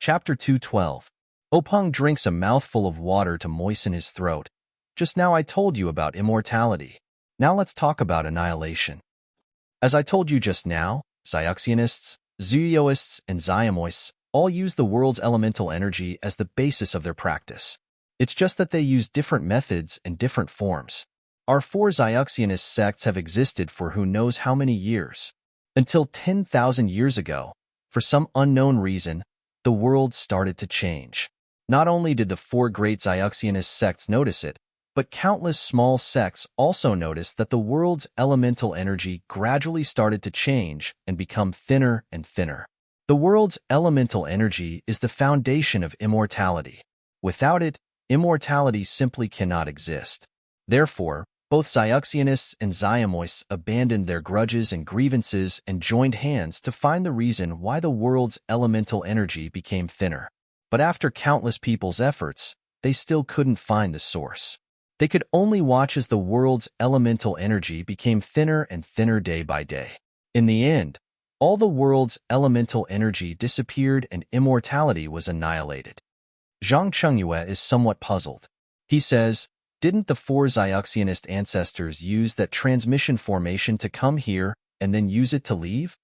Chapter 212. Openg drinks a mouthful of water to moisten his throat. Just now I told you about immortality. Now let's talk about annihilation. As I told you just now, Zyuxianists, Zuyoists, and Xiamoists all use the world's elemental energy as the basis of their practice. It's just that they use different methods and different forms. Our four Zyuxianist sects have existed for who knows how many years. Until 10,000 years ago, for some unknown reason, the world started to change. Not only did the four great Zyuxianist sects notice it, but countless small sects also noticed that the world's elemental energy gradually started to change and become thinner and thinner. The world's elemental energy is the foundation of immortality. Without it, immortality simply cannot exist. Therefore, both Zyuxianists and Xiamoists abandoned their grudges and grievances and joined hands to find the reason why the world's elemental energy became thinner. But after countless people's efforts, they still couldn't find the source. They could only watch as the world's elemental energy became thinner and thinner day by day. In the end, all the world's elemental energy disappeared and immortality was annihilated. Zhang Chengyue is somewhat puzzled. He says, didn't the four Zyuxianist ancestors use that transmission formation to come here and then use it to leave?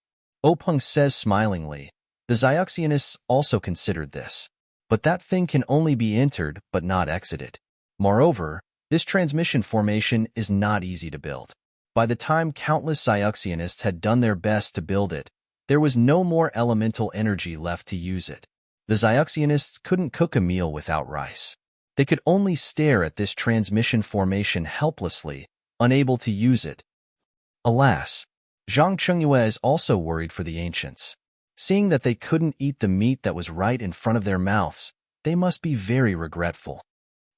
Openg says smilingly, the Zyuxianists also considered this. But that thing can only be entered but not exited. Moreover, this transmission formation is not easy to build. By the time countless Zyuxianists had done their best to build it, there was no more elemental energy left to use it. The Zyuxianists couldn't cook a meal without rice. They could only stare at this transmission formation helplessly, unable to use it. Alas, Zhang Chengyue is also worried for the ancients. Seeing that they couldn't eat the meat that was right in front of their mouths, they must be very regretful.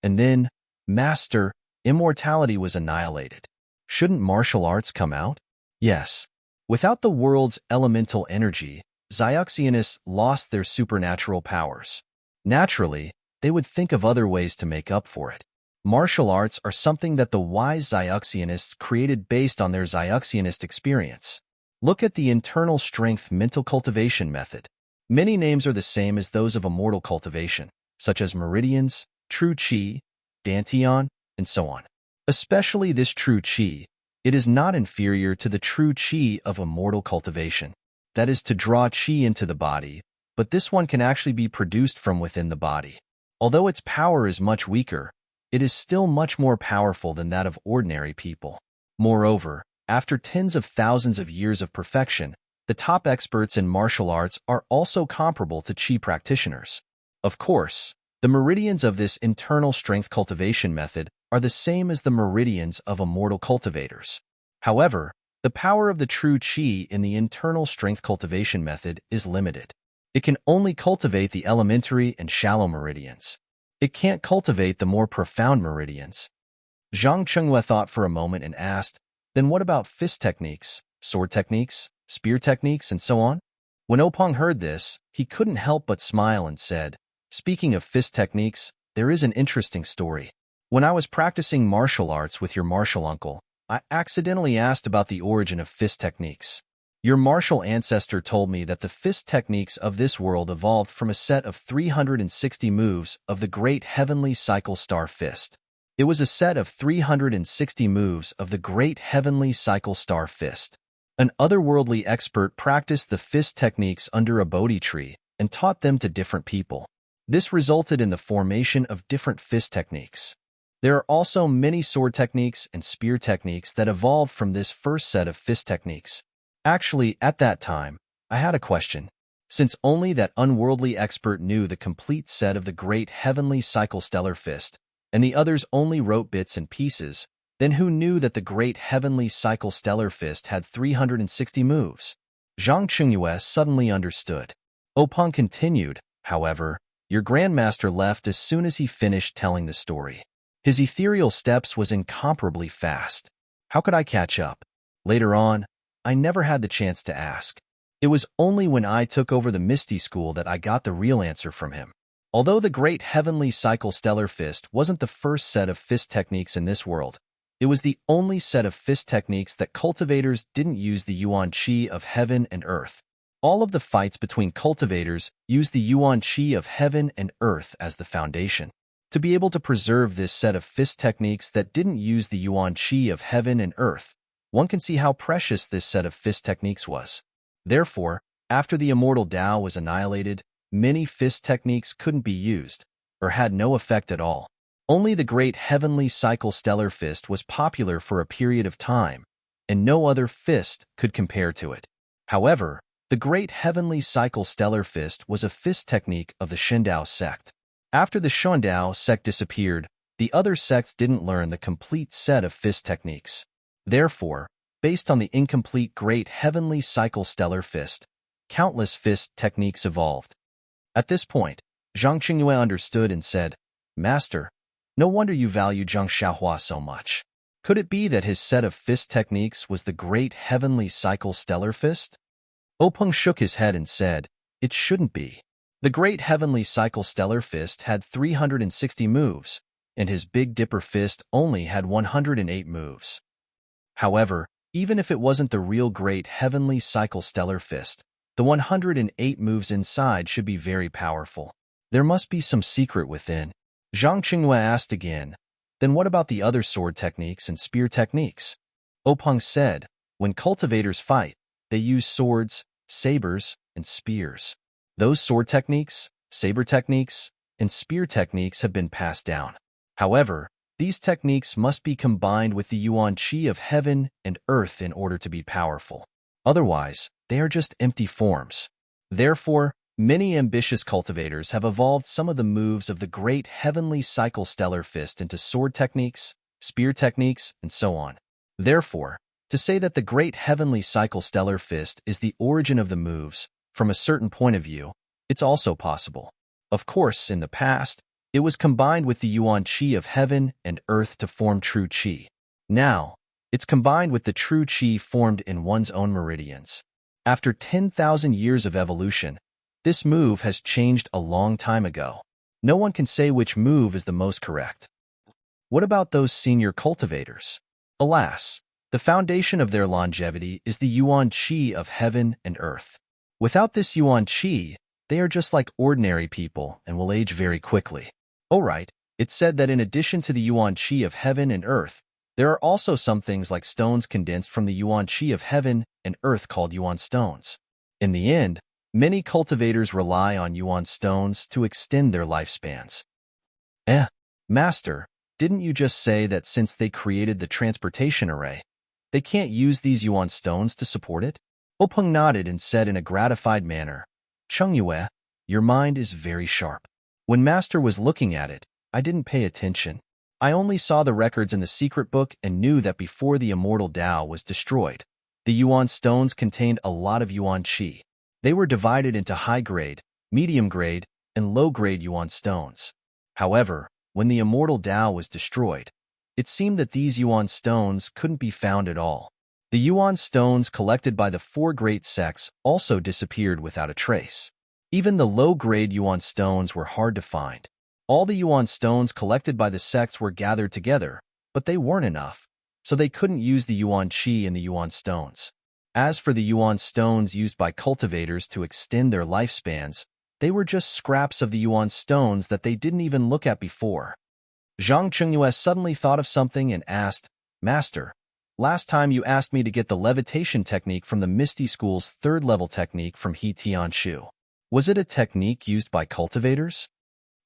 And then, Master, immortality was annihilated. Shouldn't martial arts come out? Yes. Without the world's elemental energy, Zyuxianists lost their supernatural powers. Naturally, they would think of other ways to make up for it. Martial arts are something that the wise Zyuxianists created based on their Zyuxianist experience. Look at the internal strength mental cultivation method. Many names are the same as those of immortal cultivation, such as meridians, true qi, dantian, and so on. Especially this true qi, it is not inferior to the true qi of immortal cultivation. That is to draw qi into the body, but this one can actually be produced from within the body. Although its power is much weaker, it is still much more powerful than that of ordinary people. Moreover, after tens of thousands of years of perfection, the top experts in martial arts are also comparable to qi practitioners. Of course, the meridians of this internal strength cultivation method are the same as the meridians of immortal cultivators. However, the power of the true qi in the internal strength cultivation method is limited. It can only cultivate the elementary and shallow meridians. It can't cultivate the more profound meridians. Zhang Chengyue thought for a moment and asked, then what about fist techniques, sword techniques, spear techniques, and so on? When Openg heard this, he couldn't help but smile and said, speaking of fist techniques, there is an interesting story. When I was practicing martial arts with your martial uncle, I accidentally asked about the origin of fist techniques. Your martial ancestor told me that the fist techniques of this world evolved from a set of 360 moves of the great heavenly cycle star fist. It was a set of 360 moves of the great heavenly cycle star fist. An otherworldly expert practiced the fist techniques under a Bodhi tree and taught them to different people. This resulted in the formation of different fist techniques. There are also many sword techniques and spear techniques that evolved from this first set of fist techniques. Actually, at that time, I had a question. Since only that unworldly expert knew the complete set of the great heavenly cycle stellar fist, and the others only wrote bits and pieces, then who knew that the great heavenly cycle stellar fist had 360 moves? Zhang Chengyue suddenly understood. Openg continued, however, your grandmaster left as soon as he finished telling the story. His ethereal steps was incomparably fast. How could I catch up? Later on, I never had the chance to ask. It was only when I took over the Misty School that I got the real answer from him. Although the great heavenly cycle stellar fist wasn't the first set of fist techniques in this world, it was the only set of fist techniques that cultivators didn't use the yuan qi of heaven and earth. All of the fights between cultivators use the yuan qi of heaven and earth as the foundation. To be able to preserve this set of fist techniques that didn't use the yuan qi of heaven and earth, one can see how precious this set of fist techniques was. Therefore, after the immortal Tao was annihilated, many fist techniques couldn't be used, or had no effect at all. Only the great heavenly cycle stellar fist was popular for a period of time, and no other fist could compare to it. However, the great heavenly cycle stellar fist was a fist technique of the Shindao sect. After the Shindao sect disappeared, the other sects didn't learn the complete set of fist techniques. Therefore, based on the incomplete great heavenly cycle stellar fist, countless fist techniques evolved. At this point, Zhang Qingyue understood and said, "Master, no wonder you value Zhang Xiaohua so much. Could it be that his set of fist techniques was the great heavenly cycle stellar fist?" Openg shook his head and said, "It shouldn't be. The great heavenly cycle stellar fist had 360 moves, and his Big Dipper fist only had 108 moves. However, even if it wasn't the real great heavenly cycle stellar fist, the 108 moves inside should be very powerful. There must be some secret within." Zhang Qingyue asked again, "Then what about the other sword techniques and spear techniques?" Openg said, "When cultivators fight, they use swords, sabers, and spears. Those sword techniques, saber techniques, and spear techniques have been passed down. However, these techniques must be combined with the yuan qi of heaven and earth in order to be powerful. Otherwise, they are just empty forms. Therefore, many ambitious cultivators have evolved some of the moves of the great heavenly cycle stellar fist into sword techniques, spear techniques, and so on. Therefore, to say that the great heavenly cycle stellar fist is the origin of the moves, from a certain point of view, it's also possible. Of course, in the past, it was combined with the yuan qi of heaven and earth to form true qi. Now, it's combined with the true qi formed in one's own meridians. After 10,000 years of evolution, this move has changed a long time ago. No one can say which move is the most correct. What about those senior cultivators? Alas, the foundation of their longevity is the yuan qi of heaven and earth. Without this yuan qi, they are just like ordinary people and will age very quickly. Alright, it's said that in addition to the yuan qi of heaven and earth, there are also some things like stones condensed from the yuan qi of heaven and earth called yuan stones. In the end, many cultivators rely on yuan stones to extend their lifespans. Master, didn't you just say that since they created the transportation array, they can't use these yuan stones to support it? Openg nodded and said in a gratified manner, "Chengyue, your mind is very sharp. When Master was looking at it, I didn't pay attention. I only saw the records in the secret book and knew that before the immortal Tao was destroyed, the yuan stones contained a lot of yuan qi. They were divided into high-grade, medium-grade, and low-grade yuan stones. However, when the immortal Tao was destroyed, it seemed that these yuan stones couldn't be found at all. The yuan stones collected by the four great sects also disappeared without a trace. Even the low-grade yuan stones were hard to find. All the yuan stones collected by the sects were gathered together, but they weren't enough, so they couldn't use the yuan qi in the yuan stones. As for the yuan stones used by cultivators to extend their lifespans, they were just scraps of the yuan stones that they didn't even look at before." Zhang Qingyue suddenly thought of something and asked, "Master, last time you asked me to get the levitation technique from the Misty School's third-level technique from He Tianshu. Was it a technique used by cultivators?"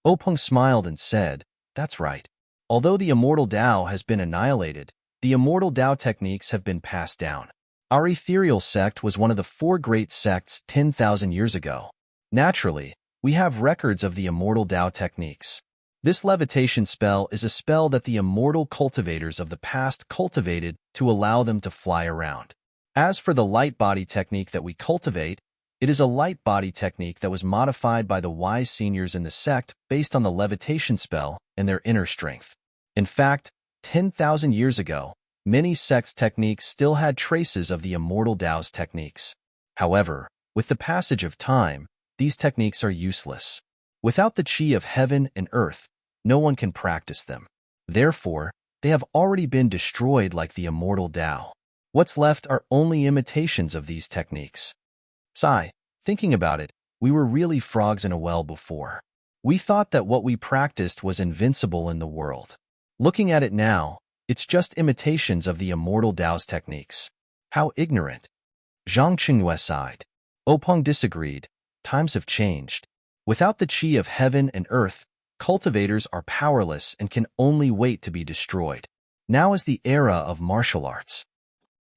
Openg smiled and said, "That's right. Although the immortal Tao has been annihilated, the immortal Tao techniques have been passed down. Our ethereal sect was one of the four great sects 10,000 years ago. Naturally, we have records of the immortal Tao techniques. This levitation spell is a spell that the immortal cultivators of the past cultivated to allow them to fly around. As for the light body technique that we cultivate, it is a light body technique that was modified by the wise seniors in the sect based on the levitation spell and their inner strength. In fact, 10,000 years ago, many sects' techniques still had traces of the immortal Tao's techniques. However, with the passage of time, these techniques are useless. Without the qi of heaven and earth, no one can practice them. Therefore, they have already been destroyed like the immortal Tao. What's left are only imitations of these techniques. Sigh, Thinking about it, we were really frogs in a well before. We thought that what we practiced was invincible in the world. Looking at it now, it's just imitations of the immortal Tao's techniques. How ignorant. Zhang Qingyue sighed. Openg disagreed. Times have changed. Without the qi of heaven and earth, cultivators are powerless and can only wait to be destroyed. Now is the era of martial arts.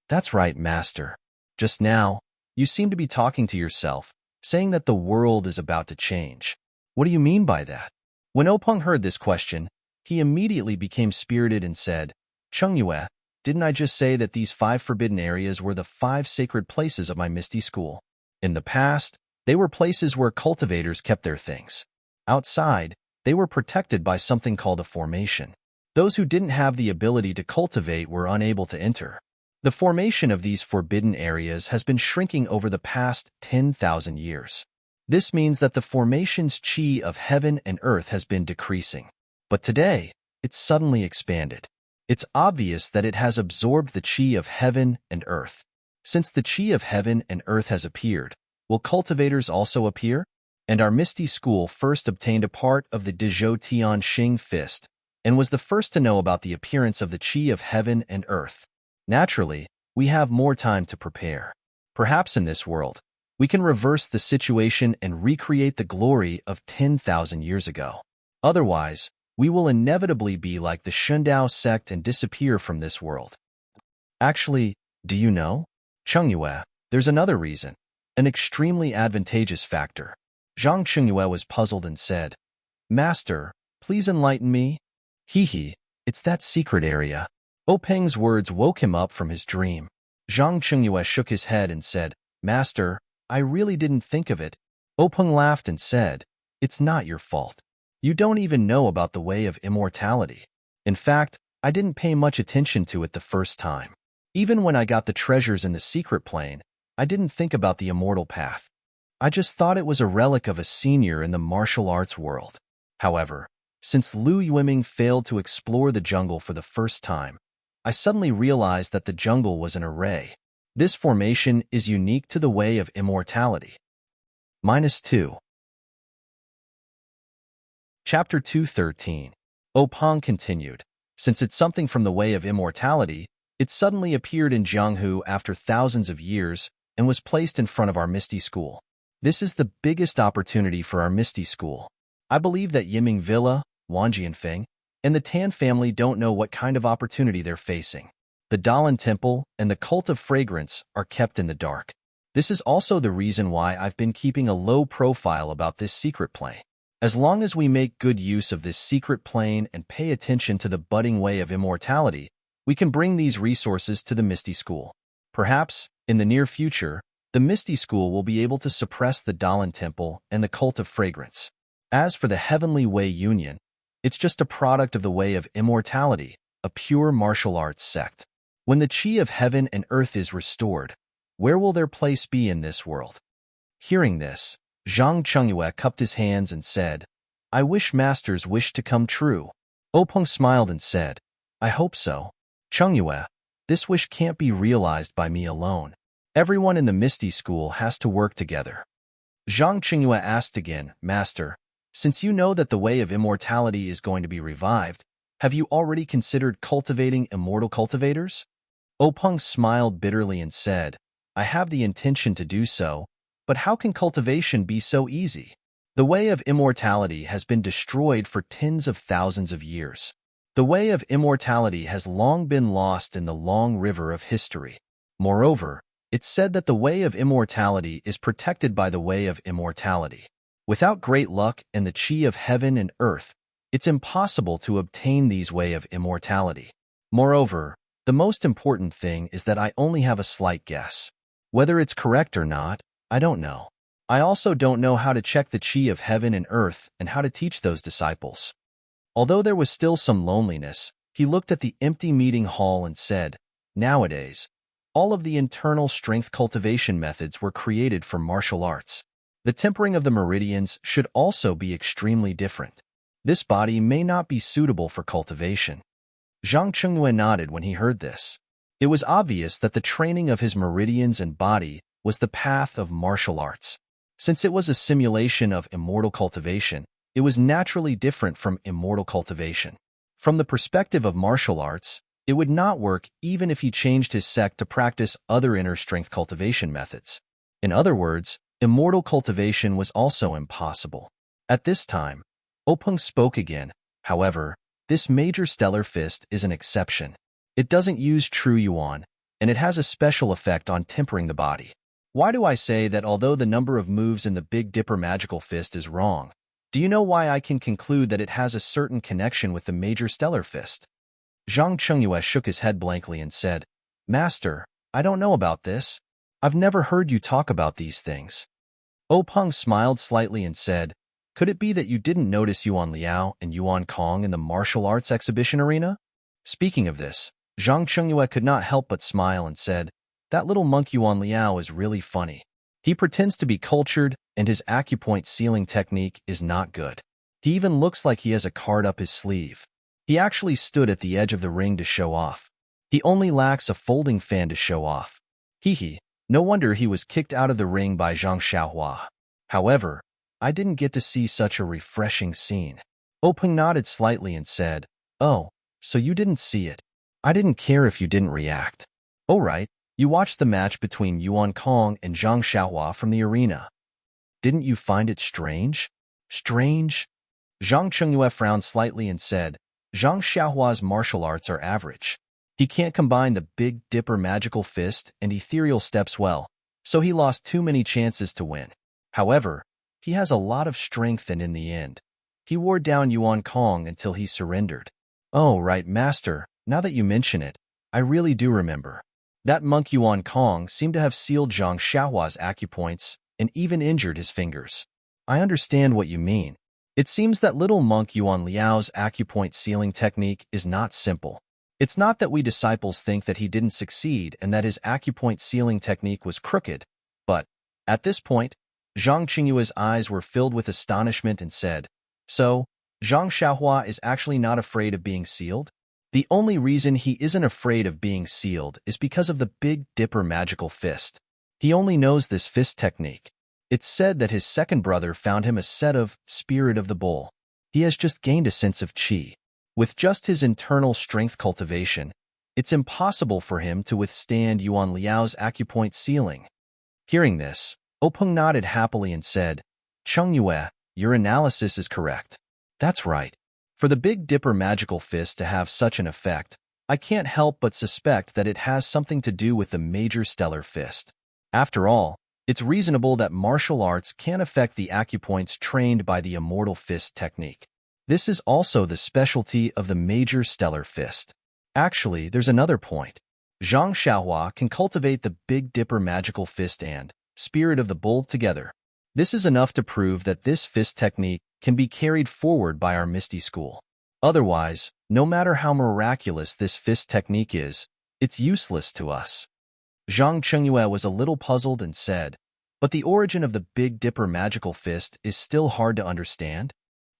That's right, master. Just now, you seem to be talking to yourself, saying that the world is about to change. What do you mean by that? When Openg heard this question, he immediately became spirited and said, Chungyue, didn't I just say that these 5 forbidden areas were the 5 sacred places of my misty school? In the past, they were places where cultivators kept their things. Outside, they were protected by something called a formation. Those who didn't have the ability to cultivate were unable to enter. The formation of these forbidden areas has been shrinking over the past 10,000 years. This means that the formation's qi of heaven and earth has been decreasing. But today, it's suddenly expanded. It's obvious that it has absorbed the qi of heaven and earth. Since the qi of heaven and earth has appeared, will cultivators also appear? And our misty school first obtained a part of the Dezhou Tian Xing fist and was the first to know about the appearance of the qi of heaven and earth. Naturally, we have more time to prepare. Perhaps in this world, we can reverse the situation and recreate the glory of 10,000 years ago. Otherwise, we will inevitably be like the Shundao sect and disappear from this world. Actually, do you know? Chungyue, there's another reason, an extremely advantageous factor. Zhang Qingyue was puzzled and said, Master, please enlighten me. Hee, it's that secret area. Openg's words woke him up from his dream. Zhang Qingyue shook his head and said, Master, I really didn't think of it. Openg laughed and said, It's not your fault. You don't even know about the way of immortality. In fact, I didn't pay much attention to it the first time. Even when I got the treasures in the secret plane, I didn't think about the immortal path. I just thought it was a relic of a senior in the martial arts world. However, since Lu Yueming failed to explore the jungle for the first time, I suddenly realized that the jungle was an array. This formation is unique to the way of immortality. -2. Chapter 213. Openg continued. Since it's something from the way of immortality, it suddenly appeared in Jianghu after thousands of years and was placed in front of our misty school. This is the biggest opportunity for our misty school. I believe that Yiming Villa, Wang Jianfeng, and the Tan family don't know what kind of opportunity they're facing. The Dalan Temple and the Cult of Fragrance are kept in the dark. This is also the reason why I've been keeping a low profile about this secret plane. As long as we make good use of this secret plane and pay attention to the budding way of immortality, we can bring these resources to the Misty School. Perhaps, in the near future, the Misty School will be able to suppress the Dalan Temple and the Cult of Fragrance. As for the Heavenly Way Union, it's just a product of the way of immortality, a pure martial arts sect. When the qi of heaven and earth is restored, where will their place be in this world? Hearing this, Zhang Qingyue cupped his hands and said, I wish Master's wish to come true. Openg smiled and said, I hope so. Qingyue, this wish can't be realized by me alone. Everyone in the Misty School has to work together. Zhang Qingyue asked again, Master, since you know that the way of immortality is going to be revived, have you already considered cultivating immortal cultivators? Openg smiled bitterly and said, I have the intention to do so, but how can cultivation be so easy? The way of immortality has been destroyed for tens of thousands of years. The way of immortality has long been lost in the long river of history. Moreover, it's said that the way of immortality is protected by the way of immortality. Without great luck and the qi of heaven and earth, it's impossible to obtain these way of immortality. Moreover, the most important thing is that I only have a slight guess. Whether it's correct or not, I don't know. I also don't know how to check the qi of heaven and earth and how to teach those disciples. Although there was still some loneliness, he looked at the empty meeting hall and said, Nowadays, all of the internal strength cultivation methods were created for martial arts. The tempering of the meridians should also be extremely different. This body may not be suitable for cultivation. Zhang Qingyue nodded when he heard this. It was obvious that the training of his meridians and body was the path of martial arts. Since it was a simulation of immortal cultivation, it was naturally different from immortal cultivation. From the perspective of martial arts, it would not work even if he changed his sect to practice other inner strength cultivation methods. In other words, immortal cultivation was also impossible. At this time, Openg spoke again. However, this major stellar fist is an exception. It doesn't use true yuan, and it has a special effect on tempering the body. Why do I say that although the number of moves in the Big Dipper magical fist is wrong? Do you know why I can conclude that it has a certain connection with the major stellar fist? Zhang Chengyue shook his head blankly and said, Master, I don't know about this. I've never heard you talk about these things. Openg smiled slightly and said, Could it be that you didn't notice Yuan Liao and Yuan Kong in the martial arts exhibition arena? Speaking of this, Zhang Chengyue could not help but smile and said, That little monk Yuan Liao is really funny. He pretends to be cultured, and his acupoint sealing technique is not good. He even looks like he has a card up his sleeve. He actually stood at the edge of the ring to show off. He only lacks a folding fan to show off. Hee. No wonder he was kicked out of the ring by Zhang Xiaohua. However, I didn't get to see such a refreshing scene. Openg nodded slightly and said, Oh, so you didn't see it. I didn't care if you didn't react. Oh right, you watched the match between Yuan Kong and Zhang Xiaohua from the arena. Didn't you find it strange? Strange? Zhang Chengyue frowned slightly and said, Zhang Xiaohua's martial arts are average. He can't combine the Big Dipper magical fist and ethereal steps well, so he lost too many chances to win. However, he has a lot of strength and in the end, he wore down Yuan Kong until he surrendered. Oh, right, Master, now that you mention it, I really do remember. That monk Yuan Kong seemed to have sealed Zhang Xiaohua's acupoints and even injured his fingers. I understand what you mean. It seems that little monk Yuan Liao's acupoint sealing technique is not simple. It's not that we disciples think that he didn't succeed and that his acupoint sealing technique was crooked, but, at this point, Zhang Chengyue's eyes were filled with astonishment and said, So, Zhang Xiaohua is actually not afraid of being sealed? The only reason he isn't afraid of being sealed is because of the Big Dipper magical fist. He only knows this fist technique. It's said that his second brother found him a set of Spirit of the Bull. He has just gained a sense of qi. With just his internal strength cultivation, it's impossible for him to withstand Yuan Liao's acupoint sealing. Hearing this, Openg nodded happily and said, Chengyue, your analysis is correct. That's right. For the Big Dipper magical fist to have such an effect, I can't help but suspect that it has something to do with the major stellar fist. After all, it's reasonable that martial arts can affect the acupoints trained by the immortal fist technique. This is also the specialty of the major stellar fist. Actually, there's another point. Zhang Xiaohua can cultivate the Big Dipper magical fist and Spirit of the Bull together. This is enough to prove that this fist technique can be carried forward by our Misty school. Otherwise, no matter how miraculous this fist technique is, it's useless to us. Zhang Chengyue was a little puzzled and said, But the origin of the Big Dipper magical fist is still hard to understand?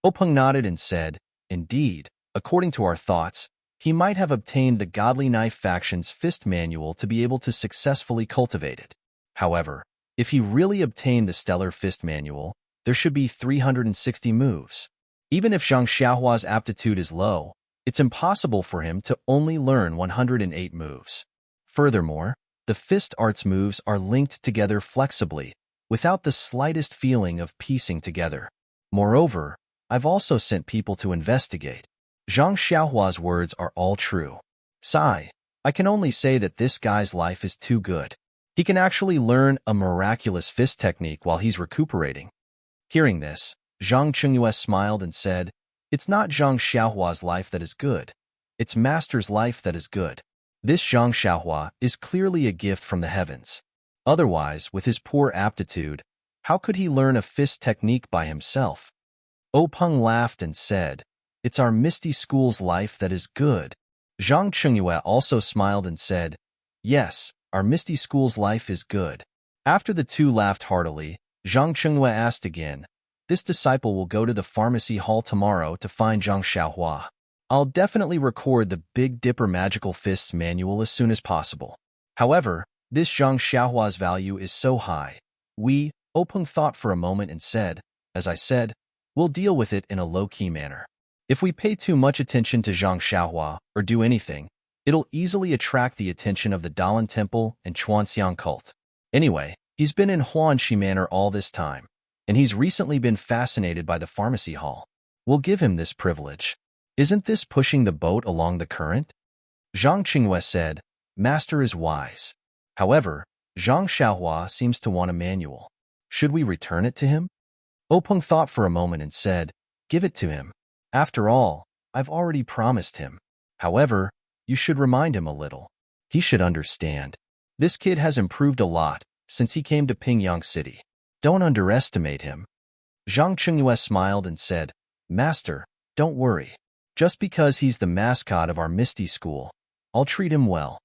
Openg nodded and said, Indeed, according to our thoughts, he might have obtained the Godly Knife faction's fist manual to be able to successfully cultivate it. However, if he really obtained the Stellar Fist manual, there should be 360 moves. Even if Zhang Xiaohua's aptitude is low, it's impossible for him to only learn 108 moves. Furthermore, the fist arts moves are linked together flexibly, without the slightest feeling of piecing together. Moreover, I've also sent people to investigate. Zhang Xiaohua's words are all true. Sigh, I can only say that this guy's life is too good. He can actually learn a miraculous fist technique while he's recuperating. Hearing this, Zhang Chengyue smiled and said, It's not Zhang Xiaohua's life that is good. It's Master's life that is good. This Zhang Xiaohua is clearly a gift from the heavens. Otherwise, with his poor aptitude, how could he learn a fist technique by himself? Openg laughed and said, It's our Misty School's life that is good. Zhang Chengyue also smiled and said, Yes, our Misty School's life is good. After the two laughed heartily, Zhang Chengyue asked again, This disciple will go to the pharmacy hall tomorrow to find Zhang Xiaohua. I'll definitely record the Big Dipper Magical Fists manual as soon as possible. However, this Zhang Xiaohua's value is so high. We Openg thought for a moment and said, as I said, we'll deal with it in a low-key manner. If we pay too much attention to Zhang Xiaohua or do anything, it'll easily attract the attention of the Dalan Temple and Chuanxiang cult. Anyway, he's been in Huanxi Manor all this time, and he's recently been fascinated by the pharmacy hall. We'll give him this privilege. Isn't this pushing the boat along the current? Zhang Qingyue said, Master is wise. However, Zhang Xiaohua seems to want a manual. Should we return it to him? Openg thought for a moment and said, give it to him. After all, I've already promised him. However, you should remind him a little. He should understand. This kid has improved a lot since he came to Pingyang City. Don't underestimate him. Zhang Qingyue smiled and said, Master, don't worry. Just because he's the mascot of our Misty school, I'll treat him well.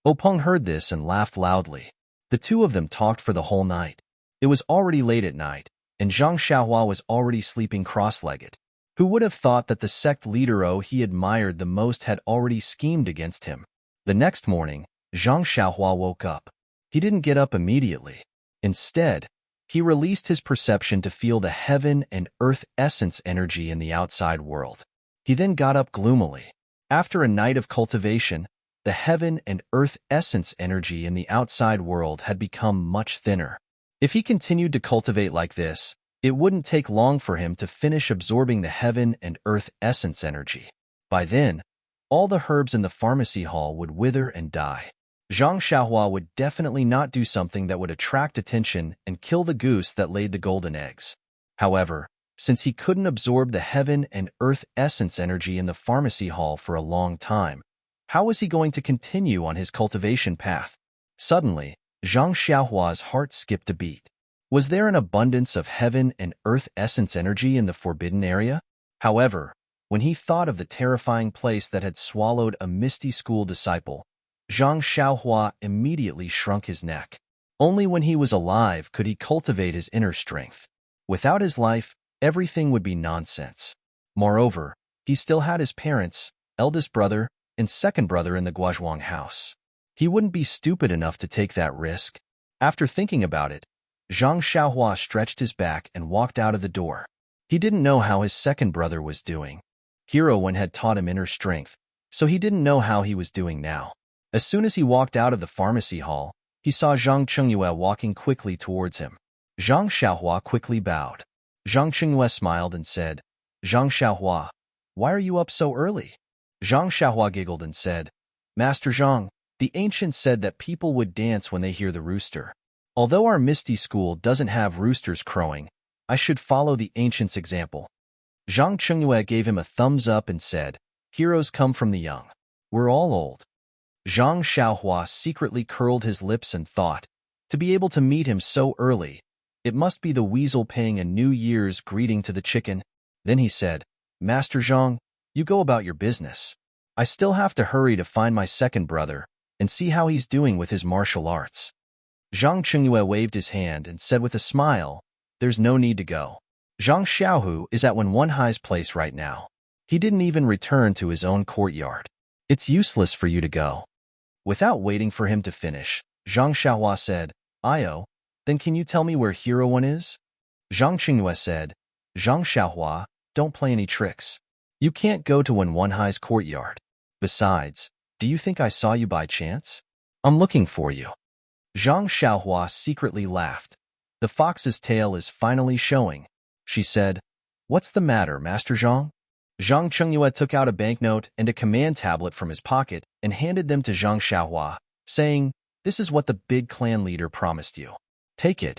Openg heard this and laughed loudly. The two of them talked for the whole night. It was already late at night, and Zhang Xiaohua was already sleeping cross-legged. Who would have thought that the sect leader he admired the most had already schemed against him? The next morning, Zhang Xiaohua woke up. He didn't get up immediately. Instead, he released his perception to feel the heaven and earth essence energy in the outside world. He then got up gloomily. After a night of cultivation, the heaven and earth essence energy in the outside world had become much thinner. If he continued to cultivate like this, it wouldn't take long for him to finish absorbing the heaven and earth essence energy. By then, all the herbs in the pharmacy hall would wither and die. Zhang Xiaohua would definitely not do something that would attract attention and kill the goose that laid the golden eggs. However, since he couldn't absorb the heaven and earth essence energy in the pharmacy hall for a long time, how was he going to continue on his cultivation path? Suddenly, Zhang Xiaohua's heart skipped a beat. Was there an abundance of heaven and earth essence energy in the forbidden area? However, when he thought of the terrifying place that had swallowed a Misty school disciple, Zhang Xiaohua immediately shrunk his neck. Only when he was alive could he cultivate his inner strength. Without his life, everything would be nonsense. Moreover, he still had his parents, eldest brother, and second brother in the Guozhuang house. He wouldn't be stupid enough to take that risk. After thinking about it, Zhang Xiaohua stretched his back and walked out of the door. He didn't know how his second brother was doing. Heroine had taught him inner strength, so he didn't know how he was doing now. As soon as he walked out of the pharmacy hall, he saw Zhang Qingyue walking quickly towards him. Zhang Xiaohua quickly bowed. Zhang Qingyue smiled and said, Zhang Xiaohua, why are you up so early? Zhang Xiaohua giggled and said, Master Zhang, the ancients said that people would dance when they hear the rooster. Although our Misty school doesn't have roosters crowing, I should follow the ancients' example. Zhang Qingyue gave him a thumbs up and said, Heroes come from the young. We're all old. Zhang Xiaohua secretly curled his lips and thought, to be able to meet him so early, it must be the weasel paying a New Year's greeting to the chicken. Then he said, Master Zhang, you go about your business. I still have to hurry to find my second brother and see how he's doing with his martial arts. Zhang Qingyue waved his hand and said with a smile, There's no need to go. Zhang Xiaohu is at Wenhai's place right now. He didn't even return to his own courtyard. It's useless for you to go. Without waiting for him to finish, Zhang Xiaohua said, Io, then can you tell me where Heroine is? Zhang Qingyue said, Zhang Xiaohua, don't play any tricks. You can't go to Wenhai's courtyard. Besides, do you think I saw you by chance? I'm looking for you. Zhang Xiaohua secretly laughed. The fox's tail is finally showing. She said, What's the matter, Master Zhang? Zhang Qingyue took out a banknote and a command tablet from his pocket and handed them to Zhang Xiaohua, saying, This is what the big clan leader promised you. Take it.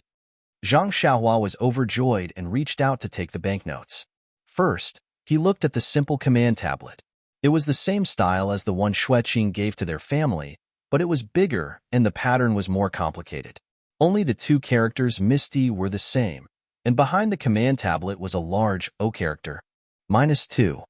Zhang Xiaohua was overjoyed and reached out to take the banknotes. First, he looked at the simple command tablet. It was the same style as the one Xueqing gave to their family, but it was bigger and the pattern was more complicated. Only the two characters misty were the same, and behind the command tablet was a large O character. -2.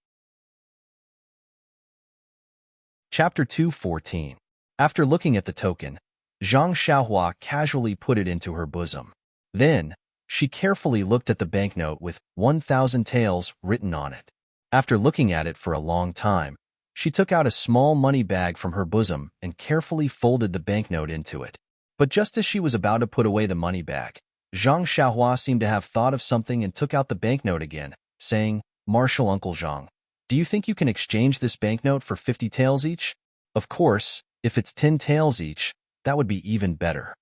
Chapter 2:14. After looking at the token, Zhang Xiaohua casually put it into her bosom. Then, she carefully looked at the banknote with 1,000 taels written on it. After looking at it for a long time, she took out a small money bag from her bosom and carefully folded the banknote into it. But just as she was about to put away the money bag, Zhang Xiaohua seemed to have thought of something and took out the banknote again, saying, "Marshal Uncle Zhang, do you think you can exchange this banknote for 50 taels each? Of course, if it's 10 taels each, that would be even better."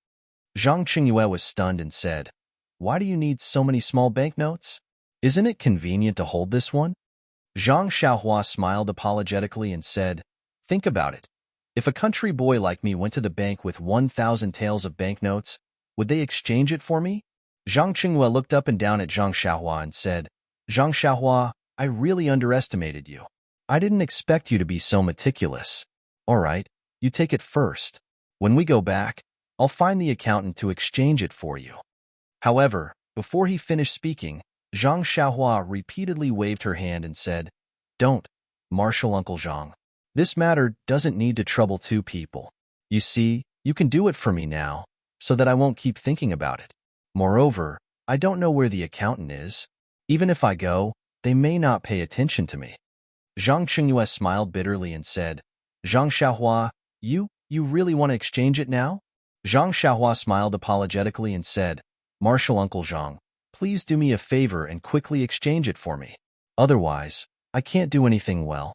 Zhang Qingyue was stunned and said, "Why do you need so many small banknotes? Isn't it convenient to hold this one?" Zhang Xiaohua smiled apologetically and said, "Think about it. If a country boy like me went to the bank with 1,000 taels of banknotes, would they exchange it for me?" Zhang Qingyue looked up and down at Zhang Xiaohua and said, "Zhang Xiaohua, I really underestimated you. I didn't expect you to be so meticulous. All right, you take it first. When we go back, I'll find the accountant to exchange it for you." However, before he finished speaking, Zhang Xiaohua repeatedly waved her hand and said, "Don't, Marshal Uncle Zhang. This matter doesn't need to trouble two people. You see, you can do it for me now, so that I won't keep thinking about it. Moreover, I don't know where the accountant is. Even if I go, they may not pay attention to me." Zhang Qingyue smiled bitterly and said, "Zhang Xiaohua, you really want to exchange it now?" Zhang Xiaohua smiled apologetically and said, "Marshal Uncle Zhang, please do me a favor and quickly exchange it for me. Otherwise, I can't do anything well."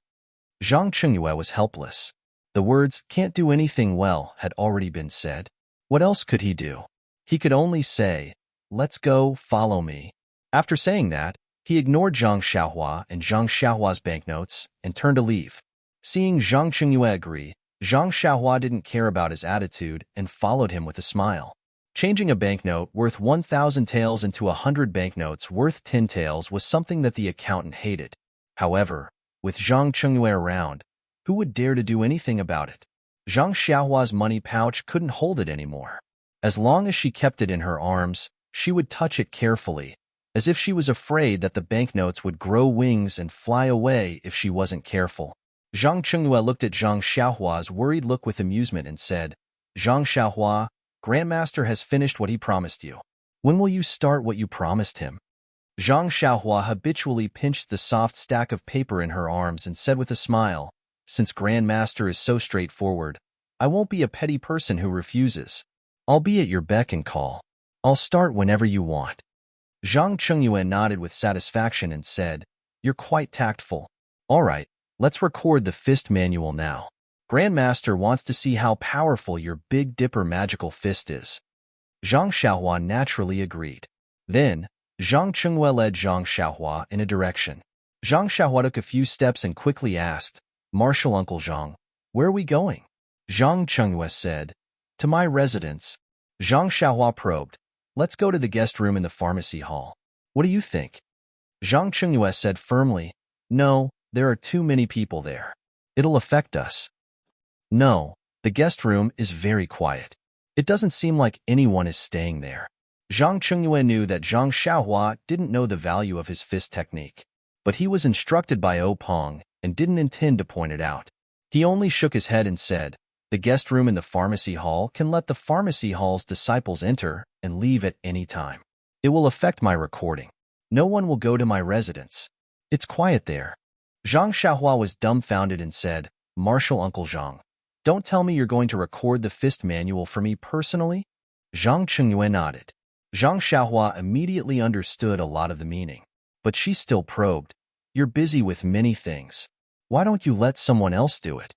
Zhang Qingyue was helpless. The words "can't do anything well" had already been said. What else could he do? He could only say, "Let's go, follow me." After saying that, he ignored Zhang Xiaohua and Zhang Xiaohua's banknotes and turned to leave. Seeing Zhang Qingyue agree, Zhang Xiaohua didn't care about his attitude and followed him with a smile. Changing a banknote worth 1,000 taels into 100 banknotes worth 10 taels was something that the accountant hated. However, with Zhang Qingyue around, who would dare to do anything about it? Zhang Xiaohua's money pouch couldn't hold it anymore. As long as she kept it in her arms, she would touch it carefully, as if she was afraid that the banknotes would grow wings and fly away if she wasn't careful. Zhang Qingyue looked at Zhang Xiaohua's worried look with amusement and said, "Zhang Xiaohua, Grandmaster has finished what he promised you. When will you start what you promised him?" Zhang Xiaohua habitually pinched the soft stack of paper in her arms and said with a smile, "Since Grandmaster is so straightforward, I won't be a petty person who refuses. I'll be at your beck and call. I'll start whenever you want." Zhang Qingyue nodded with satisfaction and said, "You're quite tactful. All right, let's record the fist manual now. Grandmaster wants to see how powerful your Big Dipper magical fist is." Zhang Xiaohua naturally agreed. Then, Zhang Qingyue led Zhang Xiaohua in a direction. Zhang Xiaohua took a few steps and quickly asked, "Marshal Uncle Zhang, where are we going?" Zhang Qingyue said, "To my residence." Zhang Xiaohua probed, "Let's go to the guest room in the pharmacy hall. What do you think?" Zhang Qingyue said firmly, "No, there are too many people there. It'll affect us." "No, the guest room is very quiet. It doesn't seem like anyone is staying there." Zhang Qingyue knew that Zhang Xiaohua didn't know the value of his fist technique, but he was instructed by Peng and didn't intend to point it out. He only shook his head and said, "The guest room in the pharmacy hall can let the pharmacy hall's disciples enter and leave at any time. It will affect my recording. No one will go to my residence. It's quiet there." Zhang Xiaohua was dumbfounded and said, "Marshal Uncle Zhang, don't tell me you're going to record the fist manual for me personally?" Zhang Qingyue nodded. Zhang Xiaohua immediately understood a lot of the meaning, but she still probed, "You're busy with many things. Why don't you let someone else do it?"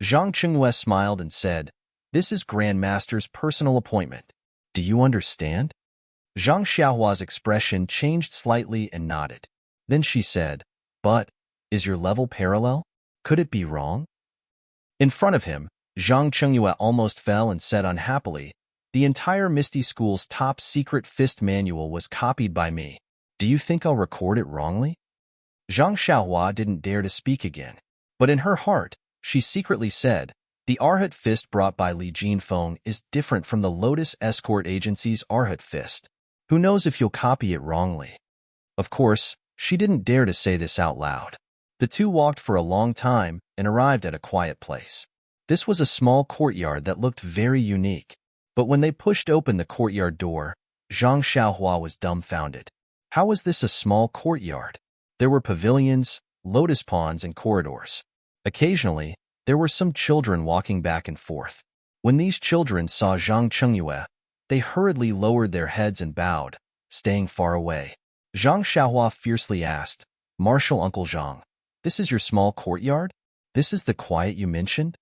Zhang Qingyue smiled and said, "This is Grandmaster's personal appointment. Do you understand?" Zhang Xiaohua's expression changed slightly and nodded. Then she said, "But, is your level parallel? Could it be wrong?" In front of him, Zhang Qingyue almost fell and said unhappily, "The entire Misty School's top secret fist manual was copied by me. Do you think I'll record it wrongly?" Zhang Xiaohua didn't dare to speak again, but in her heart, she secretly said, "The Arhat fist brought by Li Jinfeng is different from the Lotus Escort Agency's Arhat fist. Who knows if you'll copy it wrongly?" Of course, she didn't dare to say this out loud. The two walked for a long time and arrived at a quiet place. This was a small courtyard that looked very unique. But when they pushed open the courtyard door, Zhang Xiaohua was dumbfounded. How was this a small courtyard? There were pavilions, lotus ponds, and corridors. Occasionally, there were some children walking back and forth. When these children saw Zhang Qingyue, They hurriedly lowered their heads and bowed, staying far away. Zhang Xiaohua fiercely asked, Marshal Uncle Zhang, this is your small courtyard? This is the quiet you mentioned?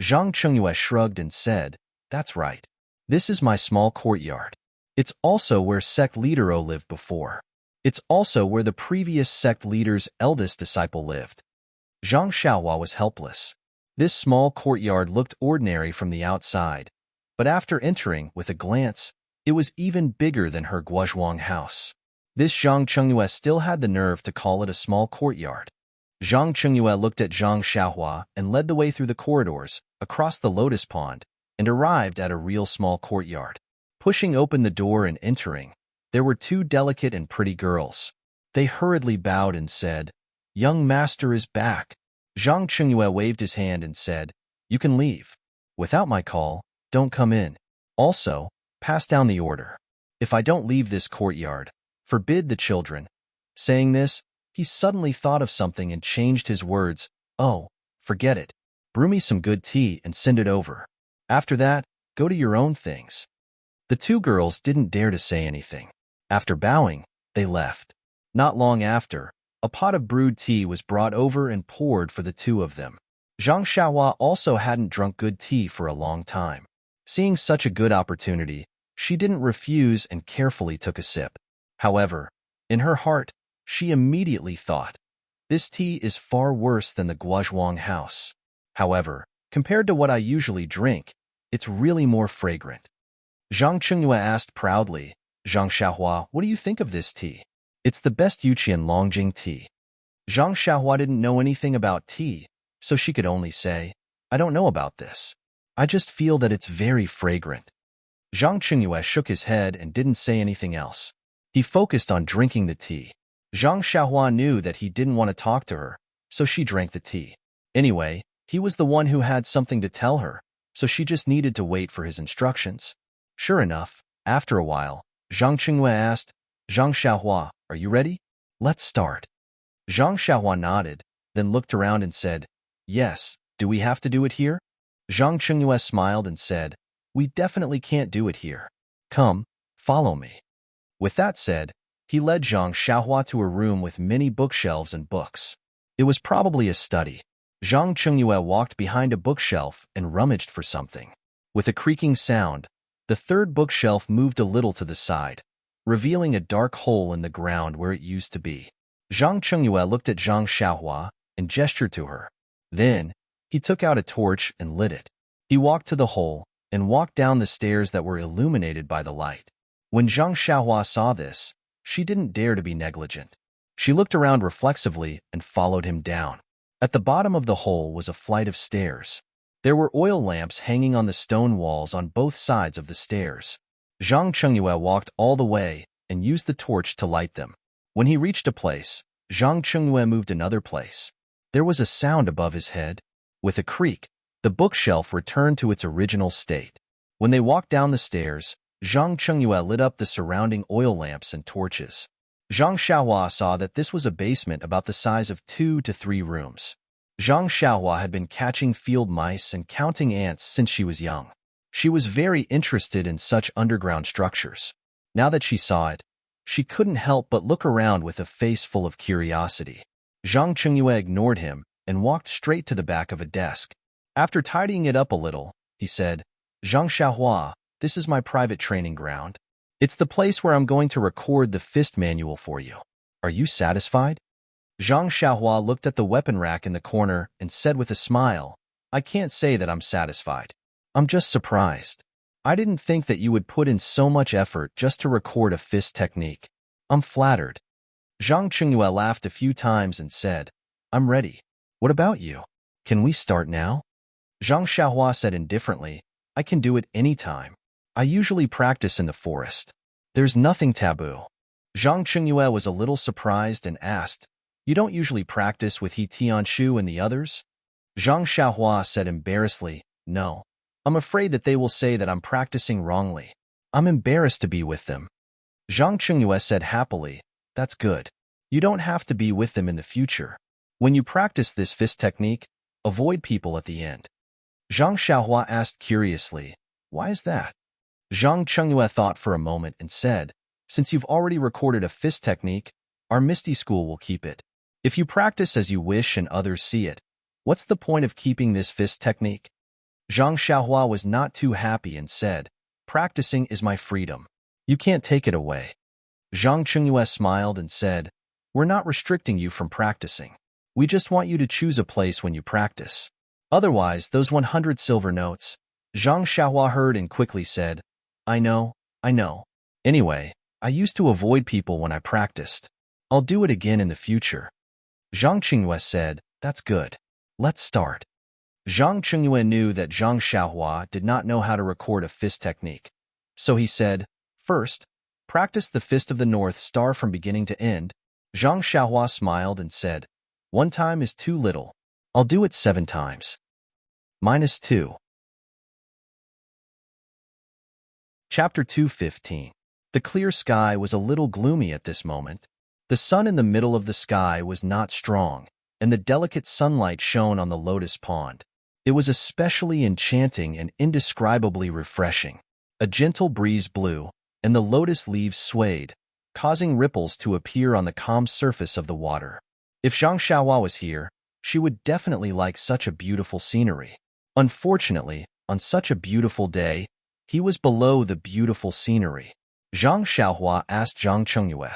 Zhang Chengyue shrugged and said, that's right. This is my small courtyard. It's also where sect leader O lived before. It's also where the previous sect leader's eldest disciple lived. Zhang Xiaohua was helpless. This small courtyard looked ordinary from the outside, but after entering with a glance, it was even bigger than her Guozhuang house. This Zhang Chengyue still had the nerve to call it a small courtyard. Zhang Chengyue looked at Zhang Xiaohua and led the way through the corridors, across the lotus pond, and arrived at a real small courtyard. Pushing open the door and entering, there were two delicate and pretty girls. They hurriedly bowed and said, Young master is back. Zhang Chengyue waved his hand and said, You can leave. Without my call, don't come in. Also, pass down the order. If I don't leave this courtyard, forbid the children. Saying this, he suddenly thought of something and changed his words. Oh, forget it. Brew me some good tea and send it over. After that, go to your own things. The two girls didn't dare to say anything. After bowing, they left. Not long after, a pot of brewed tea was brought over and poured for the two of them. Zhang Xiaohua also hadn't drunk good tea for a long time. Seeing such a good opportunity, she didn't refuse and carefully took a sip. However, in her heart, she immediately thought, this tea is far worse than the Guozhuang house. However, compared to what I usually drink, it's really more fragrant. Zhang Chengyue asked proudly, Zhang Xiaohua, what do you think of this tea? It's the best Yuqian Longjing tea. Zhang Xiaohua didn't know anything about tea, so she could only say, I don't know about this. I just feel that it's very fragrant. Zhang Chengyue shook his head and didn't say anything else. He focused on drinking the tea. Zhang Xiaohua knew that he didn't want to talk to her, so she drank the tea. Anyway, he was the one who had something to tell her, so she just needed to wait for his instructions. Sure enough, after a while, Zhang Chengyue asked, Zhang Xiaohua, are you ready? Let's start. Zhang Xiaohua nodded, then looked around and said, Yes, do we have to do it here? Zhang Chengyue smiled and said, We definitely can't do it here. Come, follow me. With that said, he led Zhang Xiaohua to a room with many bookshelves and books. It was probably a study. Zhang Chengyue walked behind a bookshelf and rummaged for something. With a creaking sound, the third bookshelf moved a little to the side, revealing a dark hole in the ground where it used to be. Zhang Chengyue looked at Zhang Xiaohua and gestured to her. Then, he took out a torch and lit it. He walked to the hole and walked down the stairs that were illuminated by the light. When Zhang Xiaohua saw this, she didn't dare to be negligent. She looked around reflexively and followed him down. At the bottom of the hole was a flight of stairs. There were oil lamps hanging on the stone walls on both sides of the stairs. Zhang Chengyue walked all the way and used the torch to light them. When he reached a place, Zhang Chengyue moved another place. There was a sound above his head. With a creak, the bookshelf returned to its original state. When they walked down the stairs, Zhang Chengyue lit up the surrounding oil lamps and torches. Zhang Xiaohua saw that this was a basement about the size of 2 to 3 rooms. Zhang Xiaohua had been catching field mice and counting ants since she was young. She was very interested in such underground structures. Now that she saw it, she couldn't help but look around with a face full of curiosity. Zhang Chengyue ignored him and walked straight to the back of a desk. After tidying it up a little, he said, Zhang Xiaohua, this is my private training ground. It's the place where I'm going to record the fist manual for you. Are you satisfied? Zhang Xiaohua looked at the weapon rack in the corner and said with a smile, I can't say that I'm satisfied. I'm just surprised. I didn't think that you would put in so much effort just to record a fist technique. I'm flattered. Zhang Chengyue laughed a few times and said, I'm ready. What about you? Can we start now? Zhang Xiaohua said indifferently, I can do it any time. I usually practice in the forest. There's nothing taboo. Zhang Chengyue was a little surprised and asked, You don't usually practice with He Tianshu and the others? Zhang Xiaohua said embarrassedly, No. I'm afraid that they will say that I'm practicing wrongly. I'm embarrassed to be with them. Zhang Chengyue said happily, That's good. You don't have to be with them in the future. When you practice this fist technique, avoid people at the end. Zhang Xiaohua asked curiously, Why is that? Zhang Chengyue thought for a moment and said, since you've already recorded a fist technique, our Misty school will keep it. If you practice as you wish and others see it, what's the point of keeping this fist technique? Zhang Xiaohua was not too happy and said, practicing is my freedom. You can't take it away. Zhang Chengyue smiled and said, we're not restricting you from practicing. We just want you to choose a place when you practice. Otherwise, those 100 silver notes. Zhang Xiaohua heard and quickly said, I know. Anyway, I used to avoid people when I practiced. I'll do it again in the future. Zhang Chengyue said, that's good. Let's start. Zhang Chengyue knew that Zhang Xiaohua did not know how to record a fist technique. So he said, first, practice the Fist of the North Star from beginning to end. Zhang Xiaohua smiled and said, 1 time is too little. I'll do it 7 times. -2. Chapter 2:15. The clear sky was a little gloomy at this moment. The sun in the middle of the sky was not strong, and the delicate sunlight shone on the lotus pond. It was especially enchanting and indescribably refreshing. A gentle breeze blew, and the lotus leaves swayed, causing ripples to appear on the calm surface of the water. If Zhang Xiaohua was here, she would definitely like such a beautiful scenery. Unfortunately, on such a beautiful day, he was below the beautiful scenery. Zhang Xiaohua asked Zhang Chengyue.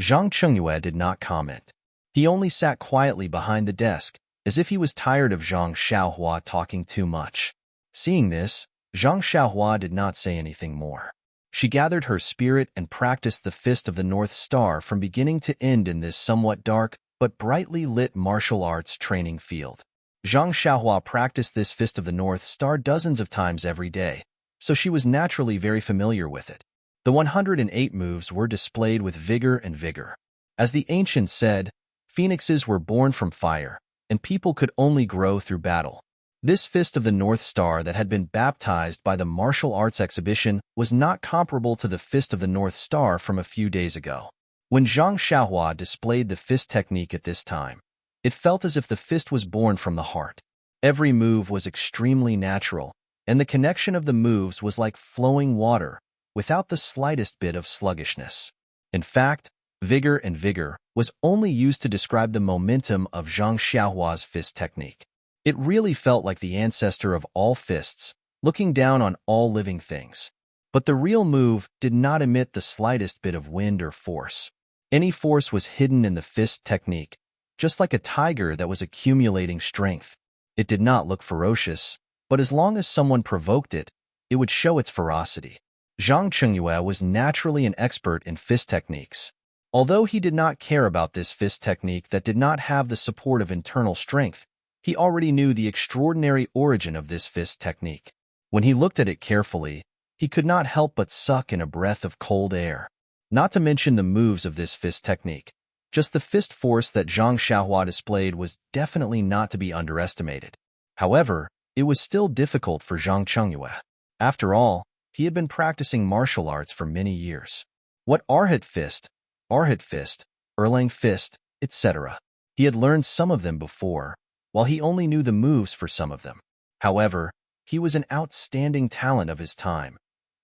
Zhang Chengyue did not comment. He only sat quietly behind the desk, as if he was tired of Zhang Xiaohua talking too much. Seeing this, Zhang Xiaohua did not say anything more. She gathered her spirit and practiced the Fist of the North Star from beginning to end in this somewhat dark but brightly lit martial arts training field. Zhang Xiaohua practiced this Fist of the North Star dozens of times every day, so she was naturally very familiar with it. The 108 moves were displayed with vigor and vigor. As the ancients said, phoenixes were born from fire, and people could only grow through battle. This Fist of the North Star that had been baptized by the martial arts exhibition was not comparable to the Fist of the North Star from a few days ago. When Zhang Xiaohua displayed the fist technique at this time, it felt as if the fist was born from the heart. Every move was extremely natural, and the connection of the moves was like flowing water, without the slightest bit of sluggishness. In fact, vigor and vigor was only used to describe the momentum of Zhang Xiaohua's fist technique. It really felt like the ancestor of all fists, looking down on all living things. But the real move did not emit the slightest bit of wind or force. Any force was hidden in the fist technique, just like a tiger that was accumulating strength. It did not look ferocious, but as long as someone provoked it, it would show its ferocity. Zhang Chengyue was naturally an expert in fist techniques. Although he did not care about this fist technique that did not have the support of internal strength, he already knew the extraordinary origin of this fist technique. When he looked at it carefully, he could not help but suck in a breath of cold air. Not to mention the moves of this fist technique. Just the fist force that Zhang Xiaohua displayed was definitely not to be underestimated. However, it was still difficult for Zhang Chengyue. After all, he had been practicing martial arts for many years. What Arhat fist, Erlang fist, etc. He had learned some of them before, while he only knew the moves for some of them. However, he was an outstanding talent of his time,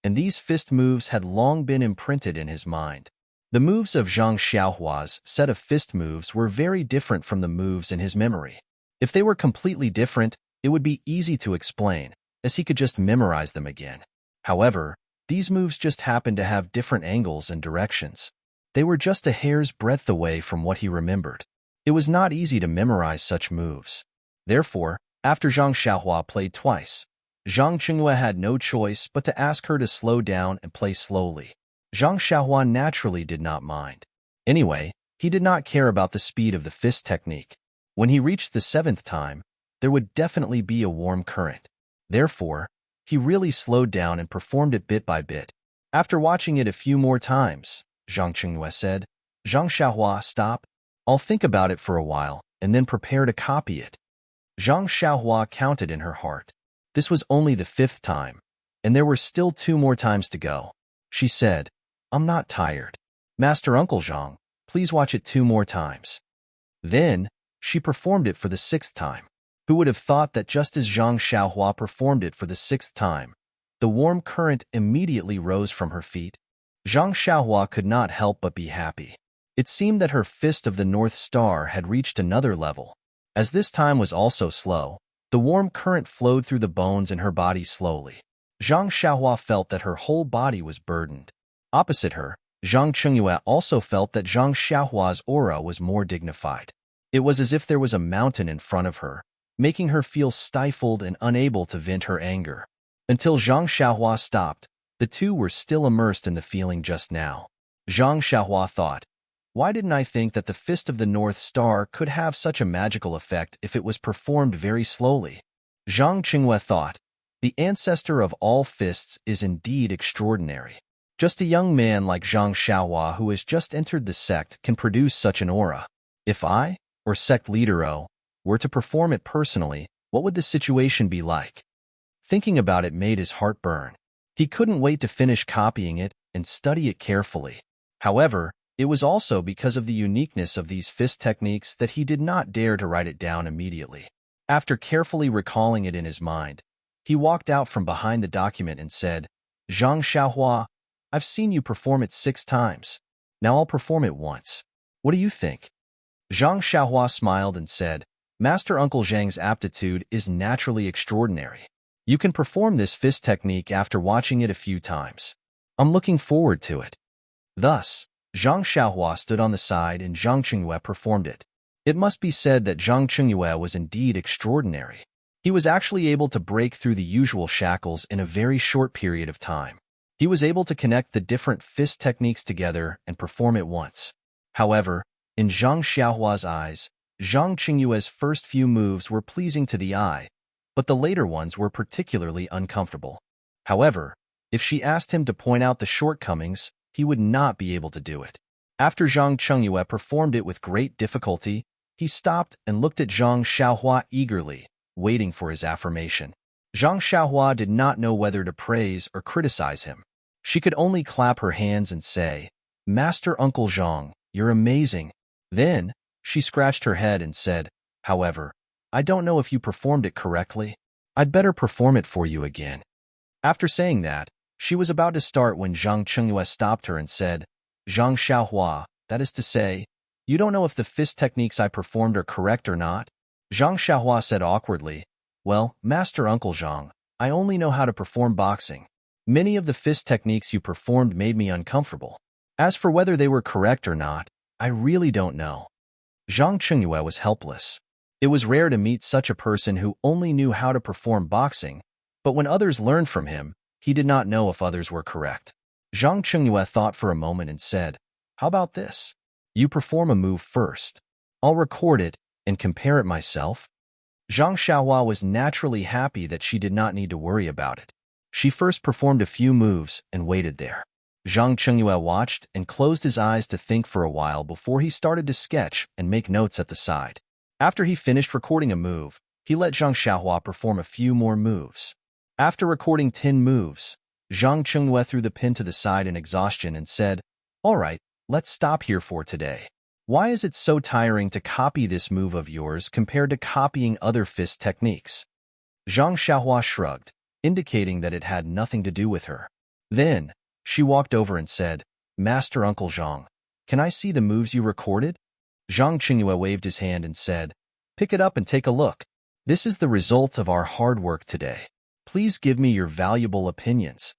and these fist moves had long been imprinted in his mind. The moves of Zhang Xiaohua's set of fist moves were very different from the moves in his memory. If they were completely different, it would be easy to explain, as he could just memorize them again. However, these moves just happened to have different angles and directions. They were just a hair's breadth away from what he remembered. It was not easy to memorize such moves. Therefore, after Zhang Xiaohua played twice, Zhang Chengyue had no choice but to ask her to slow down and play slowly. Zhang Xiaohua naturally did not mind. Anyway, he did not care about the speed of the fist technique. When he reached the 7th time, there would definitely be a warm current. Therefore, he really slowed down and performed it bit by bit. After watching it a few more times, Zhang Chengyue said, Zhang Xiaohua, stop. I'll think about it for a while, and then prepare to copy it. Zhang Xiaohua counted in her heart. This was only the 5th time, and there were still 2 more times to go. She said, I'm not tired. Master Uncle Zhang, please watch it 2 more times. Then, she performed it for the 6th time. Who would have thought that just as Zhang Xiaohua performed it for the 6th time, The warm current immediately rose from her feet. Zhang Xiaohua could not help but be happy. It seemed that her fist of the North Star had reached another level. As this time was also slow, the warm current flowed through the bones in her body slowly. Zhang Xiaohua felt that her whole body was burdened. Opposite her, Zhang Chengyue also felt that Zhang Xiaohua's aura was more dignified. It was as if there was a mountain in front of her, making her feel stifled and unable to vent her anger. Until Zhang Xiaohua stopped, the two were still immersed in the feeling just now. Zhang Xiaohua thought, why didn't I think that the Fist of the North Star could have such a magical effect if it was performed very slowly? Zhang Qingyue thought, the ancestor of all fists is indeed extraordinary. Just a young man like Zhang Xiaohua who has just entered the sect can produce such an aura. If I, or sect leader O, were to perform it personally, what would the situation be like? Thinking about it made his heart burn. He couldn't wait to finish copying it and study it carefully. However, it was also because of the uniqueness of these fist techniques that he did not dare to write it down immediately. After carefully recalling it in his mind, he walked out from behind the document and said, Zhang Xiaohua, I've seen you perform it 6 times. Now I'll perform it once. What do you think? Zhang Xiaohua smiled and said, Master Uncle Zhang's aptitude is naturally extraordinary. You can perform this fist technique after watching it a few times. I'm looking forward to it. Thus, Zhang Xiaohua stood on the side and Zhang Qingyue performed it. It must be said that Zhang Qingyue was indeed extraordinary. He was actually able to break through the usual shackles in a very short period of time. He was able to connect the different fist techniques together and perform it once. However, in Zhang Xiaohua's eyes, Zhang Qingyue's first few moves were pleasing to the eye, but the later ones were particularly uncomfortable. However, if she asked him to point out the shortcomings, he would not be able to do it. After Zhang Qingyue performed it with great difficulty, he stopped and looked at Zhang Xiaohua eagerly, waiting for his affirmation. Zhang Xiaohua did not know whether to praise or criticize him. She could only clap her hands and say, Master Uncle Zhang, you're amazing. Then, she scratched her head and said, however, I don't know if you performed it correctly. I'd better perform it for you again. After saying that, she was about to start when Zhang Qingyue stopped her and said, Zhang Xiaohua, that is to say, you don't know if the fist techniques I performed are correct or not? Zhang Xiaohua said awkwardly, well, Master Uncle Zhang, I only know how to perform boxing. Many of the fist techniques you performed made me uncomfortable. As for whether they were correct or not, I really don't know. Zhang Qingyue was helpless. It was rare to meet such a person who only knew how to perform boxing, but when others learned from him, he did not know if others were correct. Zhang Qingyue thought for a moment and said, how about this? You perform a move first. I'll record it and compare it myself. Zhang Xiaohua was naturally happy that she did not need to worry about it. She first performed a few moves and waited there. Zhang Qingyue watched and closed his eyes to think for a while before he started to sketch and make notes at the side. After he finished recording a move, he let Zhang Xiaohua perform a few more moves. After recording 10 moves, Zhang Qingyue threw the pen to the side in exhaustion and said, all right, let's stop here for today. Why is it so tiring to copy this move of yours compared to copying other fist techniques? Zhang Xiaohua shrugged, indicating that it had nothing to do with her. Then, she walked over and said, Master Uncle Zhang, can I see the moves you recorded? Zhang Qingyue waved his hand and said, pick it up and take a look. This is the result of our hard work today. Please give me your valuable opinions.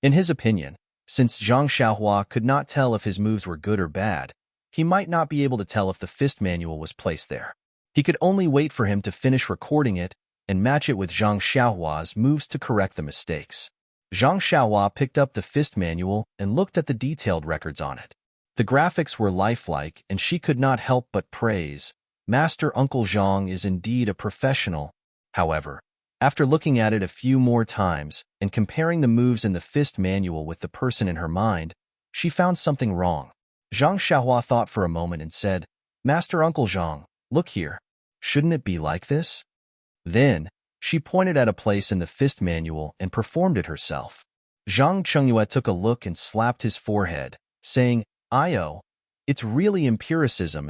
In his opinion, since Zhang Xiaohua could not tell if his moves were good or bad, he might not be able to tell if the fist manual was placed there. He could only wait for him to finish recording it and match it with Zhang Xiaohua's moves to correct the mistakes. Zhang Xiaohua picked up the fist manual and looked at the detailed records on it. The graphics were lifelike, and she could not help but praise, Master Uncle Zhang is indeed a professional. However, after looking at it a few more times and comparing the moves in the fist manual with the person in her mind, she found something wrong. Zhang Xiaohua thought for a moment and said, Master Uncle Zhang, look here. Shouldn't it be like this? Then, she pointed at a place in the fist manual and performed it herself. Zhang Qingyue took a look and slapped his forehead, saying, Io, it's really empiricism.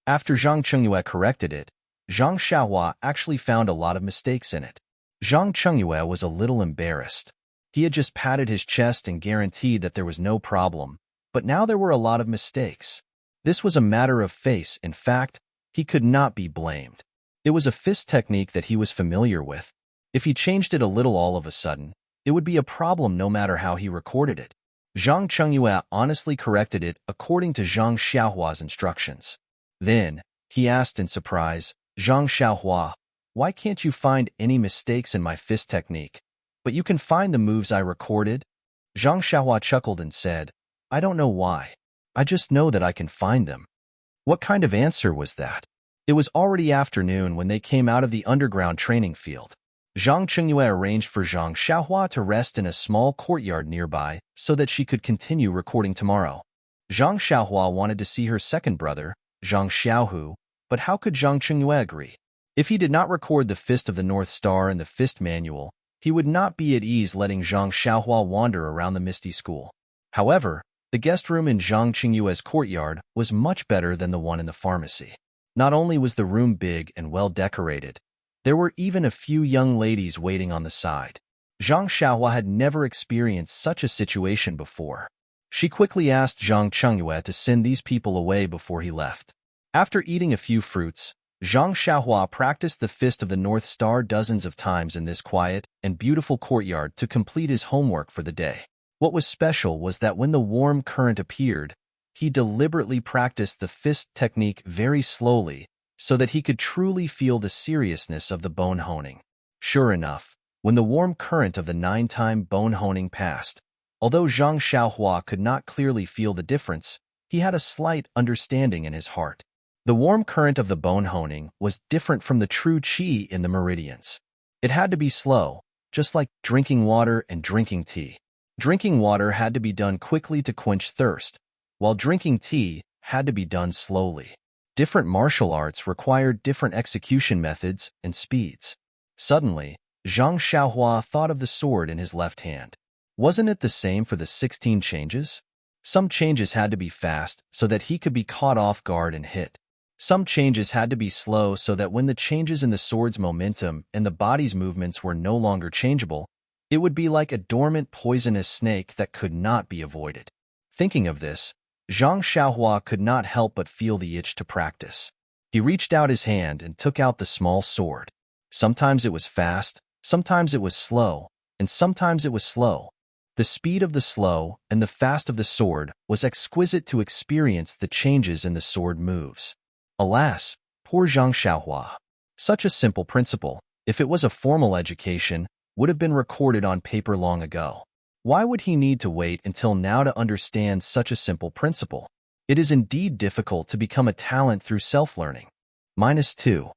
After Zhang Qingyue corrected it, Zhang Xiaohua actually found a lot of mistakes in it. Zhang Chengyue was a little embarrassed. He had just patted his chest and guaranteed that there was no problem, but now there were a lot of mistakes. This was a matter of face. In fact, he could not be blamed. It was a fist technique that he was familiar with. If he changed it a little all of a sudden, it would be a problem no matter how he recorded it. Zhang Chengyue honestly corrected it according to Zhang Xiaohua's instructions. Then, he asked in surprise, Zhang Xiaohua, why can't you find any mistakes in my fist technique? But you can find the moves I recorded? Zhang Xiaohua chuckled and said, I don't know why. I just know that I can find them. What kind of answer was that? It was already afternoon when they came out of the underground training field. Zhang Chengyue arranged for Zhang Xiaohua to rest in a small courtyard nearby so that she could continue recording tomorrow. Zhang Xiaohua wanted to see her second brother, Zhang Xiaohu, but how could Zhang Chengyue agree? If he did not record the Fist of the North Star in the Fist Manual, he would not be at ease letting Zhang Xiaohua wander around the Misty School. However, the guest room in Zhang Chengyue's courtyard was much better than the one in the pharmacy. Not only was the room big and well decorated, there were even a few young ladies waiting on the side. Zhang Xiaohua had never experienced such a situation before. She quickly asked Zhang Chengyue to send these people away before he left. After eating a few fruits, Zhang Xiaohua practiced the Fist of the North Star dozens of times in this quiet and beautiful courtyard to complete his homework for the day. What was special was that when the warm current appeared, he deliberately practiced the fist technique very slowly so that he could truly feel the seriousness of the bone honing. Sure enough, when the warm current of the 9-time bone honing passed, although Zhang Xiaohua could not clearly feel the difference, he had a slight understanding in his heart. The warm current of the bone honing was different from the true qi in the meridians. It had to be slow, just like drinking water and drinking tea. Drinking water had to be done quickly to quench thirst, while drinking tea had to be done slowly. Different martial arts required different execution methods and speeds. Suddenly, Zhang Xiaohua thought of the sword in his left hand. Wasn't it the same for the 16 changes? Some changes had to be fast so that he could be caught off guard and hit. Some changes had to be slow so that when the changes in the sword's momentum and the body's movements were no longer changeable, it would be like a dormant poisonous snake that could not be avoided. Thinking of this, Zhang Xiaohua could not help but feel the itch to practice. He reached out his hand and took out the small sword. Sometimes it was fast, sometimes it was slow, and sometimes it was slow. The speed of the slow and the fast of the sword was exquisite to experience the changes in the sword moves. Alas, poor Zhang Xiaohua. Such a simple principle, if it was a formal education, would have been recorded on paper long ago. Why would he need to wait until now to understand such a simple principle? It is indeed difficult to become a talent through self-learning. -2.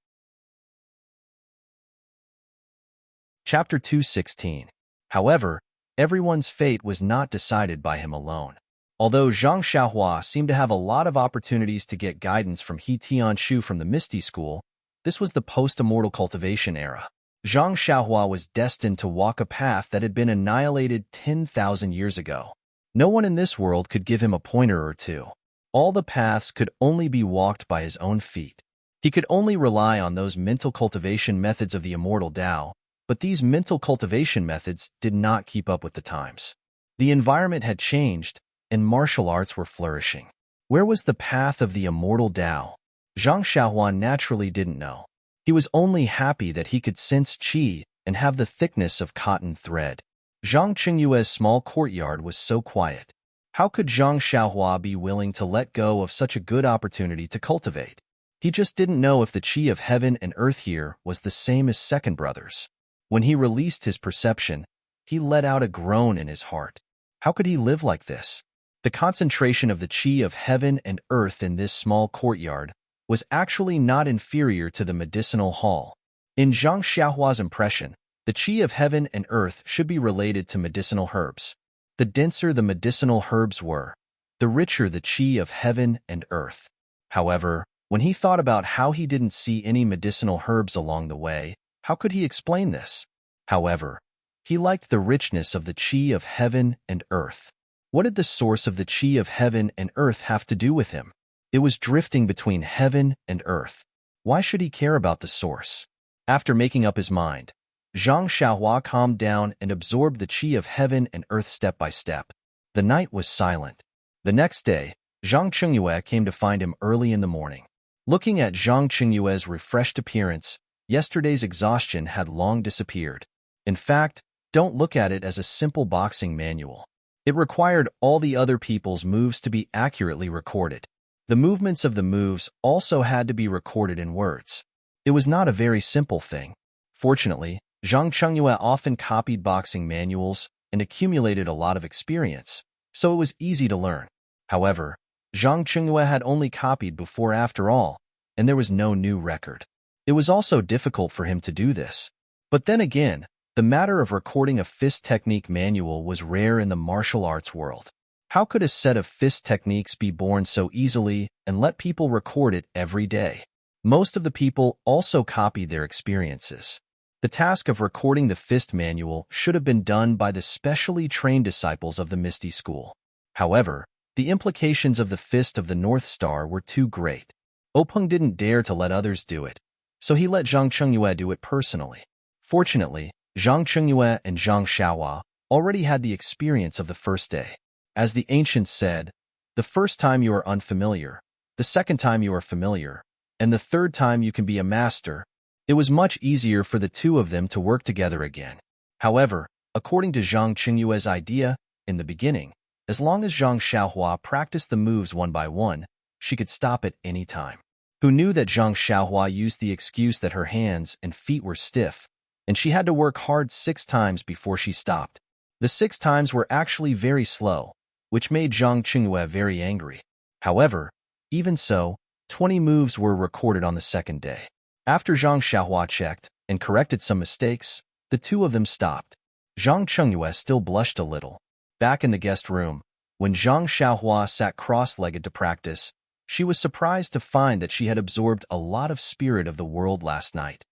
Chapter 2:16. However, everyone's fate was not decided by him alone. Although Zhang Xiaohua seemed to have a lot of opportunities to get guidance from He Tianshu from the Misty School, this was the post-immortal cultivation era. Zhang Xiaohua was destined to walk a path that had been annihilated 10,000 years ago. No one in this world could give him a pointer or two. All the paths could only be walked by his own feet. He could only rely on those mental cultivation methods of the immortal Tao, but these mental cultivation methods did not keep up with the times. The environment had changed, and martial arts were flourishing. Where was the path of the immortal Tao? Zhang Xiaohua naturally didn't know. He was only happy that he could sense qi and have the thickness of cotton thread. Zhang Chengyue's small courtyard was so quiet. How could Zhang Xiaohua be willing to let go of such a good opportunity to cultivate? He just didn't know if the qi of heaven and earth here was the same as second brother's. When he released his perception, he let out a groan in his heart. How could he live like this? The concentration of the qi of heaven and earth in this small courtyard was actually not inferior to the medicinal hall. In Zhang Xiaohua's impression, the qi of heaven and earth should be related to medicinal herbs. The denser the medicinal herbs were, the richer the qi of heaven and earth. However, when he thought about how he didn't see any medicinal herbs along the way, how could he explain this? However, he liked the richness of the qi of heaven and earth. What did the source of the qi of heaven and earth have to do with him? It was drifting between heaven and earth. Why should he care about the source? After making up his mind, Zhang Xiaohua calmed down and absorbed the qi of heaven and earth step by step. The night was silent. The next day, Zhang Qingyue came to find him early in the morning. Looking at Zhang Qingyue's refreshed appearance, yesterday's exhaustion had long disappeared. In fact, don't look at it as a simple boxing manual. It required all the other people's moves to be accurately recorded. The movements of the moves also had to be recorded in words. It was not a very simple thing. Fortunately, Zhang Qingyue often copied boxing manuals and accumulated a lot of experience, so it was easy to learn. However, Zhang Qingyue had only copied before after all, and there was no new record. It was also difficult for him to do this. But then again, the matter of recording a fist technique manual was rare in the martial arts world. How could a set of fist techniques be born so easily and let people record it every day? Most of the people also copied their experiences. The task of recording the fist manual should have been done by the specially trained disciples of the Misty School. However, the implications of the Fist of the North Star were too great. Openg didn't dare to let others do it, so he let Zhang Qingyue do it personally. Fortunately, Zhang Qingyue and Zhang Xiaohua already had the experience of the first day. As the ancients said, the first time you are unfamiliar, the second time you are familiar, and the third time you can be a master. It was much easier for the two of them to work together again. However, according to Zhang Qingyue's idea, in the beginning, as long as Zhang Xiaohua practiced the moves one by one, she could stop at any time. Who knew that Zhang Xiaohua used the excuse that her hands and feet were stiff, and she had to work hard 6 times before she stopped. The 6 times were actually very slow, which made Zhang Qingyue very angry. However, even so, 20 moves were recorded on the second day. After Zhang Xiaohua checked and corrected some mistakes, the two of them stopped. Zhang Qingyue still blushed a little. Back in the guest room, when Zhang Xiaohua sat cross-legged to practice, she was surprised to find that she had absorbed a lot of spirit of the world last night.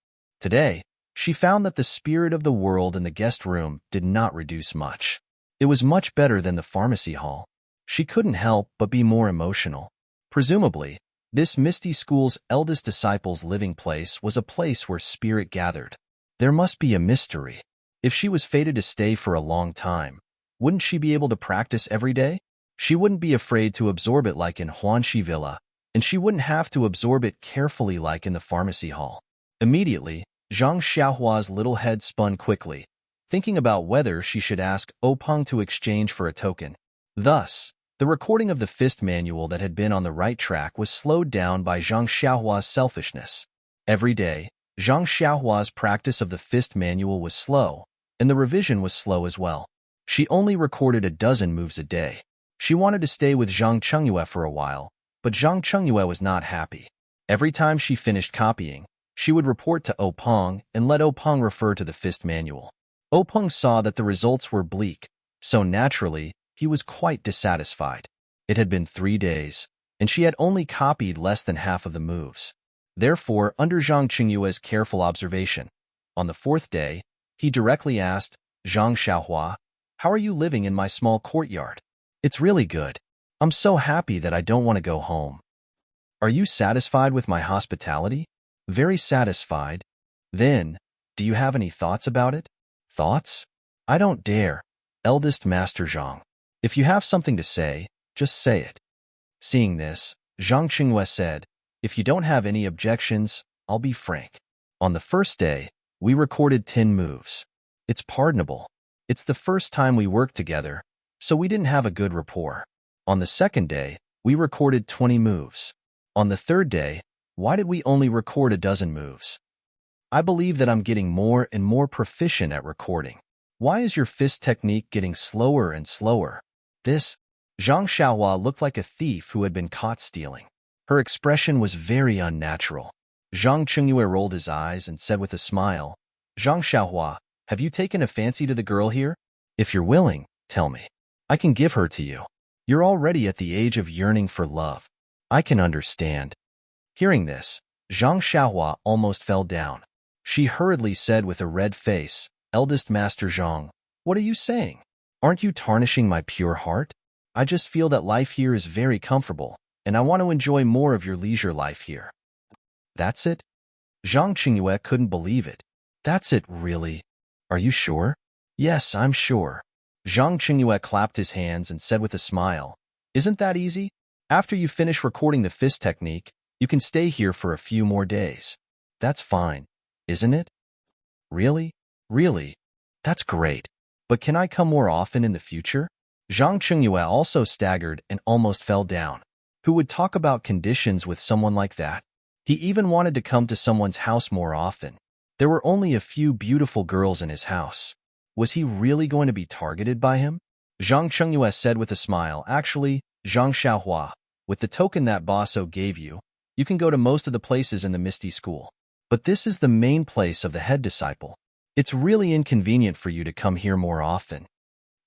Today, she found that the spirit of the world in the guest room did not reduce much. It was much better than the pharmacy hall. She couldn't help but be more emotional. Presumably, this Misty School's eldest disciple's living place was a place where spirit gathered. There must be a mystery. If she was fated to stay for a long time, wouldn't she be able to practice every day? She wouldn't be afraid to absorb it like in Huanxi Villa, and she wouldn't have to absorb it carefully like in the pharmacy hall. Immediately, Zhang Xiaohua's little head spun quickly, thinking about whether she should ask Openg to exchange for a token. Thus, the recording of the fist manual that had been on the right track was slowed down by Zhang Xiaohua's selfishness. Every day, Zhang Xiaohua's practice of the fist manual was slow, and the revision was slow as well. She only recorded a dozen moves a day. She wanted to stay with Zhang Qingyue for a while, but Zhang Qingyue was not happy. Every time she finished copying, she would report to Openg and let Openg refer to the fist manual. Openg saw that the results were bleak, so naturally, he was quite dissatisfied. It had been 3 days, and she had only copied less than half of the moves. Therefore, under Zhang Qingyue's careful observation, on the 4th day, he directly asked, Zhang Xiaohua, how are you living in my small courtyard? It's really good. I'm so happy that I don't want to go home. Are you satisfied with my hospitality? Very satisfied. Then, do you have any thoughts about it? Thoughts? I don't dare. Eldest Master Zhang. If you have something to say, just say it. Seeing this, Zhang Qingyue said, if you don't have any objections, I'll be frank. On the first day, we recorded 10 moves. It's pardonable. It's the first time we worked together, so we didn't have a good rapport. On the second day, we recorded 20 moves. On the third day, why did we only record a dozen moves? I believe that I'm getting more and more proficient at recording. Why is your fist technique getting slower and slower? This, Zhang Xiaohua looked like a thief who had been caught stealing. Her expression was very unnatural. Zhang Qingyue rolled his eyes and said with a smile, Zhang Xiaohua, have you taken a fancy to the girl here? If you're willing, tell me. I can give her to you. You're already at the age of yearning for love. I can understand. Hearing this, Zhang Xiaohua almost fell down. She hurriedly said with a red face, Eldest Master Zhang, what are you saying? Aren't you tarnishing my pure heart? I just feel that life here is very comfortable, and I want to enjoy more of your leisure life here. That's it? Zhang Qingyue couldn't believe it. That's it, really? Are you sure? Yes, I'm sure. Zhang Qingyue clapped his hands and said with a smile, Isn't that easy? After you finish recording the fist technique, you can stay here for a few more days. That's fine, isn't it? Really? Really? That's great. But can I come more often in the future? Zhang Qingyue also staggered and almost fell down. Who would talk about conditions with someone like that? He even wanted to come to someone's house more often. There were only a few beautiful girls in his house. Was he really going to be targeted by him? Zhang Qingyue said with a smile, Actually, Zhang Xiaohua, with the token that Baso gave you, you can go to most of the places in the Misty School. But this is the main place of the head disciple. It's really inconvenient for you to come here more often.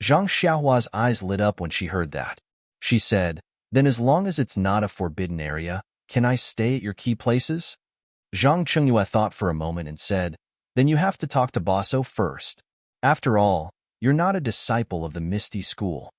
Zhang Xiaohua's eyes lit up when she heard that. She said, Then as long as it's not a forbidden area, can I stay at your key places? Zhang Qingyue thought for a moment and said, Then you have to talk to Baso first. After all, you're not a disciple of the Misty School.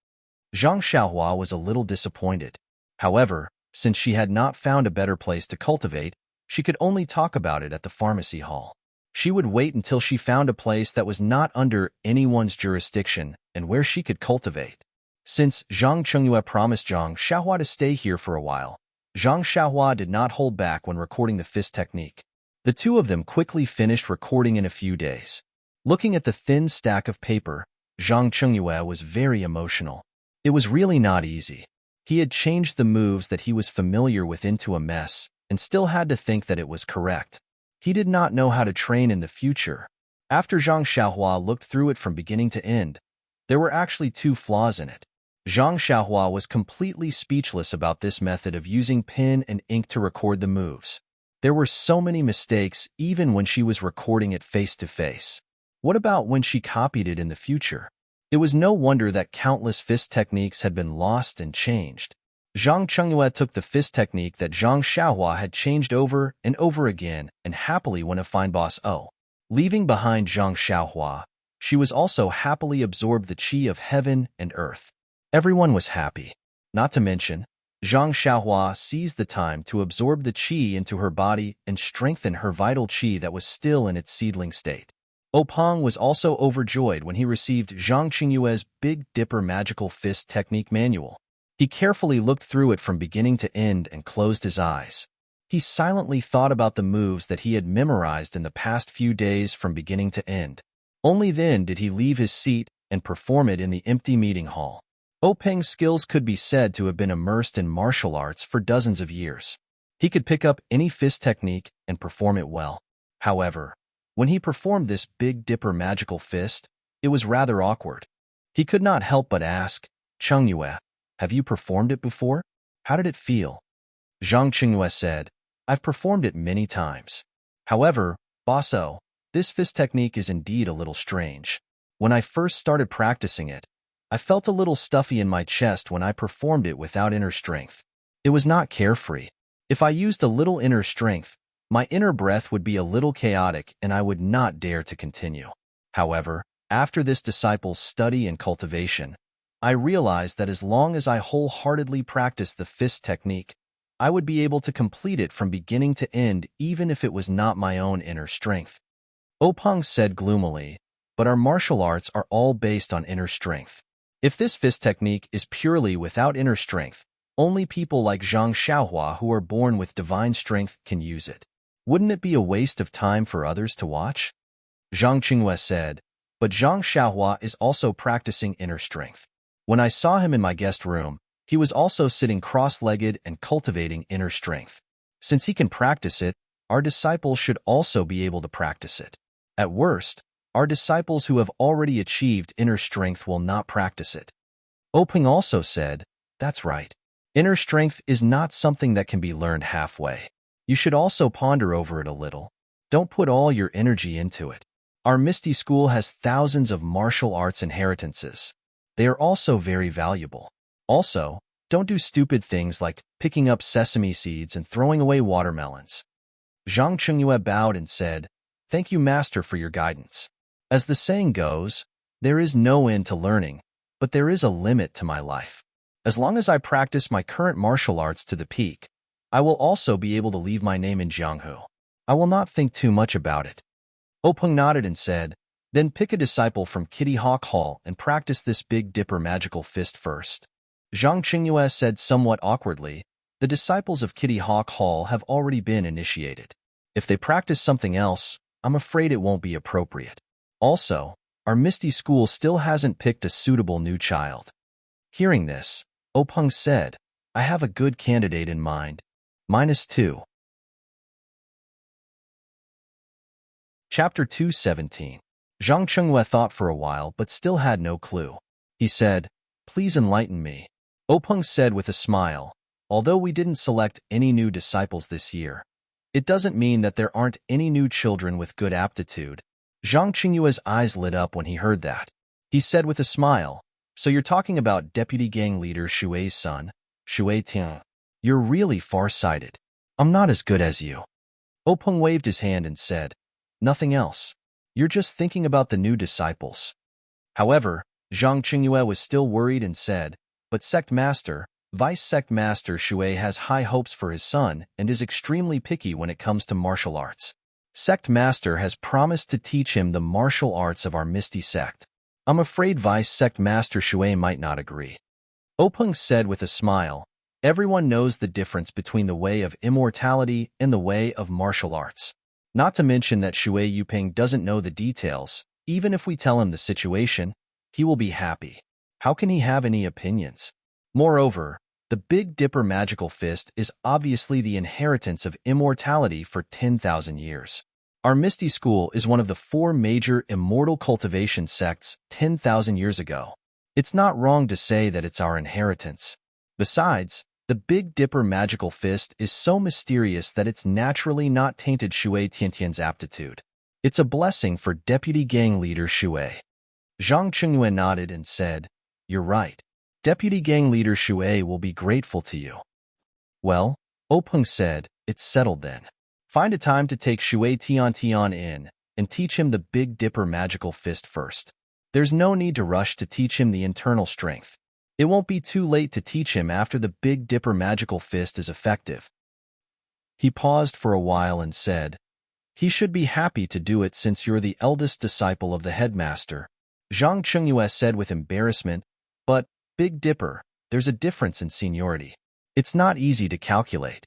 Zhang Xiaohua was a little disappointed. However, since she had not found a better place to cultivate, she could only talk about it at the pharmacy hall. She would wait until she found a place that was not under anyone's jurisdiction and where she could cultivate. Since Zhang Qingyue promised Zhang Xiaohua to stay here for a while, Zhang Xiaohua did not hold back when recording the fist technique. The two of them quickly finished recording in a few days. Looking at the thin stack of paper, Zhang Qingyue was very emotional. It was really not easy. He had changed the moves that he was familiar with into a mess and still had to think that it was correct. He did not know how to train in the future. After Zhang Xiaohua looked through it from beginning to end, there were actually 2 flaws in it. Zhang Xiaohua was completely speechless about this method of using pen and ink to record the moves. There were so many mistakes even when she was recording it face-to-face. What about when she copied it in the future? It was no wonder that countless fist techniques had been lost and changed. Zhang Qingyue took the fist technique that Zhang Xiaohua had changed over and over again and happily went to find Boss O. Leaving behind Zhang Xiaohua, she was also happily absorbed the qi of heaven and earth. Everyone was happy. Not to mention, Zhang Xiaohua seized the time to absorb the qi into her body and strengthen her vital qi that was still in its seedling state. Openg was also overjoyed when he received Zhang Qingyue's Big Dipper Magical Fist Technique Manual. He carefully looked through it from beginning to end and closed his eyes. He silently thought about the moves that he had memorized in the past few days from beginning to end. Only then did he leave his seat and perform it in the empty meeting hall. Openg's skills could be said to have been immersed in martial arts for dozens of years. He could pick up any fist technique and perform it well. However, when he performed this Big Dipper Magical Fist, it was rather awkward. He could not help but ask, Qingyue, have you performed it before? How did it feel? Zhang Qingyue said, I've performed it many times. However, Baso, this fist technique is indeed a little strange. When I first started practicing it, I felt a little stuffy in my chest when I performed it without inner strength. It was not carefree. If I used a little inner strength, my inner breath would be a little chaotic and I would not dare to continue. However, after this disciple's study and cultivation, I realized that as long as I wholeheartedly practiced the fist technique, I would be able to complete it from beginning to end even if it was not my own inner strength. Openg said gloomily, but our martial arts are all based on inner strength. If this fist technique is purely without inner strength, only people like Zhang Xiaohua who are born with divine strength can use it. Wouldn't it be a waste of time for others to watch? Zhang Qingyue said, but Zhang Xiaohua is also practicing inner strength. When I saw him in my guest room, he was also sitting cross-legged and cultivating inner strength. Since he can practice it, our disciples should also be able to practice it. At worst, our disciples who have already achieved inner strength will not practice it. Openg also said, that's right. Inner strength is not something that can be learned halfway. You should also ponder over it a little. Don't put all your energy into it. Our Misty School has thousands of martial arts inheritances. They are also very valuable. Also, don't do stupid things like picking up sesame seeds and throwing away watermelons. Zhang Qingyue bowed and said, Thank you, Master, for your guidance. As the saying goes, there is no end to learning, but there is a limit to my life. As long as I practice my current martial arts to the peak, I will also be able to leave my name in Jianghu. I will not think too much about it. Openg nodded and said, Then pick a disciple from Kitty Hawk Hall and practice this Big Dipper magical fist first. Zhang Qingyue said somewhat awkwardly, the disciples of Kitty Hawk Hall have already been initiated. If they practice something else, I'm afraid it won't be appropriate. Also, our Misty school still hasn't picked a suitable new child. Hearing this, Openg said, I have a good candidate in mind. -2. Chapter 217. Zhang Qingyue thought for a while but still had no clue. He said, please enlighten me. Openg said with a smile, although we didn't select any new disciples this year, it doesn't mean that there aren't any new children with good aptitude. Zhang Qingyue's eyes lit up when he heard that. He said with a smile, so you're talking about Deputy Gang Leader Shui's son, Shui Tian. You're really far-sighted. I'm not as good as you. Openg waved his hand and said, nothing else. You're just thinking about the new disciples. However, Zhang Qingyue was still worried and said, but Sect Master, Vice Sect Master Shui has high hopes for his son and is extremely picky when it comes to martial arts. Sect Master has promised to teach him the martial arts of our Misty sect. I'm afraid Vice Sect Master Shui might not agree. Openg said with a smile, everyone knows the difference between the way of immortality and the way of martial arts. Not to mention that Shui Yuping doesn't know the details. Even if we tell him the situation, he will be happy. How can he have any opinions? Moreover, the Big Dipper magical fist is obviously the inheritance of immortality for 10,000 years. Our Misty school is one of the 4 major immortal cultivation sects 10,000 years ago. It's not wrong to say that it's our inheritance. Besides, the Big Dipper magical fist is so mysterious that it's naturally not tainted Shui Tiantian's aptitude. It's a blessing for Deputy Gang Leader Shui. Zhang Qingyue nodded and said, you're right. Deputy Gang Leader Shui will be grateful to you. Well, Openg said, it's settled then. Find a time to take Shui Tiantian in and teach him the Big Dipper magical fist first. There's no need to rush to teach him the internal strength. It won't be too late to teach him after the Big Dipper magical fist is effective. He paused for a while and said, he should be happy to do it since you're the eldest disciple of the headmaster. Zhang Qingyue said with embarrassment, but, Big Dipper, there's a difference in seniority. It's not easy to calculate.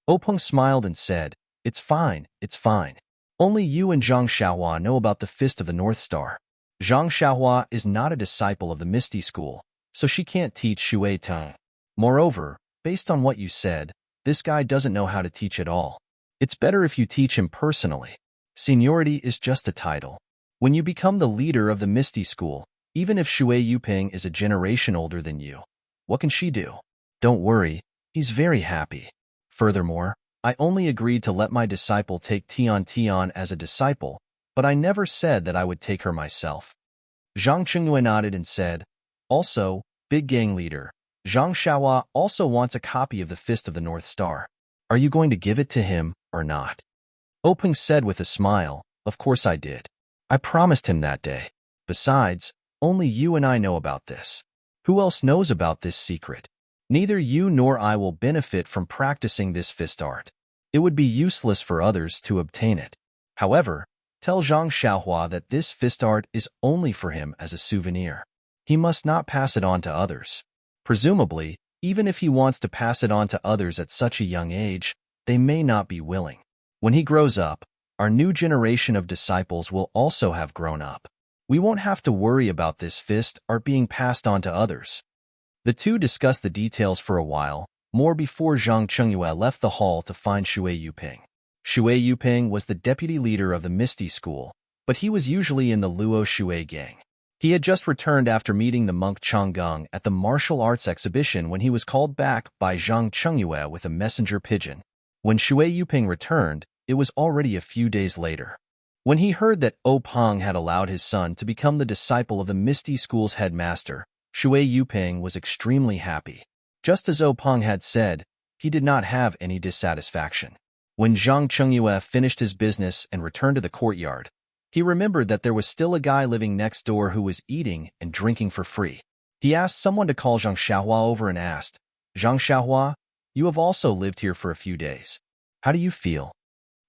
Openg smiled and said, it's fine, it's fine. Only you and Zhang Xiaohua know about the Fist of the North Star. Zhang Xiaohua is not a disciple of the Misty School, so she can't teach Shui Tang. Moreover, based on what you said, this guy doesn't know how to teach at all. It's better if you teach him personally. Seniority is just a title. When you become the leader of the Misty School, even if Shui Yuping is a generation older than you, what can she do? Don't worry, he's very happy. Furthermore, I only agreed to let my disciple take Tian as a disciple, but I never said that I would take her myself. Zhang Qingyue nodded and said, also, Big Gang Leader, Zhang Xiaohua also wants a copy of the Fist of the North Star. Are you going to give it to him or not? Openg said with a smile, of course I did. I promised him that day. Besides, only you and I know about this. Who else knows about this secret? Neither you nor I will benefit from practicing this fist art. It would be useless for others to obtain it. However, tell Zhang Xiaohua that this fist art is only for him as a souvenir. He must not pass it on to others. Presumably, even if he wants to pass it on to others at such a young age, they may not be willing. When he grows up, our new generation of disciples will also have grown up. We won't have to worry about this fist art being passed on to others. The two discussed the details for a while, more before Zhang Qingyue left the hall to find Shui Yuping. Shui Yuping was the deputy leader of the Misty School, but he was usually in the Luo Shui gang. He had just returned after meeting the monk Changgung at the martial arts exhibition when he was called back by Zhang Qingyue with a messenger pigeon. When Shui Yuping returned, it was already a few days later. When he heard that Openg had allowed his son to become the disciple of the Misty School's headmaster, Shui Yuping was extremely happy. Just as Openg had said, he did not have any dissatisfaction. When Zhang Qingyue finished his business and returned to the courtyard, he remembered that there was still a guy living next door who was eating and drinking for free. He asked someone to call Zhang Xiaohua over and asked, Zhang Xiaohua, you have also lived here for a few days. How do you feel?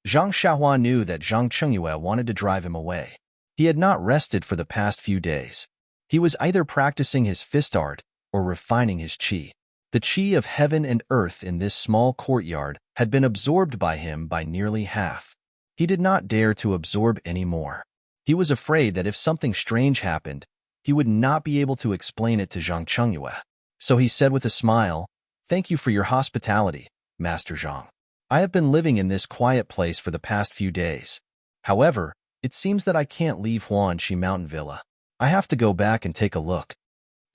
Zhang Xiaohua knew that Zhang Qingyue wanted to drive him away. He had not rested for the past few days. He was either practicing his fist art or refining his chi. The chi of heaven and earth in this small courtyard had been absorbed by him by nearly half. He did not dare to absorb any more. He was afraid that if something strange happened, he would not be able to explain it to Zhang Chengyue. So he said with a smile, "Thank you for your hospitality, Master Zhang. I have been living in this quiet place for the past few days. However, it seems that I can't leave Huanxi Mountain Villa. I have to go back and take a look."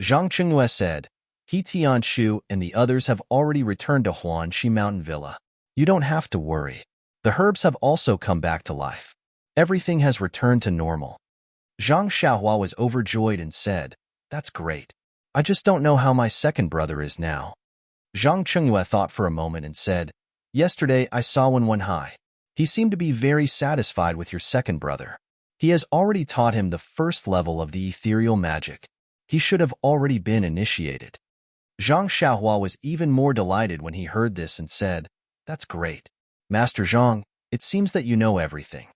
Zhang Chengyue said, "He Tianshu and the others have already returned to Huanxi Mountain Villa. You don't have to worry. The herbs have also come back to life. Everything has returned to normal." Zhang Xiaohua was overjoyed and said, "That's great. I just don't know how my second brother is now." Zhang Chengyue thought for a moment and said, "Yesterday I saw Wenwenhai. He seemed to be very satisfied with your second brother. He has already taught him the first level of the ethereal magic. He should have already been initiated." Zhang Xiaohua was even more delighted when he heard this and said, "That's great. Master Zhang, it seems that you know everything."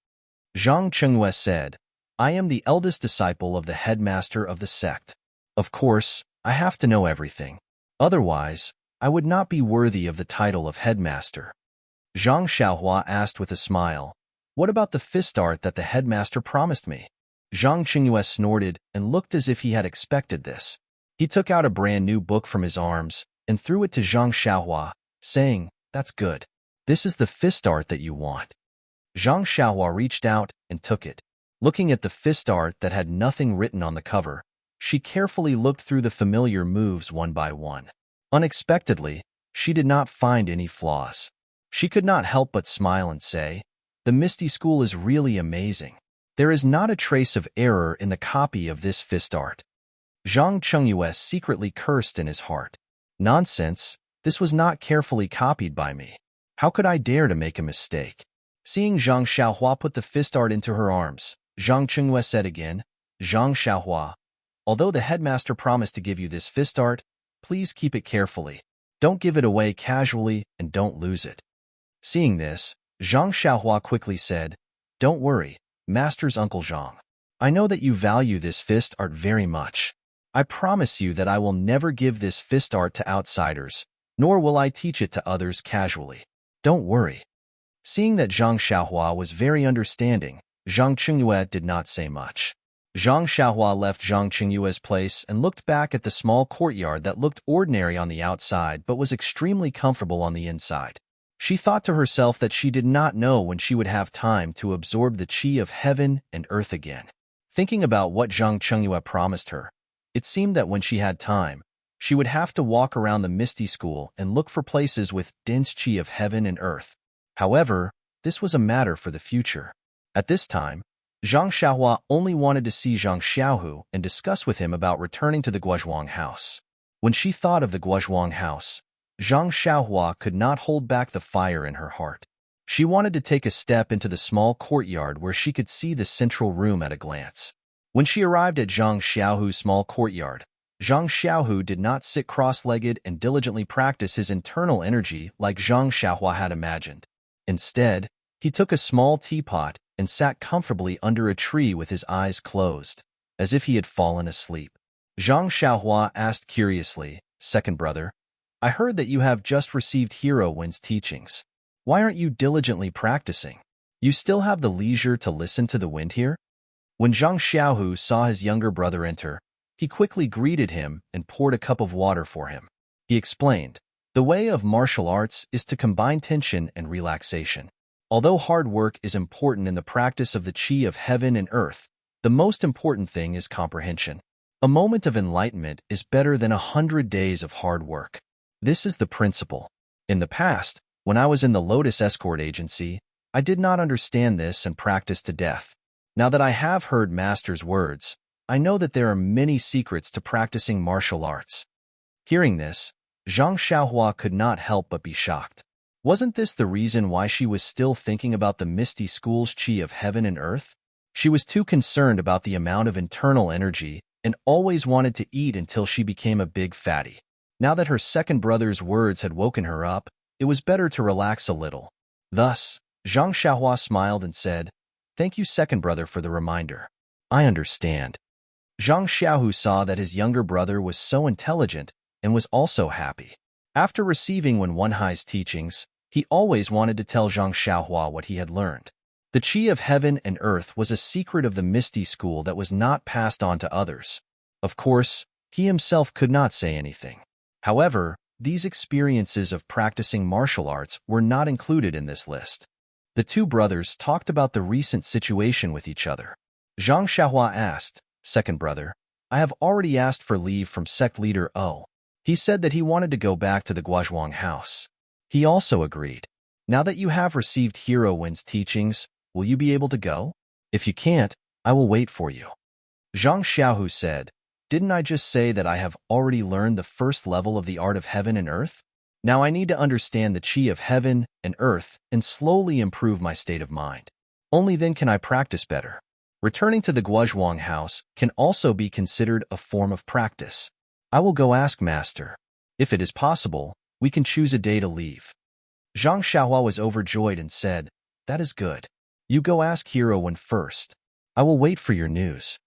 Zhang Chengyue said, "I am the eldest disciple of the headmaster of the sect. Of course, I have to know everything. Otherwise, I would not be worthy of the title of headmaster." Zhang Xiaohua asked with a smile, "What about the fist art that the headmaster promised me?" Zhang Chengyue snorted and looked as if he had expected this. He took out a brand new book from his arms and threw it to Zhang Xiaohua, saying, "That's good. This is the fist art that you want." Zhang Xiaohua reached out and took it. Looking at the fist art that had nothing written on the cover, she carefully looked through the familiar moves one by one. Unexpectedly, she did not find any flaws. She could not help but smile and say, "The Misty School is really amazing. There is not a trace of error in the copy of this fist art." Zhang Chengyue secretly cursed in his heart. "Nonsense, this was not carefully copied by me. How could I dare to make a mistake?" Seeing Zhang Xiaohua put the fist art into her arms, Zhang Chengyue said again, "Zhang Xiaohua, although the headmaster promised to give you this fist art, please keep it carefully. Don't give it away casually and don't lose it." Seeing this, Zhang Xiaohua quickly said, "Don't worry, Master's Uncle Zhang. I know that you value this fist art very much. I promise you that I will never give this fist art to outsiders, nor will I teach it to others casually. Don't worry." Seeing that Zhang Xiaohua was very understanding, Zhang Chengyue did not say much. Zhang Xiaohua left Zhang Chengyue's place and looked back at the small courtyard that looked ordinary on the outside but was extremely comfortable on the inside. She thought to herself that she did not know when she would have time to absorb the chi of heaven and earth again. Thinking about what Zhang Chengyue promised her, it seemed that when she had time, she would have to walk around the Misty School and look for places with dense chi of heaven and earth. However, this was a matter for the future. At this time, Zhang Xiaohua only wanted to see Zhang Xiaohu and discuss with him about returning to the Guozhuang house. When she thought of the Guozhuang house, Zhang Xiaohua could not hold back the fire in her heart. She wanted to take a step into the small courtyard where she could see the central room at a glance. When she arrived at Zhang Xiaohu's small courtyard, Zhang Xiaohu did not sit cross-legged and diligently practice his internal energy like Zhang Xiaohua had imagined. Instead, he took a small teapot and sat comfortably under a tree with his eyes closed, as if he had fallen asleep. Zhang Xiaohua asked curiously, "Second brother, I heard that you have just received Hero Wind's teachings. Why aren't you diligently practicing? You still have the leisure to listen to the wind here?" When Zhang Xiaohu saw his younger brother enter, he quickly greeted him and poured a cup of water for him. He explained, "The way of martial arts is to combine tension and relaxation. Although hard work is important in the practice of the chi of heaven and earth, the most important thing is comprehension. A moment of enlightenment is better than 100 days of hard work. This is the principle. In the past, when I was in the Lotus Escort Agency, I did not understand this and practiced to death. Now that I have heard Master's words, I know that there are many secrets to practicing martial arts." Hearing this, Zhang Xiaohua could not help but be shocked. Wasn't this the reason why she was still thinking about the Misty School's chi of heaven and earth? She was too concerned about the amount of internal energy and always wanted to eat until she became a big fatty. Now that her second brother's words had woken her up, it was better to relax a little. Thus, Zhang Xiaohua smiled and said, "Thank you, second brother, for the reminder. I understand. Zhang Xiaohu saw that his younger brother was so intelligent and was also happy. After receiving Wenhai's teachings, he always wanted to tell Zhang Xiaohua what he had learned. The Qi of heaven and earth was a secret of the Misty School that was not passed on to others. Of course, he himself could not say anything. However, these experiences of practicing martial arts were not included in this list. The two brothers talked about the recent situation with each other. Zhang Xiaohua asked, "Second brother, I have already asked for leave from sect leader O. He said that he wanted to go back to the Guozhuang house." He also agreed. "Now that you have received Hero Wen's teachings, will you be able to go? If you can't, I will wait for you." Zhang Xiaohu said, "Didn't I just say that I have already learned the first level of the art of heaven and earth? Now I need to understand the Qi of heaven and earth and slowly improve my state of mind. Only then can I practice better." Returning to the Guozhuang house can also be considered a form of practice. "I will go ask Master. If it is possible, we can choose a day to leave." Zhang Xiaohua was overjoyed and said, "That is good. You go ask Hero Wen first. I will wait for your news."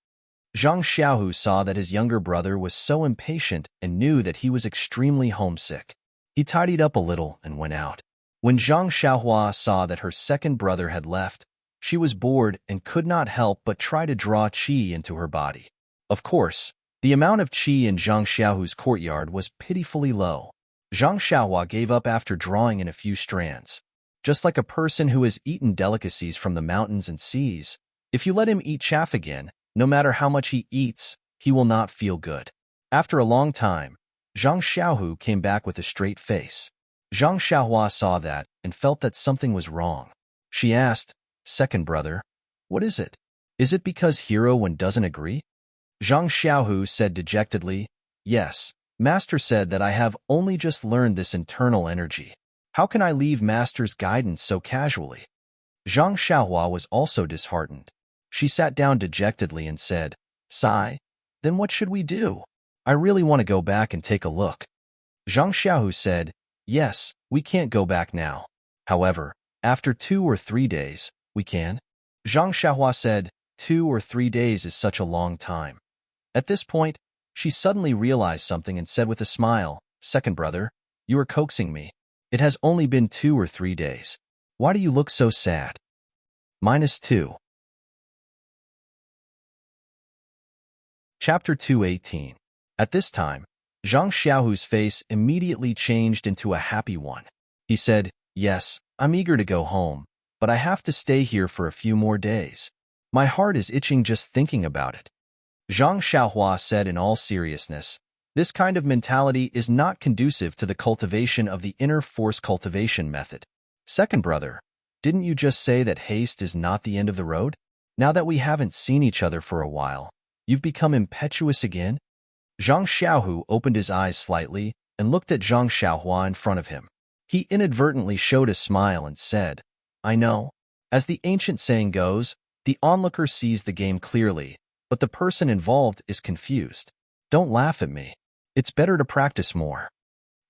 Zhang Xiaohu saw that his younger brother was so impatient and knew that he was extremely homesick. He tidied up a little and went out. When Zhang Xiaohua saw that her second brother had left, she was bored and could not help but try to draw qi into her body. Of course, the amount of qi in Zhang Xiaohu's courtyard was pitifully low. Zhang Xiaohua gave up after drawing in a few strands. Just like a person who has eaten delicacies from the mountains and seas, if you let him eat chaff again, no matter how much he eats, he will not feel good. After a long time, Zhang Xiaohu came back with a straight face. Zhang Xiaohua saw that and felt that something was wrong. She asked, "Second brother, what is it? Is it because Hero Wen doesn't agree?" Zhang Xiaohu said dejectedly, "Yes, Master said that I have only just learned this internal energy. How can I leave Master's guidance so casually?" Zhang Xiaohua was also disheartened. She sat down dejectedly and said, "Sigh, then what should we do? I really want to go back and take a look." Zhang Xiaohu said, "Yes, we can't go back now. However, after 2 or 3 days, we can." Zhang Xiaohua said, 2 or 3 days is such a long time. At this point, she suddenly realized something and said with a smile, "Second brother, you are coaxing me. It has only been 2 or 3 days. Why do you look so sad?" -2. Chapter 218. At this time, Zhang Xiaohu's face immediately changed into a happy one. He said, "Yes, I'm eager to go home, but I have to stay here for a few more days. My heart is itching just thinking about it." Zhang Xiaohua said in all seriousness, "This kind of mentality is not conducive to the cultivation of the inner force cultivation method. Second brother, didn't you just say that haste is not the end of the road? Now that we haven't seen each other for a while, you've become impetuous again?" Zhang Xiaohu opened his eyes slightly and looked at Zhang Xiaohua in front of him. He inadvertently showed a smile and said, "I know. As the ancient saying goes, the onlooker sees the game clearly, but the person involved is confused. Don't laugh at me. It's better to practice more."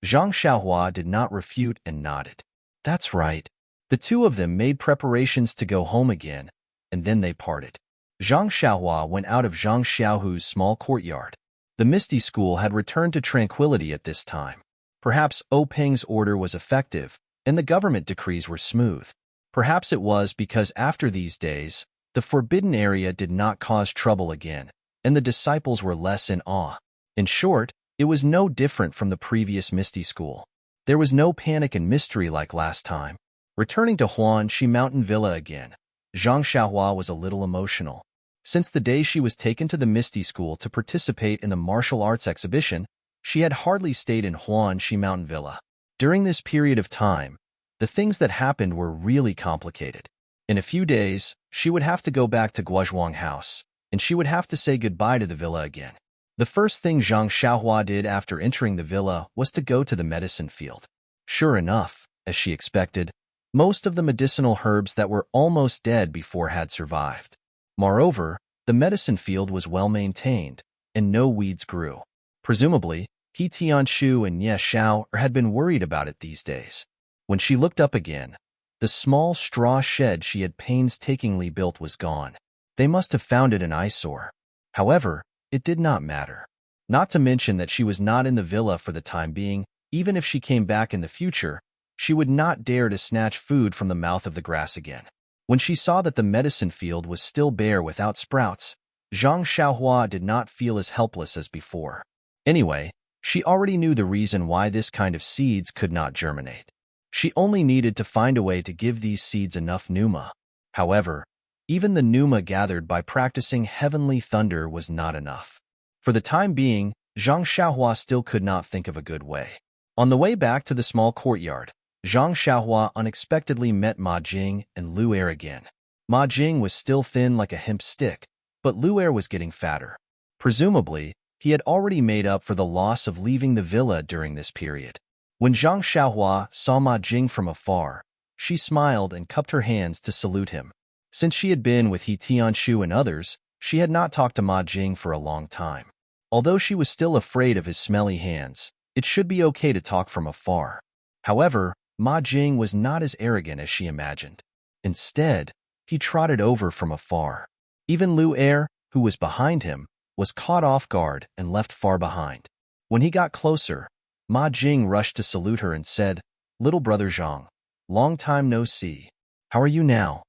Zhang Xiaohua did not refute and nodded. "That's right." The two of them made preparations to go home again, and then they parted. Zhang Xiaohua went out of Zhang Xiaohu's small courtyard. The Misty School had returned to tranquility at this time. Perhaps O Peng's order was effective, and the government decrees were smooth. Perhaps it was because after these days, the forbidden area did not cause trouble again, and the disciples were less in awe. In short, it was no different from the previous Misty School. There was no panic and mystery like last time. Returning to Huanxi Mountain Villa again, Zhang Xiaohua was a little emotional. Since the day she was taken to the Misty School to participate in the martial arts exhibition, she had hardly stayed in Huanxi Mountain Villa. During this period of time, the things that happened were really complicated. In a few days, she would have to go back to Guozhuang House, and she would have to say goodbye to the villa again. The first thing Zhang Xiaohua did after entering the villa was to go to the medicine field. Sure enough, as she expected, most of the medicinal herbs that were almost dead before had survived. Moreover, the medicine field was well maintained, and no weeds grew. Presumably, He Tianshu and Ye Xiao had been worried about it these days. When she looked up again, the small straw shed she had painstakingly built was gone. They must have found it an eyesore. However, it did not matter. Not to mention that she was not in the villa for the time being. Even if she came back in the future, she would not dare to snatch food from the mouth of the grass again. When she saw that the medicine field was still bare without sprouts, Zhang Xiaohua did not feel as helpless as before. Anyway, she already knew the reason why this kind of seeds could not germinate. She only needed to find a way to give these seeds enough pneuma. However, even the pneuma gathered by practicing heavenly thunder was not enough. For the time being, Zhang Xiaohua still could not think of a good way. On the way back to the small courtyard, Zhang Xiaohua unexpectedly met Ma Jing and Lu Er again. Ma Jing was still thin like a hemp stick, but Lu Er was getting fatter. Presumably, he had already made up for the loss of leaving the villa during this period. When Zhang Xiaohua saw Ma Jing from afar, she smiled and cupped her hands to salute him. Since she had been with He Tianshu and others, she had not talked to Ma Jing for a long time. Although she was still afraid of his smelly hands, it should be okay to talk from afar. However, Ma Jing was not as arrogant as she imagined. Instead, he trotted over from afar. Even Lu Er, who was behind him, was caught off guard and left far behind. When he got closer, Ma Jing rushed to salute her and said, "Little brother Zhang, long time no see. How are you now?"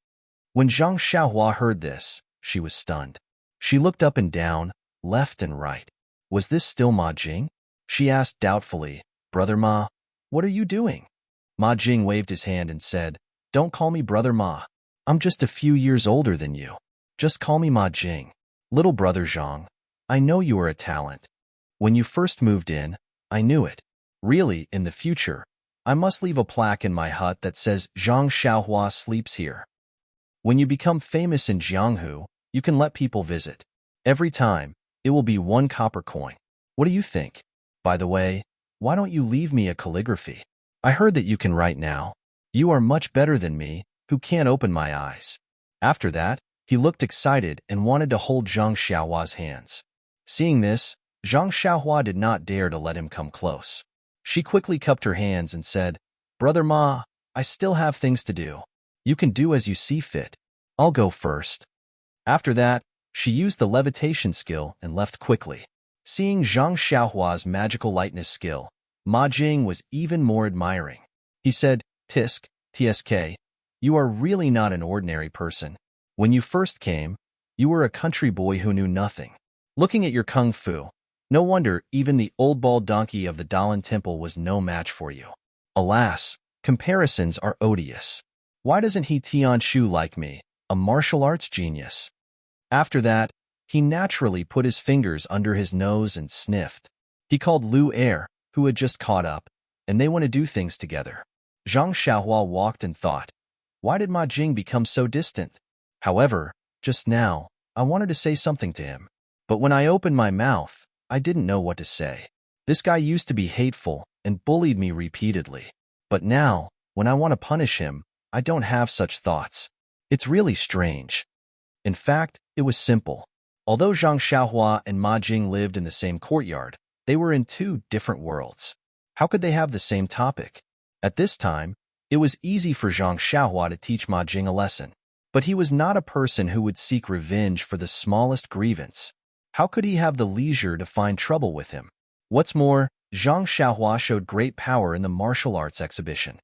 When Zhang Xiaohua heard this, she was stunned. She looked up and down, left and right. Was this still Ma Jing? She asked doubtfully, "Brother Ma, what are you doing?" Ma Jing waved his hand and said, "Don't call me Brother Ma. I'm just a few years older than you. Just call me Ma Jing. Little brother Zhang, I know you are a talent. When you first moved in, I knew it. Really, in the future, I must leave a plaque in my hut that says Zhang Xiaohua sleeps here. When you become famous in Jianghu, you can let people visit. Every time, it will be 1 copper coin. What do you think? By the way, why don't you leave me a calligraphy? I heard that you can write now. You are much better than me, who can't open my eyes." After that, he looked excited and wanted to hold Zhang Xiaohua's hands. Seeing this, Zhang Xiaohua did not dare to let him come close. She quickly cupped her hands and said, "Brother Ma, I still have things to do. You can do as you see fit. I'll go first." After that, she used the levitation skill and left quickly. Seeing Zhang Xiaohua's magical lightness skill, Ma Jing was even more admiring. He said, "Tsk, you are really not an ordinary person. When you first came, you were a country boy who knew nothing. Looking at your kung fu, no wonder even the old bald donkey of the Dalan Temple was no match for you. Alas, comparisons are odious. Why doesn't He Tianshu like me, a martial arts genius?" After that, he naturally put his fingers under his nose and sniffed. He called Lu Er, who had just caught up, and they want to do things together. Zhang Xiaohua walked and thought, why did Ma Jing become so distant? However, just now, I wanted to say something to him. But when I opened my mouth, I didn't know what to say. This guy used to be hateful and bullied me repeatedly. But now, when I want to punish him, I don't have such thoughts. It's really strange. In fact, it was simple. Although Zhang Xiaohua and Ma Jing lived in the same courtyard, they were in 2 different worlds. How could they have the same topic? At this time, it was easy for Zhang Xiaohua to teach Ma Jing a lesson. But he was not a person who would seek revenge for the smallest grievance. How could he have the leisure to find trouble with him? What's more, Zhang Xiaohua showed great power in the martial arts exhibition.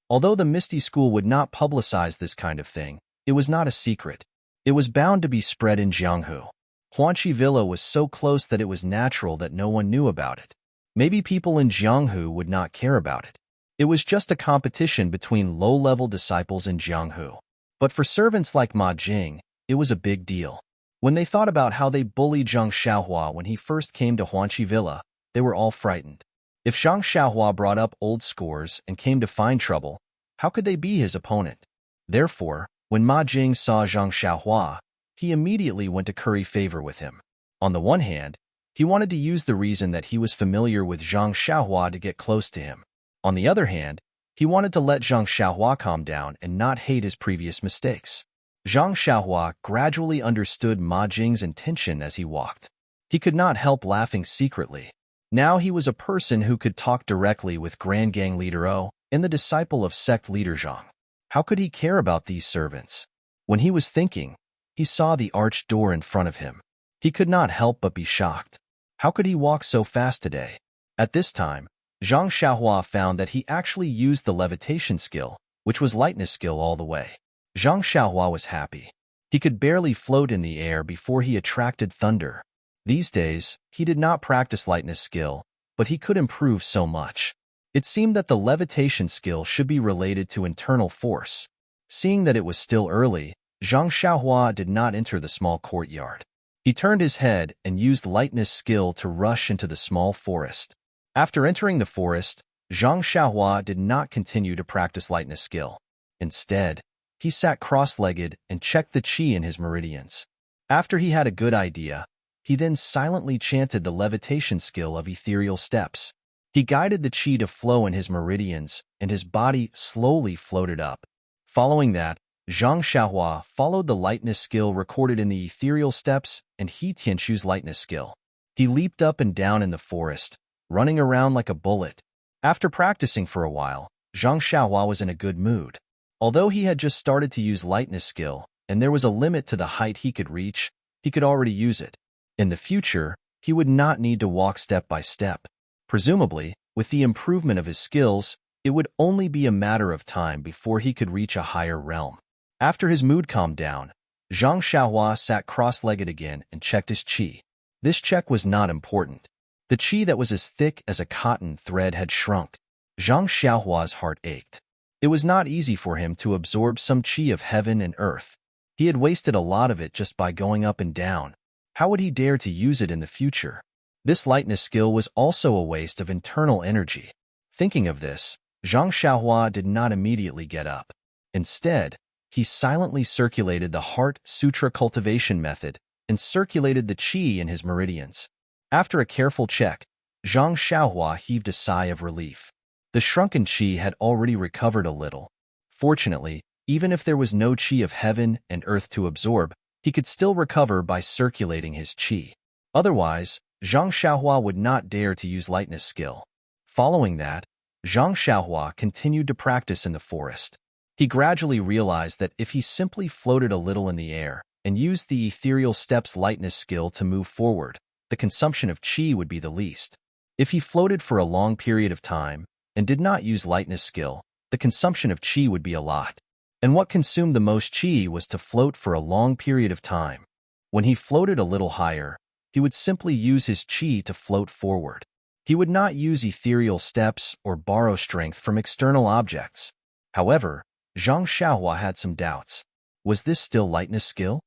Although the Misty School would not publicize this kind of thing, it was not a secret. It was bound to be spread in Jianghu. Huanqi Villa was so close that it was natural that no one knew about it. Maybe people in Jianghu would not care about it. It was just a competition between low-level disciples in Jianghu. But for servants like Ma Jing, it was a big deal. When they thought about how they bullied Zhang Xiaohua when he first came to Huanqi Villa, they were all frightened. If Zhang Xiaohua brought up old scores and came to find trouble, how could they be his opponent? Therefore, when Ma Jing saw Zhang Xiaohua, he immediately went to curry favor with him. On the one hand, he wanted to use the reason that he was familiar with Zhang Xiaohua to get close to him. On the other hand, he wanted to let Zhang Xiaohua calm down and not hate his previous mistakes. Zhang Xiaohua gradually understood Ma Jing's intention as he walked. He could not help laughing secretly. Now he was a person who could talk directly with Grand Gang Leader O and the disciple of sect leader Zhang. How could he care about these servants? When he was thinking, he saw the arched door in front of him. He could not help but be shocked. How could he walk so fast today? At this time, Zhang Xiaohua found that he actually used the levitation skill, which was lightness skill all the way. Zhang Xiaohua was happy. He could barely float in the air before he attracted thunder. These days, he did not practice lightness skill, but he could improve so much. It seemed that the levitation skill should be related to internal force. Seeing that it was still early, Zhang Xiaohua did not enter the small courtyard. He turned his head and used lightness skill to rush into the small forest. After entering the forest, Zhang Xiaohua did not continue to practice lightness skill. Instead, he sat cross-legged and checked the qi in his meridians. After he had a good idea, he then silently chanted the levitation skill of ethereal steps. He guided the qi to flow in his meridians, and his body slowly floated up. Following that, Zhang Xiaohua followed the lightness skill recorded in the ethereal steps and He Tianqu's lightness skill. He leaped up and down in the forest, running around like a bullet. After practicing for a while, Zhang Xiaohua was in a good mood. Although he had just started to use lightness skill, and there was a limit to the height he could reach, he could already use it. In the future, he would not need to walk step by step. Presumably, with the improvement of his skills, it would only be a matter of time before he could reach a higher realm. After his mood calmed down, Zhang Xiaohua sat cross-legged again and checked his qi. This check was not important. The qi that was as thick as a cotton thread had shrunk. Zhang Xiaohua's heart ached. It was not easy for him to absorb some qi of heaven and earth. He had wasted a lot of it just by going up and down. How would he dare to use it in the future? This lightness skill was also a waste of internal energy. Thinking of this, Zhang Xiaohua did not immediately get up. Instead, he silently circulated the Heart Sutra cultivation method and circulated the qi in his meridians. After a careful check, Zhang Xiaohua heaved a sigh of relief. The shrunken qi had already recovered a little. Fortunately, even if there was no qi of heaven and earth to absorb, he could still recover by circulating his qi. Otherwise, Zhang Xiaohua would not dare to use lightness skill. Following that, Zhang Xiaohua continued to practice in the forest. He gradually realized that if he simply floated a little in the air and used the ethereal steps lightness skill to move forward, the consumption of qi would be the least. If he floated for a long period of time and did not use lightness skill, the consumption of qi would be a lot. And what consumed the most qi was to float for a long period of time. When he floated a little higher, he would simply use his qi to float forward. He would not use ethereal steps or borrow strength from external objects. However, Zhang Xiaohua had some doubts. Was this still lightness skill?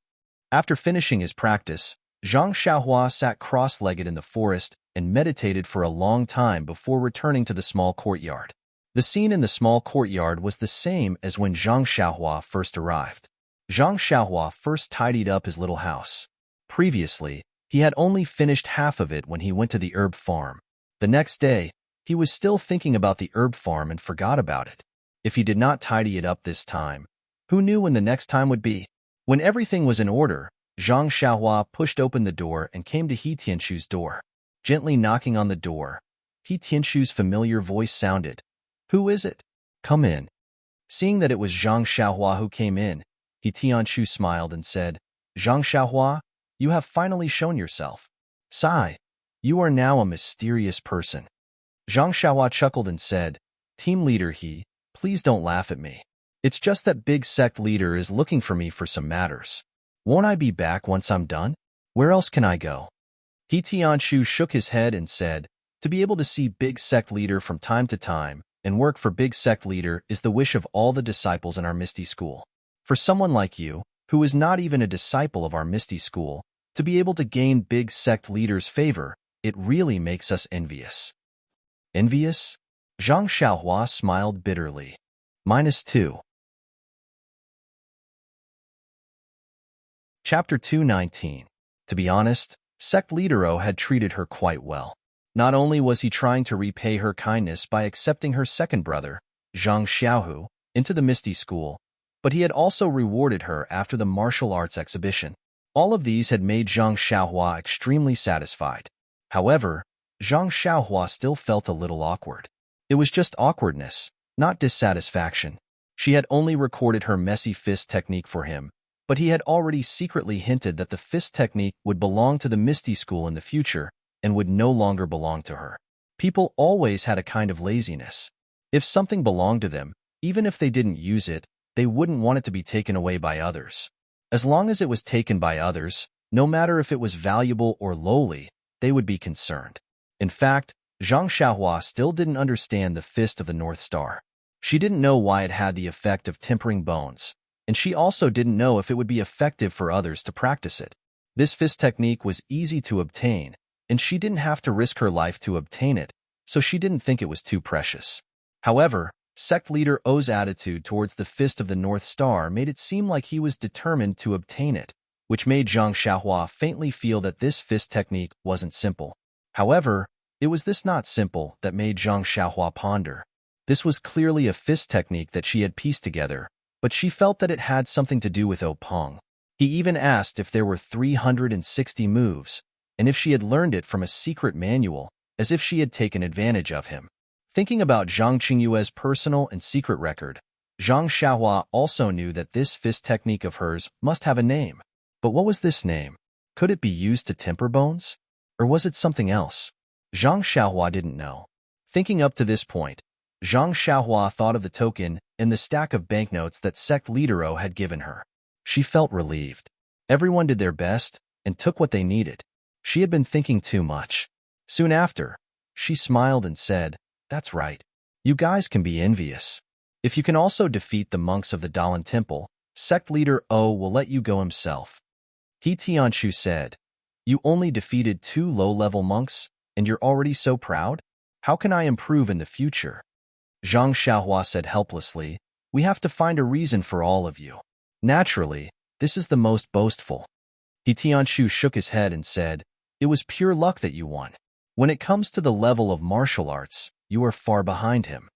After finishing his practice, Zhang Xiaohua sat cross-legged in the forest and meditated for a long time before returning to the small courtyard. The scene in the small courtyard was the same as when Zhang Xiaohua first arrived. Zhang Xiaohua first tidied up his little house. Previously, he had only finished half of it when he went to the herb farm. The next day, he was still thinking about the herb farm and forgot about it. If he did not tidy it up this time, who knew when the next time would be? When everything was in order, Zhang Xiaohua pushed open the door and came to He Tianqu's door. Gently knocking on the door, He Tianqu's familiar voice sounded. "Who is it? Come in." Seeing that it was Zhang Xiaohua who came in, He Tianque smiled and said, "Zhang Xiaohua, you have finally shown yourself. Sigh, you are now a mysterious person." Zhang Xiaohua chuckled and said, "Team leader He, please don't laugh at me. It's just that big sect leader is looking for me for some matters. Won't I be back once I'm done? Where else can I go?" He Tianque shook his head and said, "To be able to see big sect leader from time to time and work for big sect leader is the wish of all the disciples in our Misty school. For someone like you, who is not even a disciple of our Misty school, to be able to gain big sect leader's favor, it really makes us envious." Envious? Zhang Xiaohua smiled bitterly. -2. Chapter 219. To be honest, Sect Leader had treated her quite well. Not only was he trying to repay her kindness by accepting her second brother, Zhang Xiaohu, into the Misty School, but he had also rewarded her after the martial arts exhibition. All of these had made Zhang Xiaohua extremely satisfied. However, Zhang Xiaohua still felt a little awkward. It was just awkwardness, not dissatisfaction. She had only recorded her messy fist technique for him, but he had already secretly hinted that the fist technique would belong to the Misty school in the future and would no longer belong to her. People always had a kind of laziness. If something belonged to them, even if they didn't use it, they wouldn't want it to be taken away by others. As long as it was taken by others, no matter if it was valuable or lowly, they would be concerned. In fact, Zhang Xiaohua still didn't understand the Fist of the North Star. She didn't know why it had the effect of tempering bones, and she also didn't know if it would be effective for others to practice it. This fist technique was easy to obtain, and she didn't have to risk her life to obtain it, so she didn't think it was too precious. However, sect leader O's attitude towards the Fist of the North Star made it seem like he was determined to obtain it, which made Zhang Xiaohua faintly feel that this fist technique wasn't simple. However, it was this not simple that made Zhang Xiaohua ponder. This was clearly a fist technique that she had pieced together, but she felt that it had something to do with Openg. He even asked if there were 360 moves, and if she had learned it from a secret manual, as if she had taken advantage of him. Thinking about Zhang Qingyue's personal and secret record, Zhang Xiaohua also knew that this fist technique of hers must have a name. But what was this name? Could it be used to temper bones? Or was it something else? Zhang Xiaohua didn't know. Thinking up to this point, Zhang Xiaohua thought of the token and the stack of banknotes that sect leader O had given her. She felt relieved. Everyone did their best and took what they needed. She had been thinking too much. Soon after, she smiled and said, "That's right. You guys can be envious. If you can also defeat the monks of the Dalan Temple, sect leader O will let you go himself." He Tianchu said, "You only defeated 2 low-level monks, and you're already so proud? How can I improve in the future?" Zhang Xiaohua said helplessly, "We have to find a reason for all of you. Naturally, this is the most boastful." He Tianchu shook his head and said, "It was pure luck that you won. When it comes to the level of martial arts, you are far behind him."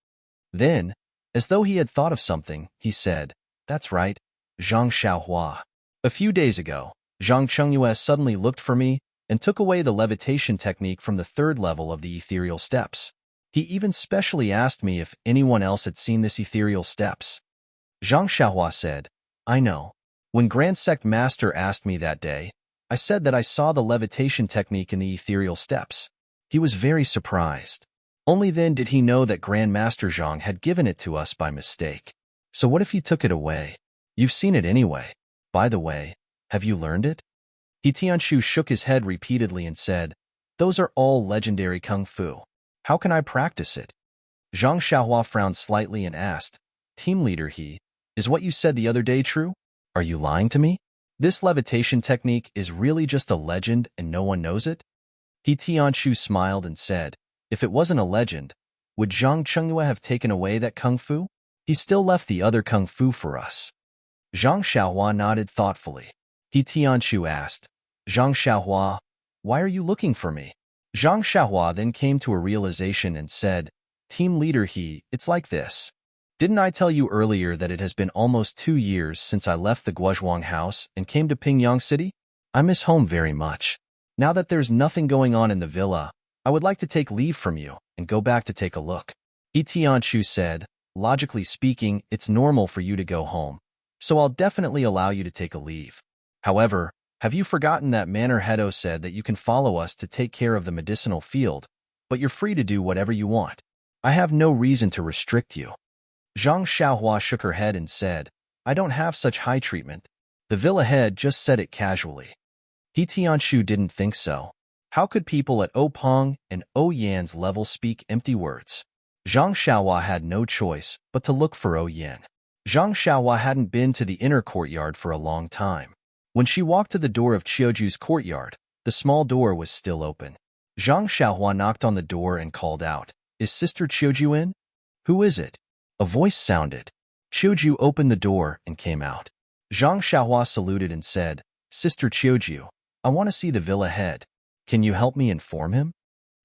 Then, as though he had thought of something, he said, "That's right, Zhang Xiaohua. A few days ago, Zhang Qingyue suddenly looked for me and took away the levitation technique from the 3rd level of the ethereal steps. He even specially asked me if anyone else had seen this ethereal steps." Zhang Xiaohua said, "I know. When Grand Sect Master asked me that day, I said that I saw the levitation technique in the ethereal steps. He was very surprised. Only then did he know that Grand Master Zhang had given it to us by mistake. So what if he took it away? You've seen it anyway. By the way, have you learned it?" He Tianchu shook his head repeatedly and said, "Those are all legendary kung fu. How can I practice it?" Zhang Xiaohua frowned slightly and asked, "Team leader He, is what you said the other day true? Are you lying to me? This levitation technique is really just a legend and no one knows it?" He Tianchu smiled and said, "If it wasn't a legend, would Zhang Qingyue have taken away that kung fu? He still left the other kung fu for us." Zhang Xiaohua nodded thoughtfully. He Tianchu asked, "Zhang Xiaohua, why are you looking for me?" Zhang Xiaohua then came to a realization and said, "Team leader He, it's like this. Didn't I tell you earlier that it has been almost 2 years since I left the Guozhuang house and came to Pingyang City? I miss home very much. Now that there's nothing going on in the villa, I would like to take leave from you and go back to take a look." He Tianchu said, "Logically speaking, it's normal for you to go home, so I'll definitely allow you to take a leave. However, have you forgotten that Manor Hedo said that you can follow us to take care of the medicinal field, but you're free to do whatever you want? I have no reason to restrict you." Zhang Xiaohua shook her head and said, "I don't have such high treatment." The villa head just said it casually. He Tianchu didn't think so. How could people at Openg and Oyan's level speak empty words? Zhang Xiaohua had no choice but to look for Oyan. Zhang Xiaohua hadn't been to the inner courtyard for a long time. When she walked to the door of Qiuju's courtyard, the small door was still open. Zhang Xiaohua knocked on the door and called out, "Is Sister Qiuju in?" "Who is it?" A voice sounded. Qiuju opened the door and came out. Zhang Xiaohua saluted and said, "Sister Qiuju, I want to see the villa head. Can you help me inform him?"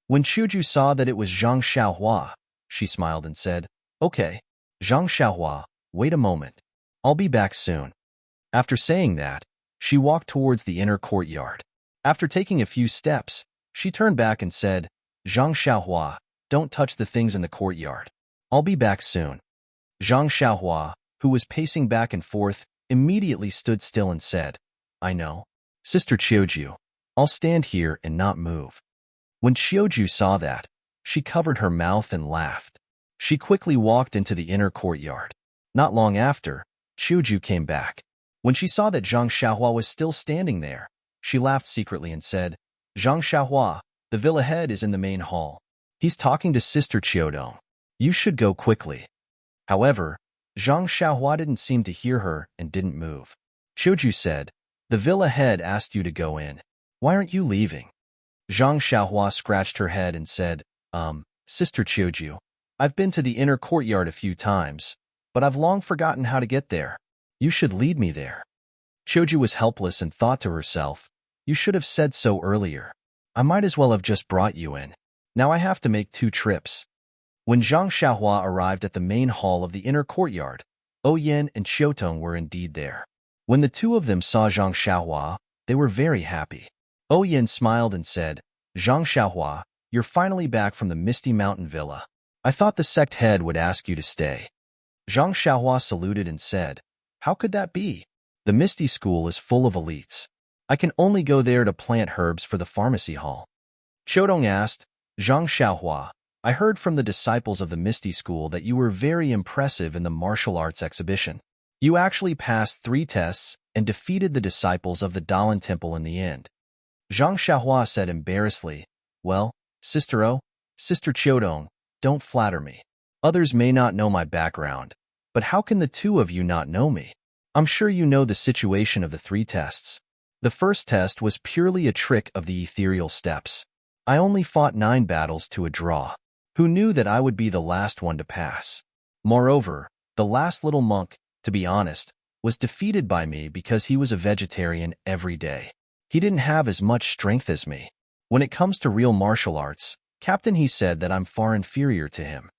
When Qiuju saw that it was Zhang Xiaohua, she smiled and said, "Okay, Zhang Xiaohua, wait a moment. I'll be back soon." After saying that, she walked towards the inner courtyard. After taking a few steps, she turned back and said, "Zhang Xiaohua, don't touch the things in the courtyard. I'll be back soon." Zhang Xiaohua, who was pacing back and forth immediately stood still and said, I know. Sister Chiyoju, I'll stand here and not move. When Chiyoju saw that, she covered her mouth and laughed. She quickly walked into the inner courtyard. Not long after, Chiyoju came back. When she saw that Zhang Xiaohua was still standing there, she laughed secretly and said, Zhang Xiaohua, the villa head is in the main hall. He's talking to Sister Chiodong. You should go quickly. However, Zhang Xiaohua didn't seem to hear her and didn't move. Chiyoju said, the villa head asked you to go in. Why aren't you leaving? Zhang Xiaohua scratched her head and said, Sister Chiyoju, I've been to the inner courtyard a few times, but I've long forgotten how to get there. You should lead me there. Chiyoju was helpless and thought to herself, you should have said so earlier. I might as well have just brought you in. Now I have to make 2 trips. When Zhang Xiaohua arrived at the main hall of the inner courtyard, Oyen and Chiotong were indeed there. When the 2 of them saw Zhang Xiaohua, they were very happy. Oyen smiled and said, Zhang Xiaohua, you're finally back from the Misty Mountain Villa. I thought the sect head would ask you to stay. Zhang Xiaohua saluted and said, how could that be? The Misty School is full of elites. I can only go there to plant herbs for the pharmacy hall. Chiotong asked, Zhang Xiaohua, I heard from the disciples of the Misty School that you were very impressive in the martial arts exhibition. You actually passed 3 tests and defeated the disciples of the Dalan Temple in the end. Zhang Xiaohua said embarrassedly, well, Sister Chiodong, don't flatter me. Others may not know my background, but how can the 2 of you not know me? I'm sure you know the situation of the 3 tests. The first test was purely a trick of the ethereal steps. I only fought 9 battles to a draw. Who knew that I would be the last one to pass? Moreover, the last little monk, to be honest, was defeated by me because he was a vegetarian every day. He didn't have as much strength as me. When it comes to real martial arts, Captain, he said that I'm far inferior to him.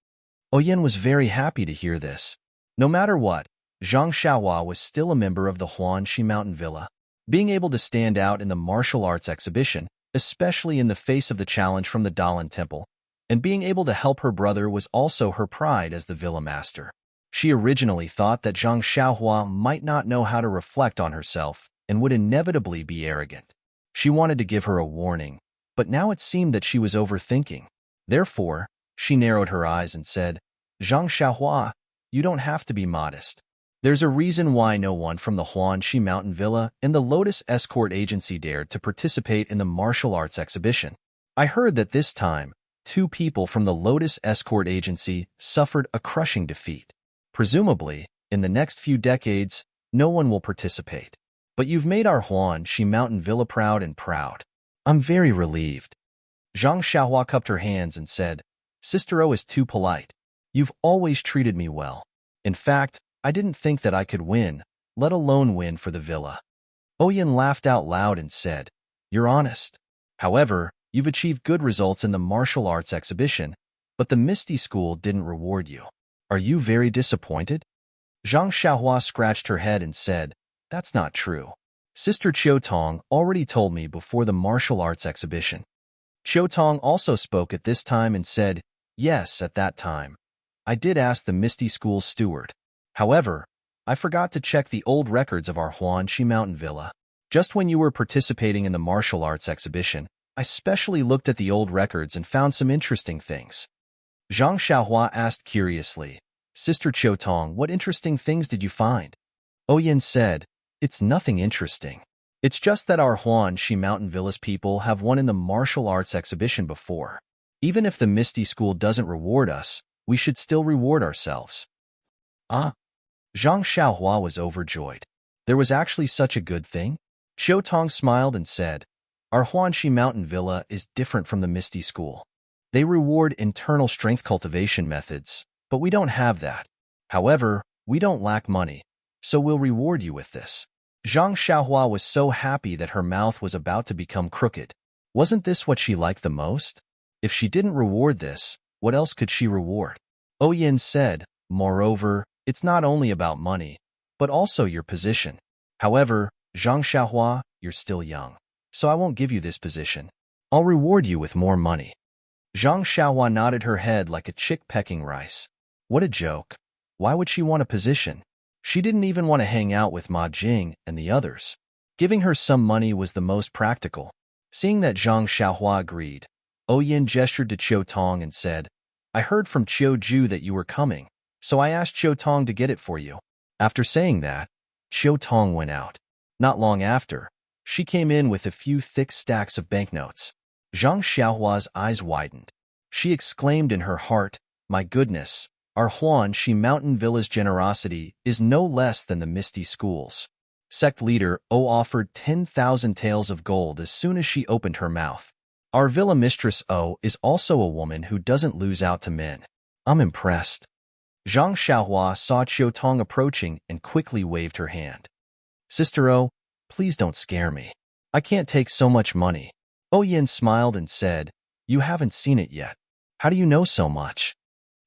Oyen was very happy to hear this. No matter what, Zhang Xiaohua was still a member of the Huanxi Mountain Villa. Being able to stand out in the martial arts exhibition, especially in the face of the challenge from the Dalan Temple, and being able to help her brother was also her pride as the villa master. She originally thought that Zhang Xiaohua might not know how to reflect on herself and would inevitably be arrogant. She wanted to give her a warning, but now it seemed that she was overthinking. Therefore, she narrowed her eyes and said, Zhang Xiaohua, you don't have to be modest. There's a reason why no one from the Huanxi Mountain Villa and the Lotus Escort Agency dared to participate in the martial arts exhibition. I heard that this time, 2 people from the Lotus Escort Agency suffered a crushing defeat. Presumably, in the next few decades, no one will participate. But you've made our Huanxi Mountain Villa proud and proud. I'm very relieved. Zhang Xiaohua cupped her hands and said, Sister O is too polite. You've always treated me well. In fact, I didn't think that I could win, let alone win for the villa. Oyen laughed out loud and said, You're honest. However, you've achieved good results in the martial arts exhibition, but the Misty School didn't reward you. Are you very disappointed? Zhang Xiaohua scratched her head and said, That's not true. Sister Chiotong already told me before the martial arts exhibition. Chiotong also spoke at this time and said, Yes, at that time. I did ask the Misty School's steward. However, I forgot to check the old records of our Huanxi Mountain Villa. Just when you were participating in the martial arts exhibition, I specially looked at the old records and found some interesting things. Zhang Xiaohua asked curiously, Sister Chiotong, what interesting things did you find? Oyen said, It's nothing interesting. It's just that our Huanxi Mountain Villa's people have won in the martial arts exhibition before. Even if the Misty School doesn't reward us, we should still reward ourselves. Ah? Zhang Xiaohua was overjoyed. There was actually such a good thing? Chiotong smiled and said, Our Huanxi Mountain Villa is different from the Misty School. They reward internal strength cultivation methods, but we don't have that. However, we don't lack money, so we'll reward you with this. Zhang Xiaohua was so happy that her mouth was about to become crooked. Wasn't this what she liked the most? If she didn't reward this, what else could she reward? Oyen said, Moreover, it's not only about money, but also your position. However, Zhang Xiaohua, you're still young, so I won't give you this position. I'll reward you with more money. Zhang Xiaohua nodded her head like a chick pecking rice. What a joke. Why would she want a position? She didn't even want to hang out with Ma Jing and the others. Giving her some money was the most practical. Seeing that Zhang Xiaohua agreed, Yin gestured to Qiu Tong and said, I heard from Qiu Ju that you were coming, so I asked Qiu Tong to get it for you. After saying that, Qiu Tong went out. Not long after, she came in with a few thick stacks of banknotes. Zhang Xiaohua's eyes widened. She exclaimed in her heart, My goodness, our Huanxi Mountain Villa's generosity is no less than the Misty School's. Sect leader O offered 10,000 taels of gold as soon as she opened her mouth. Our villa mistress O is also a woman who doesn't lose out to men. I'm impressed. Zhang Xiaohua saw Qiu Tong approaching and quickly waved her hand. Sister O, please don't scare me. I can't take so much money. Yin smiled and said, You haven't seen it yet. How do you know so much?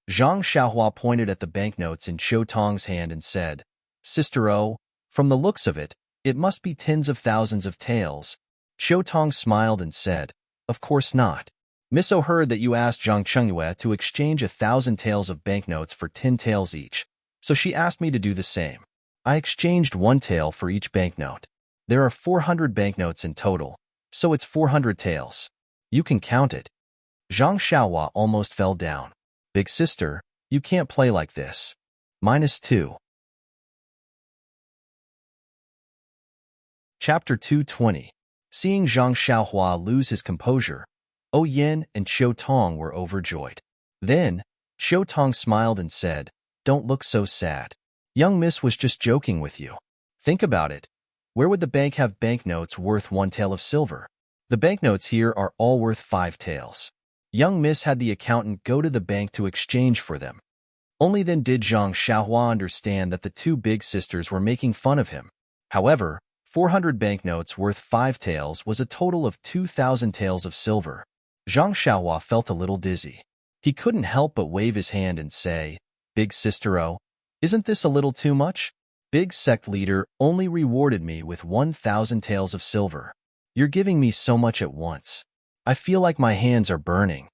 Zhang Xiaohua pointed at the banknotes in Qiu Tong's hand and said, Sister O, from the looks of it, it must be tens of thousands of taels. Qiu Tong smiled and said, Of course not. Miss O heard that you asked Zhang Chengyue to exchange 1,000 taels of banknotes for 10 taels each, so she asked me to do the same. I exchanged 1 tael for each banknote. There are 400 banknotes in total, so it's 400 taels. You can count it. Zhang Xiaohua almost fell down. Big sister, you can't play like this. -2. Chapter 220. Seeing Zhang Xiaohua lose his composure, Yin and Qiu Tong were overjoyed. Then, Qiu Tong smiled and said, Don't look so sad. Young miss was just joking with you. Think about it. Where would the bank have banknotes worth 1 tael of silver? The banknotes here are all worth 5 taels. Young miss had the accountant go to the bank to exchange for them. Only then did Zhang Xiaohua understand that the two big sisters were making fun of him. However, 400 banknotes worth 5 taels was a total of 2,000 taels of silver. Zhang Xiaohua felt a little dizzy. He couldn't help but wave his hand and say, Big sister O, isn't this a little too much? Big sect leader only rewarded me with 1,000 taels of silver. You're giving me so much at once. I feel like my hands are burning.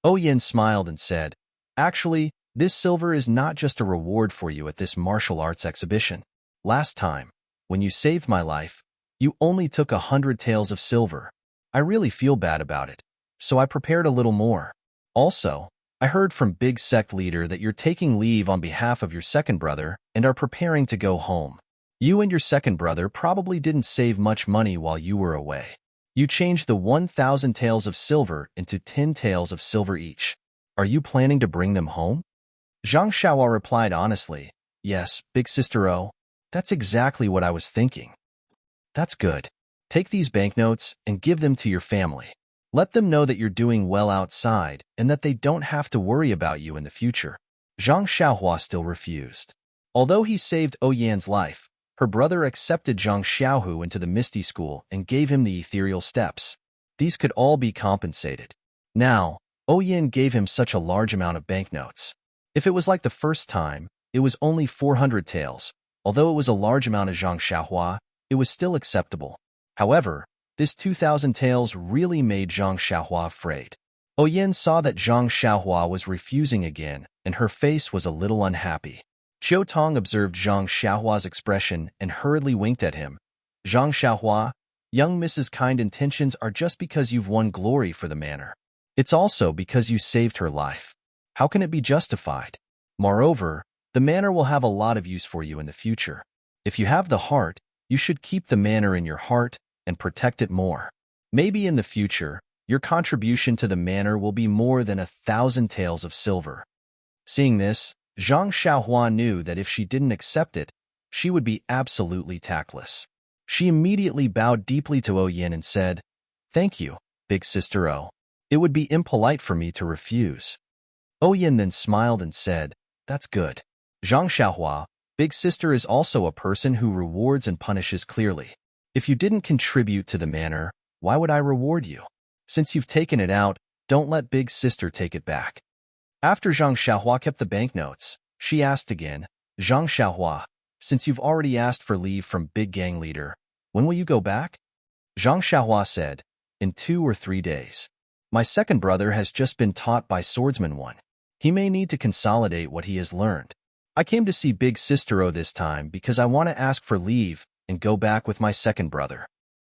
Yin smiled and said, Actually, this silver is not just a reward for you at this martial arts exhibition. Last time, when you saved my life, you only took 100 taels of silver. I really feel bad about it, so I prepared a little more. Also, I heard from Big Sect Leader that you're taking leave on behalf of your second brother and are preparing to go home. You and your second brother probably didn't save much money while you were away. You changed the 1,000 taels of silver into 10 taels of silver each. Are you planning to bring them home? Zhang Xiaohua replied honestly, Yes, Big Sister O. That's exactly what I was thinking. That's good. Take these banknotes and give them to your family. Let them know that you're doing well outside and that they don't have to worry about you in the future. Zhang Xiaohua still refused. Although he saved Yan's life, her brother accepted Zhang Xiaohu into the Misty School and gave him the ethereal steps. These could all be compensated. Now, Yan gave him such a large amount of banknotes. If it was like the first time, it was only 400 taels. Although it was a large amount of Zhang Xiaohua, it was still acceptable. However, this 2,000 taels really made Zhang Xiaohua afraid. Yin saw that Zhang Xiaohua was refusing again, and her face was a little unhappy. Qiu Tong observed Zhang Xiaohua's expression and hurriedly winked at him. Zhang Xiaohua, young Mrs. Kind intentions are just because you've won glory for the manor. It's also because you saved her life. How can it be justified? Moreover, the manor will have a lot of use for you in the future. If you have the heart, you should keep the manor in your heart and protect it more. Maybe in the future, your contribution to the manor will be more than 1,000 taels of silver. Seeing this, Zhang Xiaohua knew that if she didn't accept it, she would be absolutely tactless. She immediately bowed deeply to Yin and said, Thank you, Big Sister O. It would be impolite for me to refuse. Yin then smiled and said, That's good. Zhang Xiaohua, Big Sister is also a person who rewards and punishes clearly. If you didn't contribute to the manor, why would I reward you? Since you've taken it out, don't let Big Sister take it back. After Zhang Xiaohua kept the banknotes, she asked again, Zhang Xiaohua, since you've already asked for leave from Big Gang Leader, when will you go back? Zhang Xiaohua said, In 2 or 3 days. My second brother has just been taught by Swordsman 1. He may need to consolidate what he has learned. I came to see Big Sister-O this time because I want to ask for leave and go back with my second brother.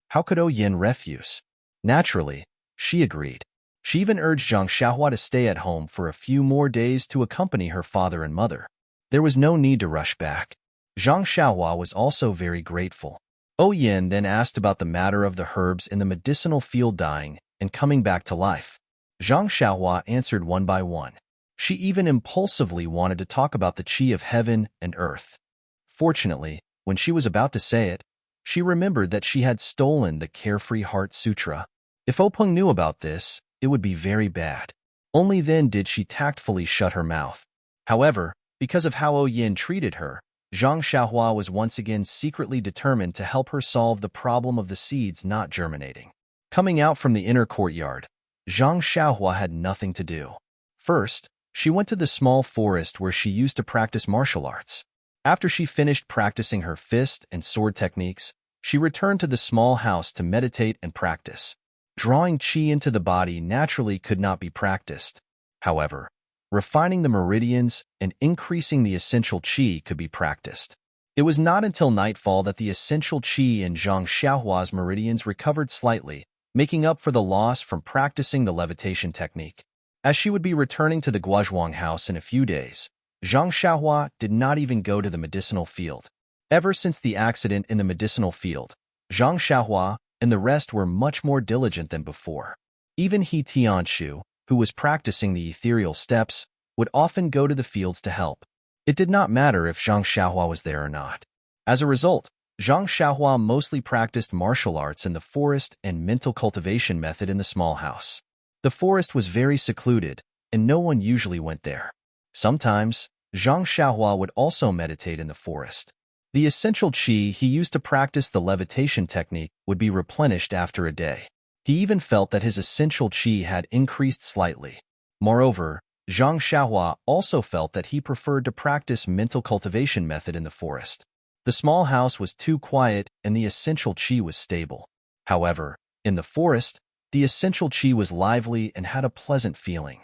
How could O-Yin refuse? Naturally, she agreed. She even urged Zhang Xiaohua to stay at home for a few more days to accompany her father and mother. There was no need to rush back. Zhang Xiaohua was also very grateful. O-Yin then asked about the matter of the herbs in the medicinal field dying and coming back to life. Zhang Xiaohua answered one by one. She even impulsively wanted to talk about the qi of heaven and earth. Fortunately, when she was about to say it, she remembered that she had stolen the Carefree Heart Sutra. If Openg knew about this, it would be very bad. Only then did she tactfully shut her mouth. However, because of how O-Yin treated her, Zhang Xiaohua was once again secretly determined to help her solve the problem of the seeds not germinating. Coming out from the inner courtyard, Zhang Xiaohua had nothing to do. First, she went to the small forest where she used to practice martial arts. After she finished practicing her fist and sword techniques, she returned to the small house to meditate and practice. Drawing qi into the body naturally could not be practiced. However, refining the meridians and increasing the essential qi could be practiced. It was not until nightfall that the essential qi in Zhang Xiaohua's meridians recovered slightly, making up for the loss from practicing the levitation technique. As she would be returning to the Guozhuang house in a few days, Zhang Xiaohua did not even go to the medicinal field. Ever since the accident in the medicinal field, Zhang Xiaohua and the rest were much more diligent than before. Even He Tianshu, who was practicing the ethereal steps, would often go to the fields to help. It did not matter if Zhang Xiaohua was there or not. As a result, Zhang Xiaohua mostly practiced martial arts in the forest and mental cultivation method in the small house. The forest was very secluded, and no one usually went there. Sometimes, Zhang Xiaohua would also meditate in the forest. The essential qi he used to practice the levitation technique would be replenished after a day. He even felt that his essential qi had increased slightly. Moreover, Zhang Xiaohua also felt that he preferred to practice mental cultivation method in the forest. The small house was too quiet and the essential qi was stable. However, in the forest, the essential qi was lively and had a pleasant feeling.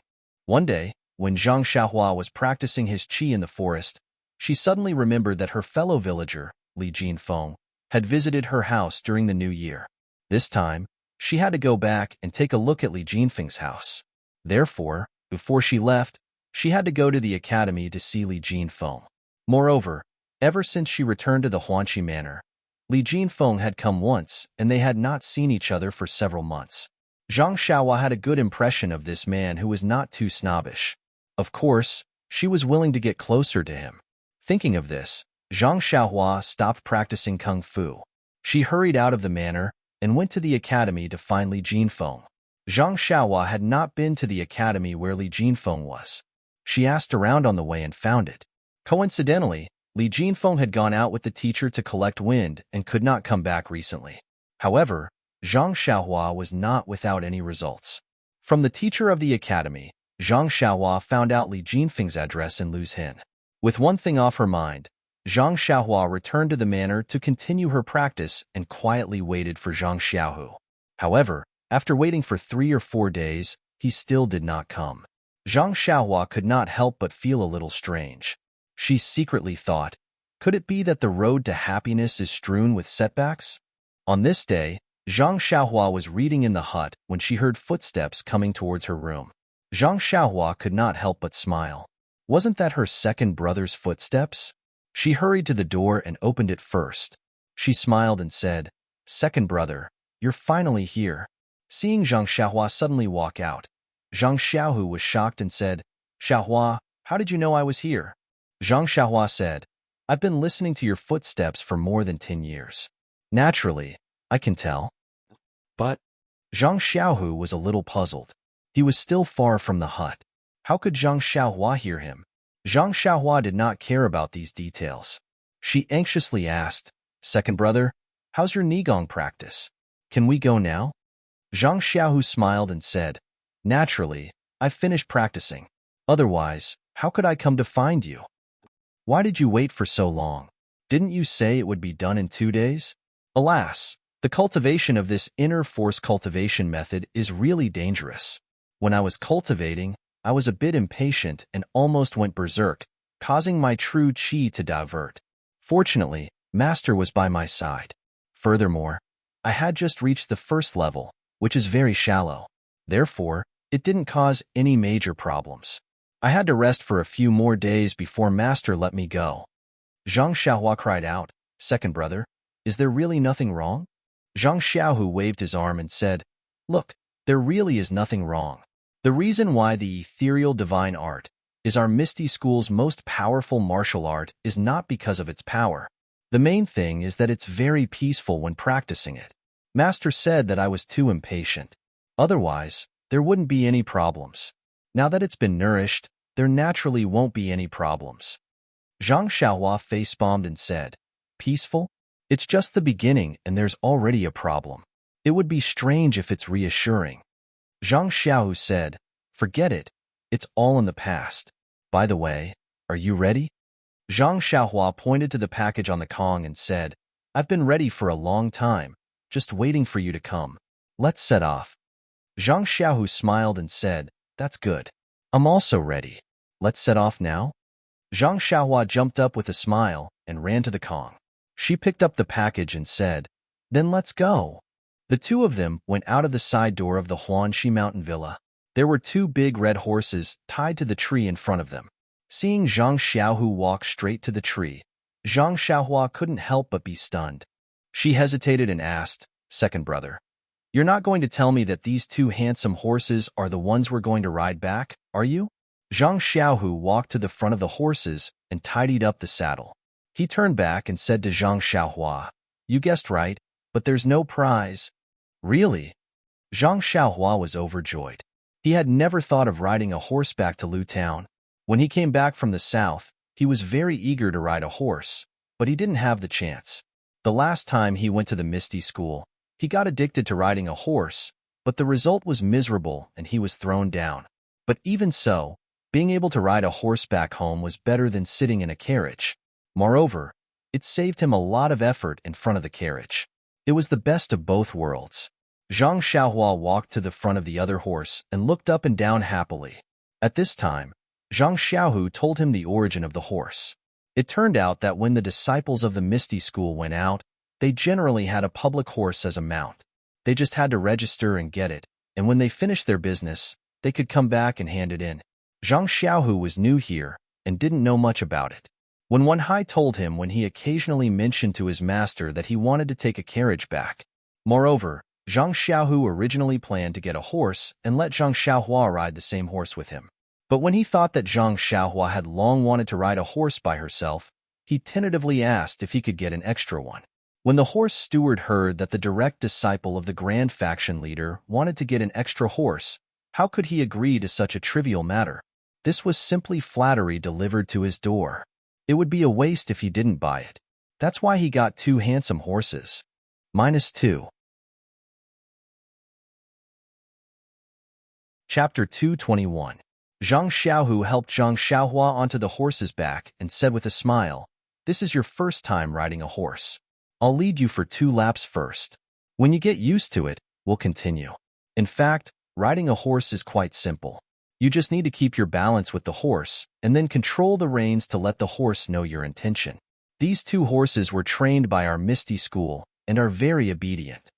One day, when Zhang Xiaohua was practicing his qi in the forest, she suddenly remembered that her fellow villager, Li Jinfeng, had visited her house during the new year. This time, she had to go back and take a look at Li Jinfeng's house. Therefore, before she left, she had to go to the academy to see Li Jinfeng. Moreover, ever since she returned to the Huanqi Manor, Li Jinfeng had come once and they had not seen each other for several months. Zhang Xiaohua had a good impression of this man who was not too snobbish. Of course, she was willing to get closer to him. Thinking of this, Zhang Xiaohua stopped practicing kung fu. She hurried out of the manor and went to the academy to find Li Jinfeng. Zhang Xiaohua had not been to the academy where Li Jinfeng was. She asked around on the way and found it. Coincidentally, Li Jinfeng had gone out with the teacher to collect wind and could not come back recently. However, Zhang Xiaohua was not without any results. From the teacher of the academy, Zhang Xiaohua found out Li Jinfeng's address in Luzhin. With one thing off her mind, Zhang Xiaohua returned to the manor to continue her practice and quietly waited for Zhang Xiaohu. However, after waiting for 3 or 4 days, he still did not come. Zhang Xiaohua could not help but feel a little strange. She secretly thought, could it be that the road to happiness is strewn with setbacks? On this day, Zhang Xiaohua was reading in the hut when she heard footsteps coming towards her room. Zhang Xiaohua could not help but smile. Wasn't that her second brother's footsteps? She hurried to the door and opened it first. She smiled and said, "Second brother, you're finally here." Seeing Zhang Xiaohua suddenly walk out, Zhang Xiaohu was shocked and said, "Xiaohua, how did you know I was here?" Zhang Xiaohua said, "I've been listening to your footsteps for more than 10 years. Naturally, I can tell." But Zhang Xiaohu was a little puzzled. He was still far from the hut. How could Zhang Xiaohua hear him? Zhang Xiaohua did not care about these details. She anxiously asked, "Second brother, how's your Nigong practice? Can we go now?" Zhang Xiaohu smiled and said, "Naturally, I've finished practicing. Otherwise, how could I come to find you? Why did you wait for so long? Didn't you say it would be done in 2 days?" Alas, the cultivation of this inner force cultivation method is really dangerous. When I was cultivating, I was a bit impatient and almost went berserk, causing my true chi to divert. Fortunately, Master was by my side. Furthermore, I had just reached the first level, which is very shallow. Therefore, it didn't cause any major problems. I had to rest for a few more days before Master let me go. Zhang Xiaohua cried out, "Second brother, is there really nothing wrong?" Zhang Xiaohu waved his arm and said, "Look, there really is nothing wrong. The reason why the ethereal divine art is our Misty School's most powerful martial art is not because of its power. The main thing is that it's very peaceful when practicing it. Master said that I was too impatient. Otherwise, there wouldn't be any problems. Now that it's been nourished, there naturally won't be any problems." Zhang Xiaohua face-palmed and said, "Peaceful? It's just the beginning and there's already a problem. It would be strange if it's reassuring." Zhang Xiaohu said, "Forget it. It's all in the past. By the way, are you ready?" Zhang Xiaohua pointed to the package on the Kong and said, "I've been ready for a long time, just waiting for you to come. Let's set off." Zhang Xiaohu smiled and said, "That's good. I'm also ready. Let's set off now?" Zhang Xiaohua jumped up with a smile and ran to the Kong. She picked up the package and said, "Then let's go." The two of them went out of the side door of the Huanxi Mountain Villa. There were two big red horses tied to the tree in front of them. Seeing Zhang Xiaohu walk straight to the tree, Zhang Xiaohua couldn't help but be stunned. She hesitated and asked, "Second brother, you're not going to tell me that these two handsome horses are the ones we're going to ride back, are you?" Zhang Xiaohu walked to the front of the horses and tidied up the saddle. He turned back and said to Zhang Xiaohua, "You guessed right, but there's no prize." "Really?" Zhang Xiaohua was overjoyed. He had never thought of riding a horse back to Lu Town. When he came back from the south, he was very eager to ride a horse, but he didn't have the chance. The last time he went to the Misty School, he got addicted to riding a horse, but the result was miserable and he was thrown down. But even so, being able to ride a horse back home was better than sitting in a carriage. Moreover, it saved him a lot of effort in front of the carriage. It was the best of both worlds. Zhang Xiaohua walked to the front of the other horse and looked up and down happily. At this time, Zhang Xiaohu told him the origin of the horse. It turned out that when the disciples of the Misty School went out, they generally had a public horse as a mount. They just had to register and get it, and when they finished their business, they could come back and hand it in. Zhang Xiaohu was new here and didn't know much about it. When Wen Hai told him when he occasionally mentioned to his master that he wanted to take a carriage back. Moreover, Zhang Xiaohu originally planned to get a horse and let Zhang Xiaohua ride the same horse with him. But when he thought that Zhang Xiaohua had long wanted to ride a horse by herself, he tentatively asked if he could get an extra one. When the horse steward heard that the direct disciple of the Grand Faction leader wanted to get an extra horse, how could he agree to such a trivial matter? This was simply flattery delivered to his door. It would be a waste if he didn't buy it. That's why he got two handsome horses. -2. Chapter 221. Zhang Xiaohu helped Zhang Xiaohua onto the horse's back and said with a smile, "This is your first time riding a horse. I'll lead you for 2 laps first. When you get used to it, we'll continue." In fact, riding a horse is quite simple. You just need to keep your balance with the horse and then control the reins to let the horse know your intention. These 2 horses were trained by our Misty School and are very obedient.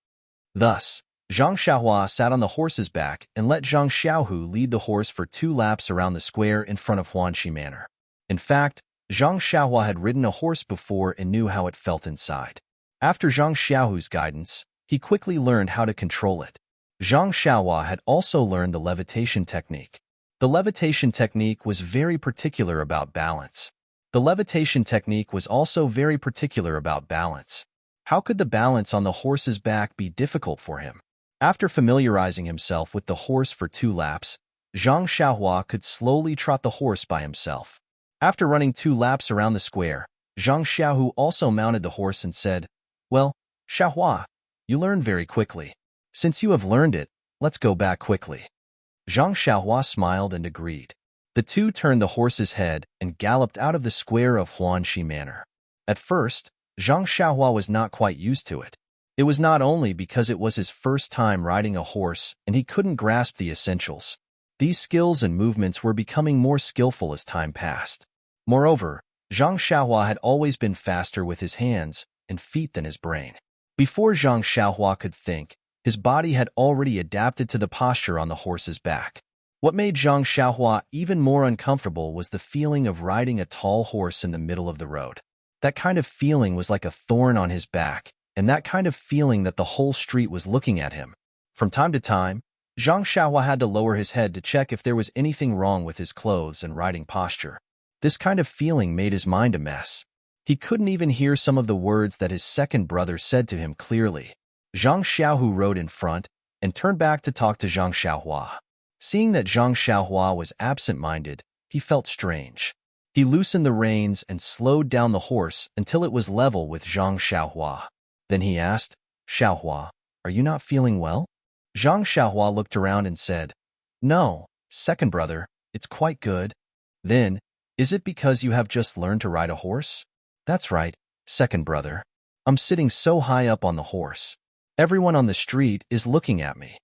Thus, Zhang Xiaohua sat on the horse's back and let Zhang Xiaohu lead the horse for 2 laps around the square in front of Huanxi Manor. In fact, Zhang Xiaohua had ridden a horse before and knew how it felt inside. After Zhang Xiaohu's guidance, he quickly learned how to control it. Zhang Xiaohua had also learned the levitation technique. The levitation technique was very particular about balance. How could the balance on the horse's back be difficult for him? After familiarizing himself with the horse for 2 laps, Zhang Xiaohua could slowly trot the horse by himself. After running 2 laps around the square, Zhang Xiaohu also mounted the horse and said, "Well, Xiaohua, you learn very quickly. Since you have learned it, let's go back quickly." Zhang Xiaohua smiled and agreed. The two turned the horse's head and galloped out of the square of Huanxi Manor. At first, Zhang Xiaohua was not quite used to it. It was not only because it was his first time riding a horse and he couldn't grasp the essentials. These skills and movements were becoming more skillful as time passed. Moreover, Zhang Xiaohua had always been faster with his hands and feet than his brain. Before Zhang Xiaohua could think, his body had already adapted to the posture on the horse's back. What made Zhang Xiaohua even more uncomfortable was the feeling of riding a tall horse in the middle of the road. That kind of feeling was like a thorn on his back, and that kind of feeling that the whole street was looking at him. From time to time, Zhang Xiaohua had to lower his head to check if there was anything wrong with his clothes and riding posture. This kind of feeling made his mind a mess. He couldn't even hear some of the words that his second brother said to him clearly. Zhang Xiaohu rode in front and turned back to talk to Zhang Xiaohua. Seeing that Zhang Xiaohua was absent-minded, he felt strange. He loosened the reins and slowed down the horse until it was level with Zhang Xiaohua. Then he asked, "Xiaohua, are you not feeling well?" Zhang Xiaohua looked around and said, "No, second brother, it's quite good." Then, "Is it because you have just learned to ride a horse?" "That's right, second brother. I'm sitting so high up on the horse. Everyone on the street is looking at me."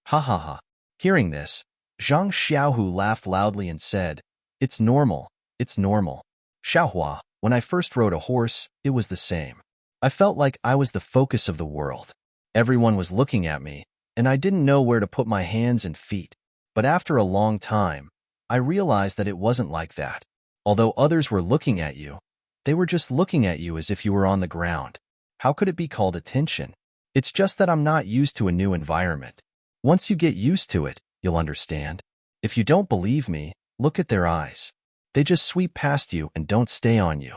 Ha ha ha. Hearing this, Zhang Xiaohu laughed loudly and said, "It's normal, it's normal. Xiaohua, when I first rode a horse, it was the same. I felt like I was the focus of the world. Everyone was looking at me, and I didn't know where to put my hands and feet. But after a long time, I realized that it wasn't like that. Although others were looking at you, they were just looking at you as if you were on the ground. How could it be called attention? It's just that I'm not used to a new environment. Once you get used to it, you'll understand. If you don't believe me, look at their eyes. They just sweep past you and don't stay on you."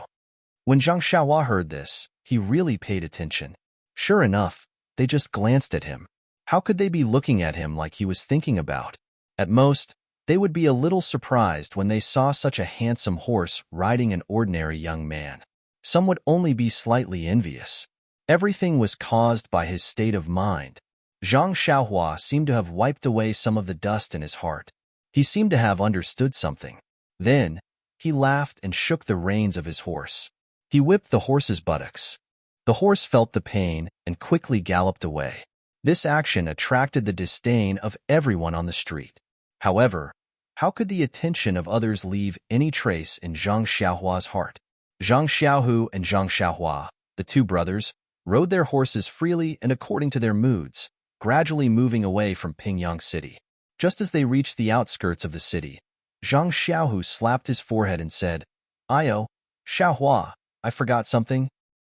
When Zhang Xiaohua heard this, he really paid attention. Sure enough, they just glanced at him. How could they be looking at him like he was thinking about? At most, they would be a little surprised when they saw such a handsome horse riding an ordinary young man. Some would only be slightly envious. Everything was caused by his state of mind. Zhang Xiaohua seemed to have wiped away some of the dust in his heart. He seemed to have understood something. Then, he laughed and shook the reins of his horse. He whipped the horse's buttocks. The horse felt the pain and quickly galloped away. This action attracted the disdain of everyone on the street. However, how could the attention of others leave any trace in Zhang Xiaohua's heart? Zhang Xiaohu and Zhang Xiaohua, the two brothers, rode their horses freely and according to their moods, gradually moving away from Pingyang City. Just as they reached the outskirts of the city, Zhang Xiaohu slapped his forehead and said, "Ayo, Xiaohua, I forgot something."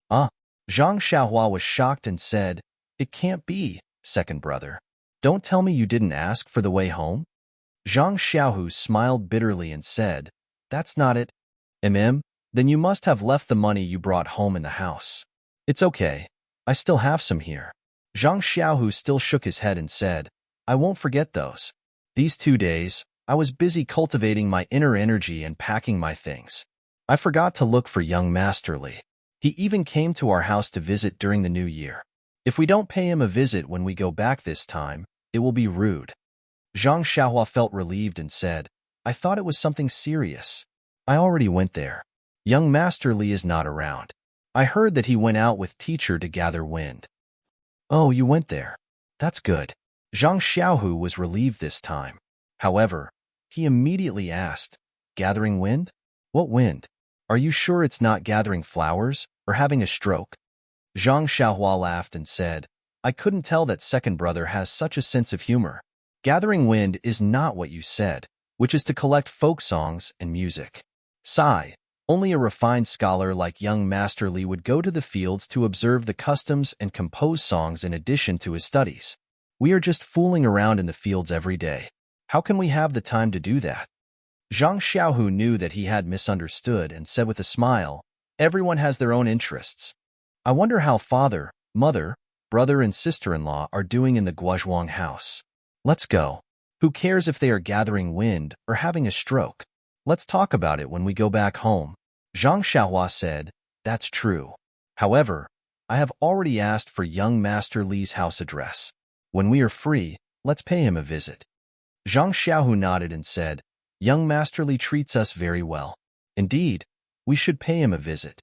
Zhang Xiaohua was shocked and said, "It can't be, second brother. Don't tell me you didn't ask for the way home?" Zhang Xiaohu smiled bitterly and said, "That's not it. Then you must have left the money you brought home in the house." "It's okay. I still have some here." Zhang Xiaohu still shook his head and said, "I won't forget those. These 2 days, I was busy cultivating my inner energy and packing my things. I forgot to look for young Master Li. He even came to our house to visit during the new year. If we don't pay him a visit when we go back this time, it will be rude." Zhang Xiaohua felt relieved and said, "I thought it was something serious. I already went there. Young Master Li is not around. I heard that he went out with teacher to gather wind." "Oh, you went there. That's good." Zhang Xiaohu was relieved this time. However, he immediately asked, "Gathering wind? What wind? Are you sure it's not gathering flowers or having a stroke?" Zhang Xiaohua laughed and said, "I couldn't tell that second brother has such a sense of humor. Gathering wind is not what you said, which is to collect folk songs and music. Sigh. Only a refined scholar like young Master Li would go to the fields to observe the customs and compose songs in addition to his studies. We are just fooling around in the fields every day. How can we have the time to do that?" Zhang Xiaohu knew that he had misunderstood and said with a smile, "Everyone has their own interests. I wonder how father, mother, brother, and sister-in-law are doing in the Guozhuang house. Let's go. Who cares if they are gathering wind or having a stroke? Let's talk about it when we go back home." Zhang Xiaohua said, "That's true. However, I have already asked for young Master Li's house address. When we are free, let's pay him a visit." Zhang Xiaohu nodded and said, "Young Master Li treats us very well. Indeed, we should pay him a visit."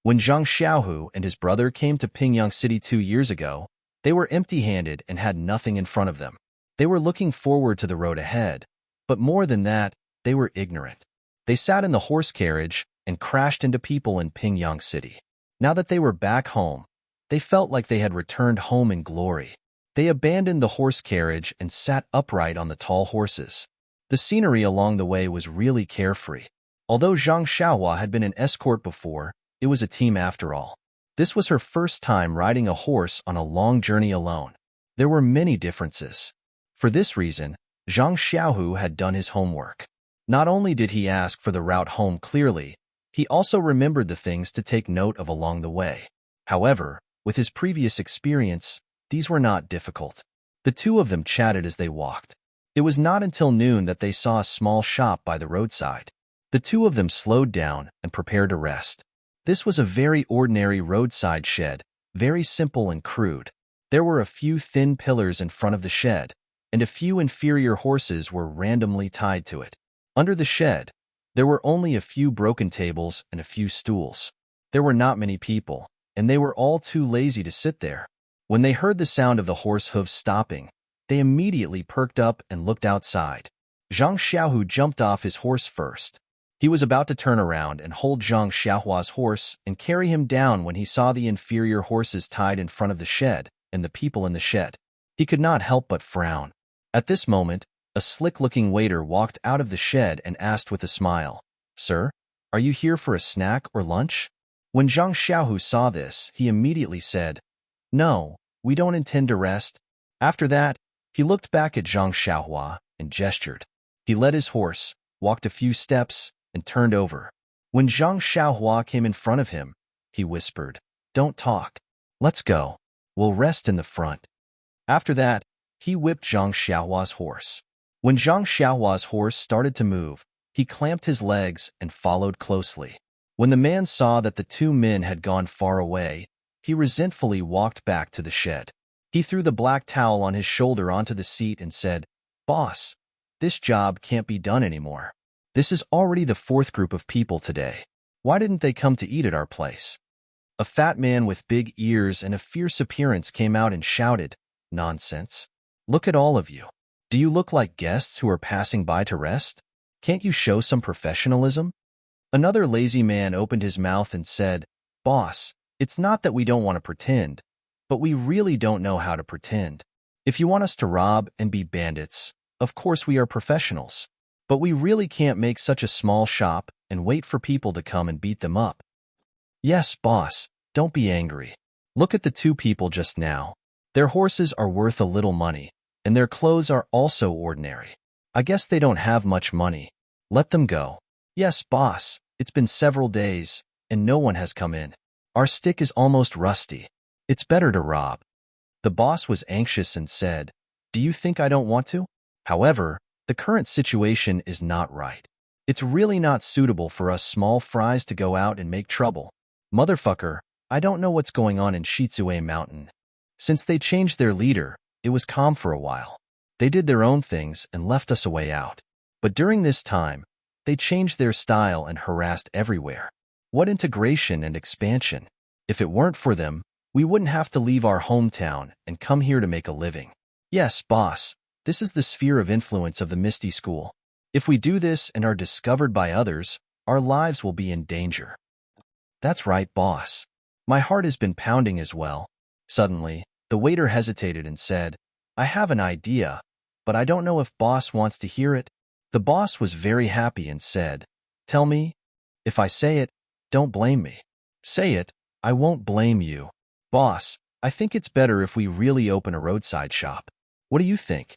When Zhang Xiaohu and his brother came to Pingyang City 2 years ago, they were empty-handed and had nothing in front of them. They were looking forward to the road ahead, but more than that, they were ignorant. They sat in the horse carriage and crashed into people in Pingyang City. Now that they were back home, they felt like they had returned home in glory. They abandoned the horse carriage and sat upright on the tall horses. The scenery along the way was really carefree. Although Zhang Xiaohua had been an escort before, it was a team after all. This was her first time riding a horse on a long journey alone. There were many differences. For this reason, Zhang Xiaohu had done his homework. Not only did he ask for the route home clearly, he also remembered the things to take note of along the way. However, with his previous experience, these were not difficult. The two of them chatted as they walked. It was not until noon that they saw a small shop by the roadside. The two of them slowed down and prepared to rest. This was a very ordinary roadside shed, very simple and crude. There were a few thin pillars in front of the shed, and a few inferior horses were randomly tied to it. Under the shed, there were only a few broken tables and a few stools. There were not many people, and they were all too lazy to sit there. When they heard the sound of the horse hooves stopping, they immediately perked up and looked outside. Zhang Xiaohu jumped off his horse first. He was about to turn around and hold Zhang Xiaohua's horse and carry him down when he saw the inferior horses tied in front of the shed and the people in the shed. He could not help but frown. At this moment, a slick-looking waiter walked out of the shed and asked with a smile, "Sir, are you here for a snack or lunch?" When Zhang Xiaohu saw this, he immediately said, "No, we don't intend to rest." After that, he looked back at Zhang Xiaohua and gestured. He led his horse, walked a few steps, and turned over. When Zhang Xiaohua came in front of him, he whispered, "Don't talk. Let's go. We'll rest in the front." After that, he whipped Zhang Xiaohua's horse. When Zhang Xiaohua's horse started to move, he clamped his legs and followed closely. When the man saw that the two men had gone far away, he resentfully walked back to the shed. He threw the black towel on his shoulder onto the seat and said, "Boss, this job can't be done anymore. This is already the fourth group of people today. Why didn't they come to eat at our place?" A fat man with big ears and a fierce appearance came out and shouted, "Nonsense. Look at all of you. Do you look like guests who are passing by to rest? Can't you show some professionalism?" Another lazy man opened his mouth and said, "Boss, it's not that we don't want to pretend, but we really don't know how to pretend. If you want us to rob and be bandits, of course we are professionals. But we really can't make such a small shop and wait for people to come and beat them up." "Yes, boss, don't be angry. Look at the two people just now. Their horses are worth a little money, and their clothes are also ordinary. I guess they don't have much money. Let them go." "Yes, boss, it's been several days, and no one has come in. Our stick is almost rusty. It's better to rob." The boss was anxious and said, "Do you think I don't want to? However, the current situation is not right. It's really not suitable for us small fries to go out and make trouble. Motherfucker, I don't know what's going on in Shizue Mountain. Since they changed their leader, it was calm for a while. They did their own things and left us a way out. But during this time, they changed their style and harassed everywhere. What integration and expansion! If it weren't for them, we wouldn't have to leave our hometown and come here to make a living. Yes, boss, this is the sphere of influence of the Misty School. If we do this and are discovered by others, our lives will be in danger." "That's right, boss. My heart has been pounding as well." Suddenly, the waiter hesitated and said, "I have an idea, but I don't know if boss wants to hear it." The boss was very happy and said, "Tell me. If I say it, don't blame me. Say it, I won't blame you." "Boss, I think it's better if we really open a roadside shop. What do you think?"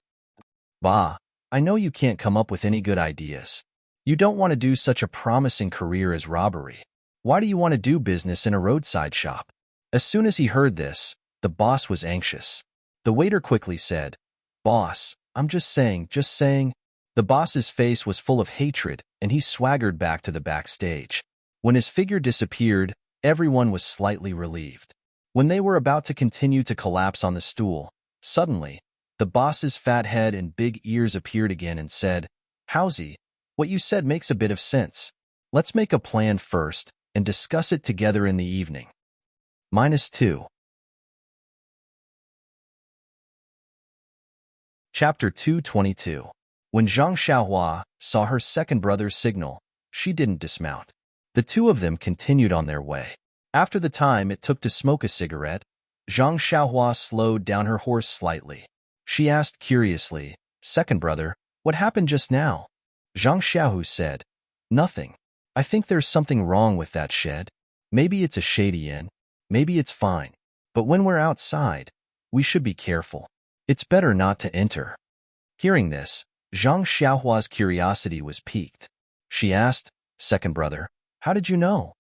"Bah, I know you can't come up with any good ideas. You don't want to do such a promising career as robbery. Why do you want to do business in a roadside shop?" As soon as he heard this, the boss was anxious. The waiter quickly said, "Boss, I'm just saying, just saying." The boss's face was full of hatred, and he swaggered back to the backstage. When his figure disappeared, everyone was slightly relieved. When they were about to continue to collapse on the stool, suddenly, the boss's fat head and big ears appeared again and said, "Howsy, what you said makes a bit of sense. Let's make a plan first and discuss it together in the evening." -2. Chapter 222. When Zhang Xiaohua saw her second brother's signal, she didn't dismount. The two of them continued on their way. After the time it took to smoke a cigarette, Zhang Xiaohua slowed down her horse slightly. She asked curiously, "Second brother, what happened just now?" Zhang Xiaohu said, "Nothing. I think there's something wrong with that shed. Maybe it's a shady inn. Maybe it's fine. But when we're outside, we should be careful. It's better not to enter." Hearing this, Zhang Xiaohua's curiosity was piqued. She asked, "Second brother, how did you know?"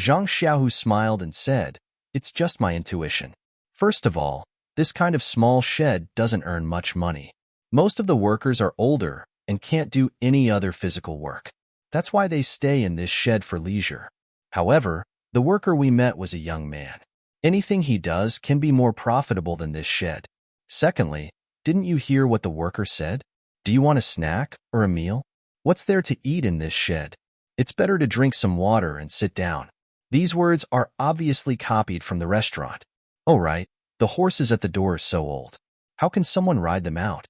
Zhang Xiaohu smiled and said, "It's just my intuition. First of all, this kind of small shed doesn't earn much money. Most of the workers are older and can't do any other physical work. That's why they stay in this shed for leisure. However, the worker we met was a young man. Anything he does can be more profitable than this shed. Secondly, didn't you hear what the worker said? Do you want a snack or a meal? What's there to eat in this shed? It's better to drink some water and sit down." These words are obviously copied from the restaurant. Oh right, the horses at the door are so old. How can someone ride them out?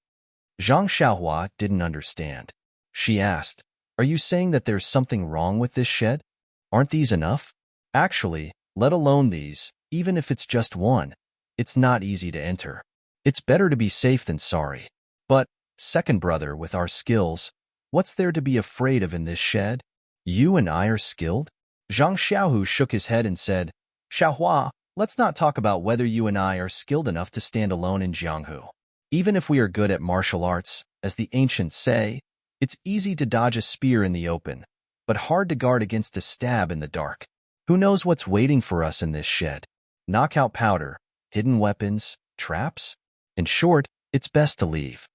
Zhang Xiaohua didn't understand. She asked, "Are you saying that there's something wrong with this shed? Aren't these enough?" Actually, let alone these, even if it's just one, it's not easy to enter. It's better to be safe than sorry. But, second brother, with our skills, what's there to be afraid of in this shed? You and I are skilled? Zhang Xiaohu shook his head and said, "Xiaohua, let's not talk about whether you and I are skilled enough to stand alone in Jianghu. Even if we are good at martial arts, as the ancients say, it's easy to dodge a spear in the open, but hard to guard against a stab in the dark. Who knows what's waiting for us in this shed? Knockout powder, hidden weapons, traps? In short, it's best to leave."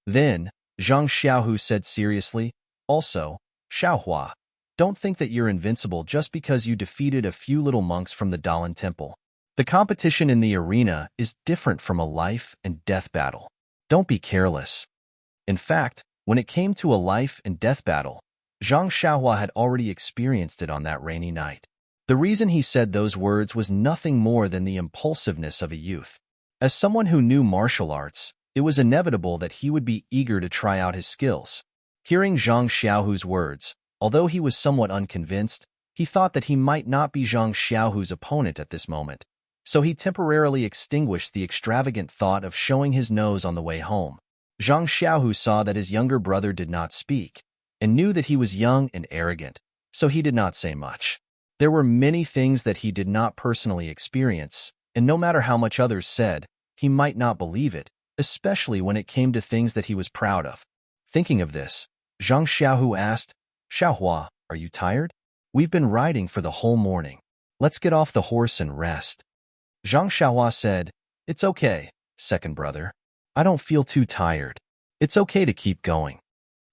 Then, Zhang Xiaohu said seriously, "Also, Xiaohua, don't think that you're invincible just because you defeated a few little monks from the Dalan Temple. The competition in the arena is different from a life and death battle. Don't be careless." In fact, when it came to a life and death battle, Zhang Xiaohua had already experienced it on that rainy night. The reason he said those words was nothing more than the impulsiveness of a youth. As someone who knew martial arts, it was inevitable that he would be eager to try out his skills. Hearing Zhang Xiaohu's words, although he was somewhat unconvinced, he thought that he might not be Zhang Xiaohu's opponent at this moment, so he temporarily extinguished the extravagant thought of showing his nose on the way home. Zhang Xiaohu saw that his younger brother did not speak, and knew that he was young and arrogant, so he did not say much. There were many things that he did not personally experience, and no matter how much others said, he might not believe it, especially when it came to things that he was proud of. Thinking of this, Zhang Xiaohu asked, "Xiaohua, are you tired? We've been riding for the whole morning. Let's get off the horse and rest." Zhang Xiaohua said, "It's okay, second brother. I don't feel too tired. It's okay to keep going."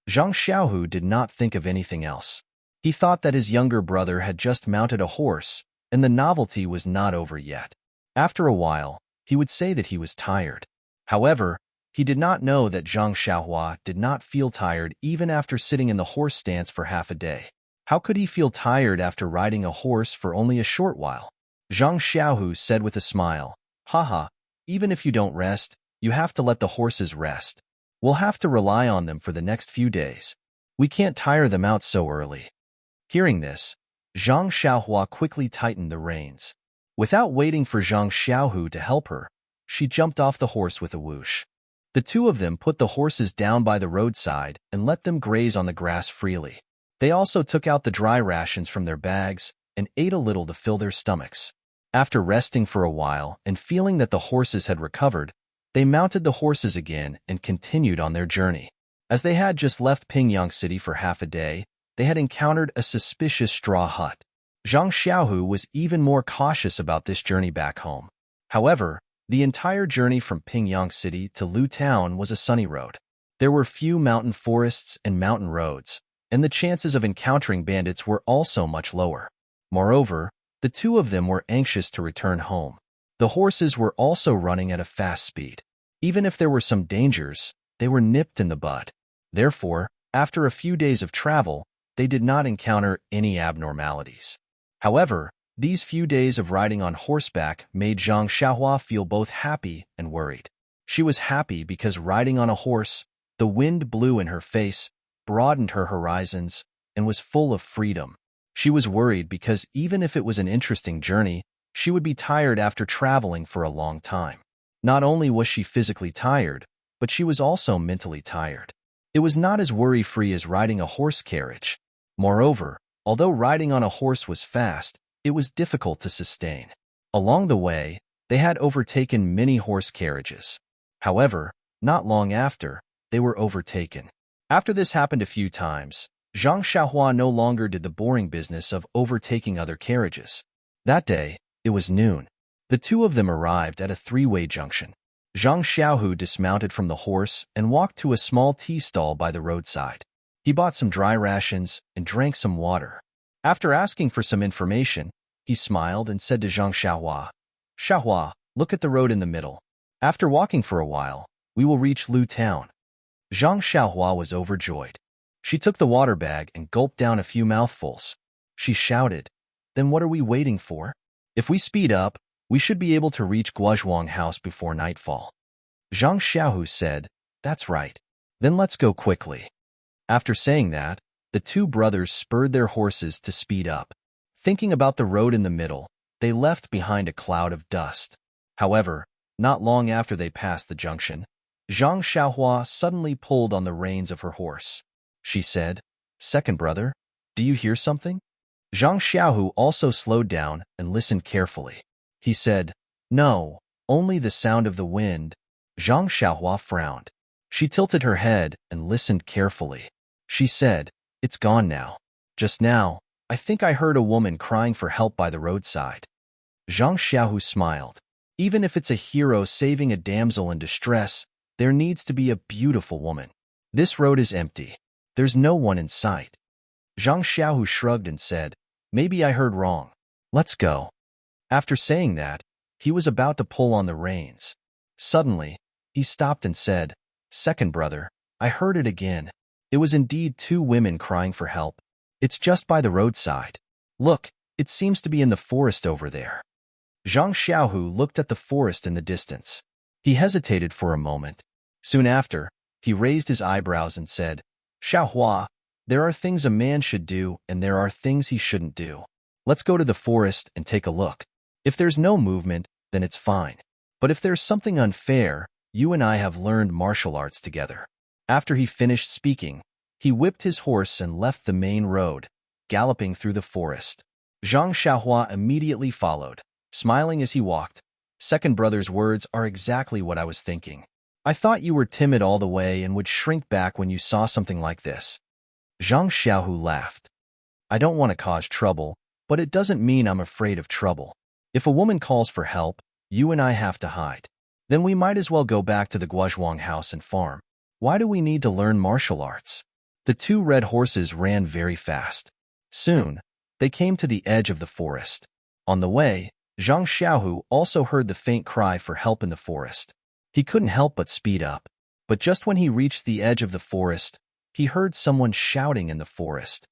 Zhang Xiaohu did not think of anything else. He thought that his younger brother had just mounted a horse, and the novelty was not over yet. After a while, he would say that he was tired. However, he did not know that Zhang Xiaohua did not feel tired even after sitting in the horse stance for half a day. How could he feel tired after riding a horse for only a short while? Zhang Xiaohu said with a smile, "Haha, even if you don't rest, you have to let the horses rest. We'll have to rely on them for the next few days. We can't tire them out so early." Hearing this, Zhang Xiaohua quickly tightened the reins. Without waiting for Zhang Xiaohu to help her, she jumped off the horse with a whoosh. The two of them put the horses down by the roadside and let them graze on the grass freely. They also took out the dry rations from their bags and ate a little to fill their stomachs. After resting for a while and feeling that the horses had recovered, they mounted the horses again and continued on their journey. As they had just left Pingyang City for half a day, they had encountered a suspicious straw hut. Zhang Xiaohu was even more cautious about this journey back home. However, the entire journey from Pingyang City to Lu Town was a sunny road. There were few mountain forests and mountain roads, and the chances of encountering bandits were also much lower. Moreover, the two of them were anxious to return home. The horses were also running at a fast speed. Even if there were some dangers, they were nipped in the bud. Therefore, after a few days of travel, they did not encounter any abnormalities. However, these few days of riding on horseback made Zhang Xiaohua feel both happy and worried. She was happy because riding on a horse, the wind blew in her face, broadened her horizons, and was full of freedom. She was worried because even if it was an interesting journey, she would be tired after traveling for a long time. Not only was she physically tired, but she was also mentally tired. It was not as worry-free as riding a horse carriage. Moreover, although riding on a horse was fast, it was difficult to sustain. Along the way, they had overtaken many horse carriages. However, not long after, they were overtaken. After this happened a few times, Zhang Xiaohua no longer did the boring business of overtaking other carriages. That day, it was noon. The two of them arrived at a three-way junction. Zhang Xiaohu dismounted from the horse and walked to a small tea stall by the roadside. He bought some dry rations and drank some water. After asking for some information, he smiled and said to Zhang Xiaohua, "Xiaohua, look at the road in the middle. After walking for a while, we will reach Lu Town." Zhang Xiaohua was overjoyed. She took the water bag and gulped down a few mouthfuls. She shouted, "Then what are we waiting for? If we speed up, we should be able to reach Guozhuang House before nightfall." Zhang Xiaohu said, "That's right. Then let's go quickly." After saying that, the two brothers spurred their horses to speed up. Thinking about the road in the middle, they left behind a cloud of dust. However, not long after they passed the junction, Zhang Xiaohua suddenly pulled on the reins of her horse. She said, "Second brother, do you hear something?" Zhang Xiaohu also slowed down and listened carefully. He said, "No, only the sound of the wind." Zhang Xiaohua frowned. She tilted her head and listened carefully. She said, "It's gone now. Just now, I think I heard a woman crying for help by the roadside." Zhang Xiaohu smiled. Even if it's a hero saving a damsel in distress, there needs to be a beautiful woman. This road is empty. There's no one in sight. Zhang Xiaohu shrugged and said, "Maybe I heard wrong. Let's go." After saying that, he was about to pull on the reins. Suddenly, he stopped and said, "Second brother, I heard it again. It was indeed two women crying for help. It's just by the roadside. Look, it seems to be in the forest over there." Zhang Xiaohu looked at the forest in the distance. He hesitated for a moment. Soon after, he raised his eyebrows and said, "Xiaohua, there are things a man should do and there are things he shouldn't do. Let's go to the forest and take a look. If there's no movement, then it's fine. But if there's something unfair, you and I have learned martial arts together." After he finished speaking, he whipped his horse and left the main road, galloping through the forest. Zhang Xiaohua immediately followed, smiling as he walked. "Second brother's words are exactly what I was thinking. I thought you were timid all the way and would shrink back when you saw something like this." Zhang Xiaohu laughed. "I don't want to cause trouble, but it doesn't mean I'm afraid of trouble. If a woman calls for help, you and I have to hide. Then we might as well go back to the Guozhuang house and farm. Why do we need to learn martial arts?" The two red horses ran very fast. Soon, they came to the edge of the forest. On the way, Zhang Xiaohu also heard the faint cry for help in the forest. He couldn't help but speed up. But just when he reached the edge of the forest, he heard someone shouting in the forest.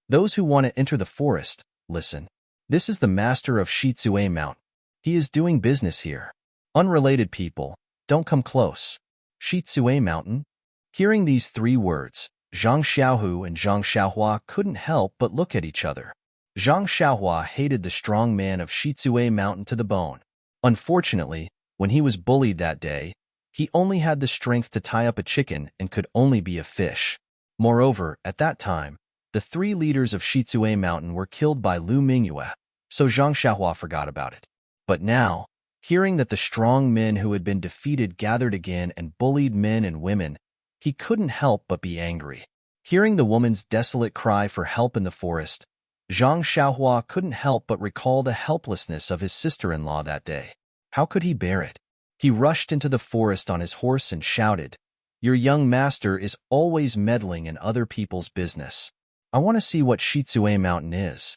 "Those who want to enter the forest, listen. This is the master of Shitsue Mountain. He is doing business here. Unrelated people, don't come close." Shitsue Mountain? Hearing these three words, Zhang Xiaohu and Zhang Xiaohua couldn't help but look at each other. Zhang Xiaohua hated the strong man of Shitsue Mountain to the bone. Unfortunately, when he was bullied that day, he only had the strength to tie up a chicken and could only be a fish. Moreover, at that time, the three leaders of Shitsue Mountain were killed by Lu Mingyue, so Zhang Xiaohua forgot about it. But now, hearing that the strong men who had been defeated gathered again and bullied men and women, he couldn't help but be angry. Hearing the woman's desolate cry for help in the forest, Zhang Xiaohua couldn't help but recall the helplessness of his sister-in-law that day. How could he bear it? He rushed into the forest on his horse and shouted, "Your young master is always meddling in other people's business. I want to see what Shitsue Mountain is."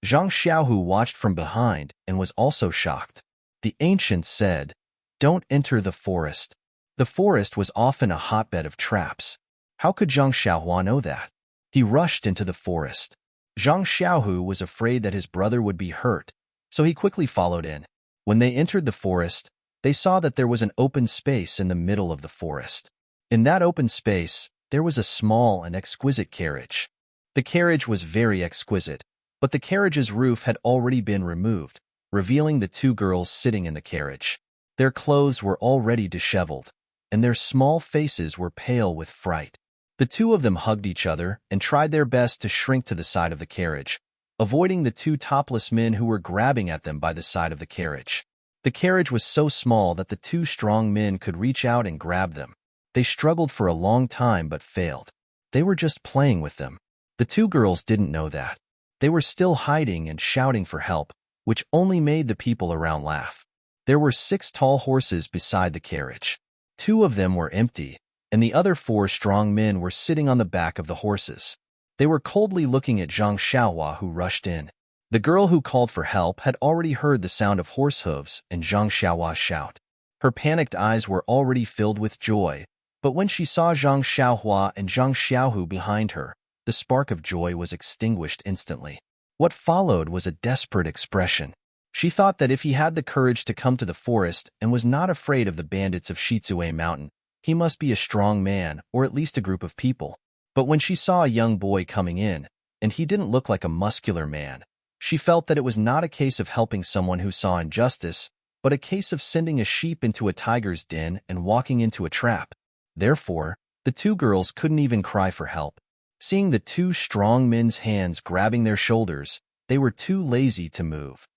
Zhang Xiaohu watched from behind and was also shocked. The ancients said, "Don't enter the forest." The forest was often a hotbed of traps. How could Zhang Xiaohua know that? He rushed into the forest. Zhang Xiaohu was afraid that his brother would be hurt, so he quickly followed in. When they entered the forest, they saw that there was an open space in the middle of the forest. In that open space, there was a small and exquisite carriage. The carriage was very exquisite, but the carriage's roof had already been removed, revealing the two girls sitting in the carriage. Their clothes were already disheveled, and their small faces were pale with fright. The two of them hugged each other and tried their best to shrink to the side of the carriage, avoiding the two topless men who were grabbing at them by the side of the carriage. The carriage was so small that the two strong men could reach out and grab them. They struggled for a long time but failed. They were just playing with them. The two girls didn't know that. They were still hiding and shouting for help, which only made the people around laugh. There were 6 tall horses beside the carriage. 2 of them were empty, and the other 4 strong men were sitting on the back of the horses. They were coldly looking at Zhang Xiaohua, who rushed in. The girl who called for help had already heard the sound of horse hooves and Zhang Xiaohua's shout. Her panicked eyes were already filled with joy, but when she saw Zhang Xiaohua and Zhang Xiaohu behind her, the spark of joy was extinguished instantly. What followed was a desperate expression. She thought that if he had the courage to come to the forest and was not afraid of the bandits of Shizue Mountain, he must be a strong man or at least a group of people. But when she saw a young boy coming in, and he didn't look like a muscular man, she felt that it was not a case of helping someone who saw injustice, but a case of sending a sheep into a tiger's den and walking into a trap. Therefore, the two girls couldn't even cry for help. Seeing the two strong men's hands grabbing their shoulders, they were too lazy to move.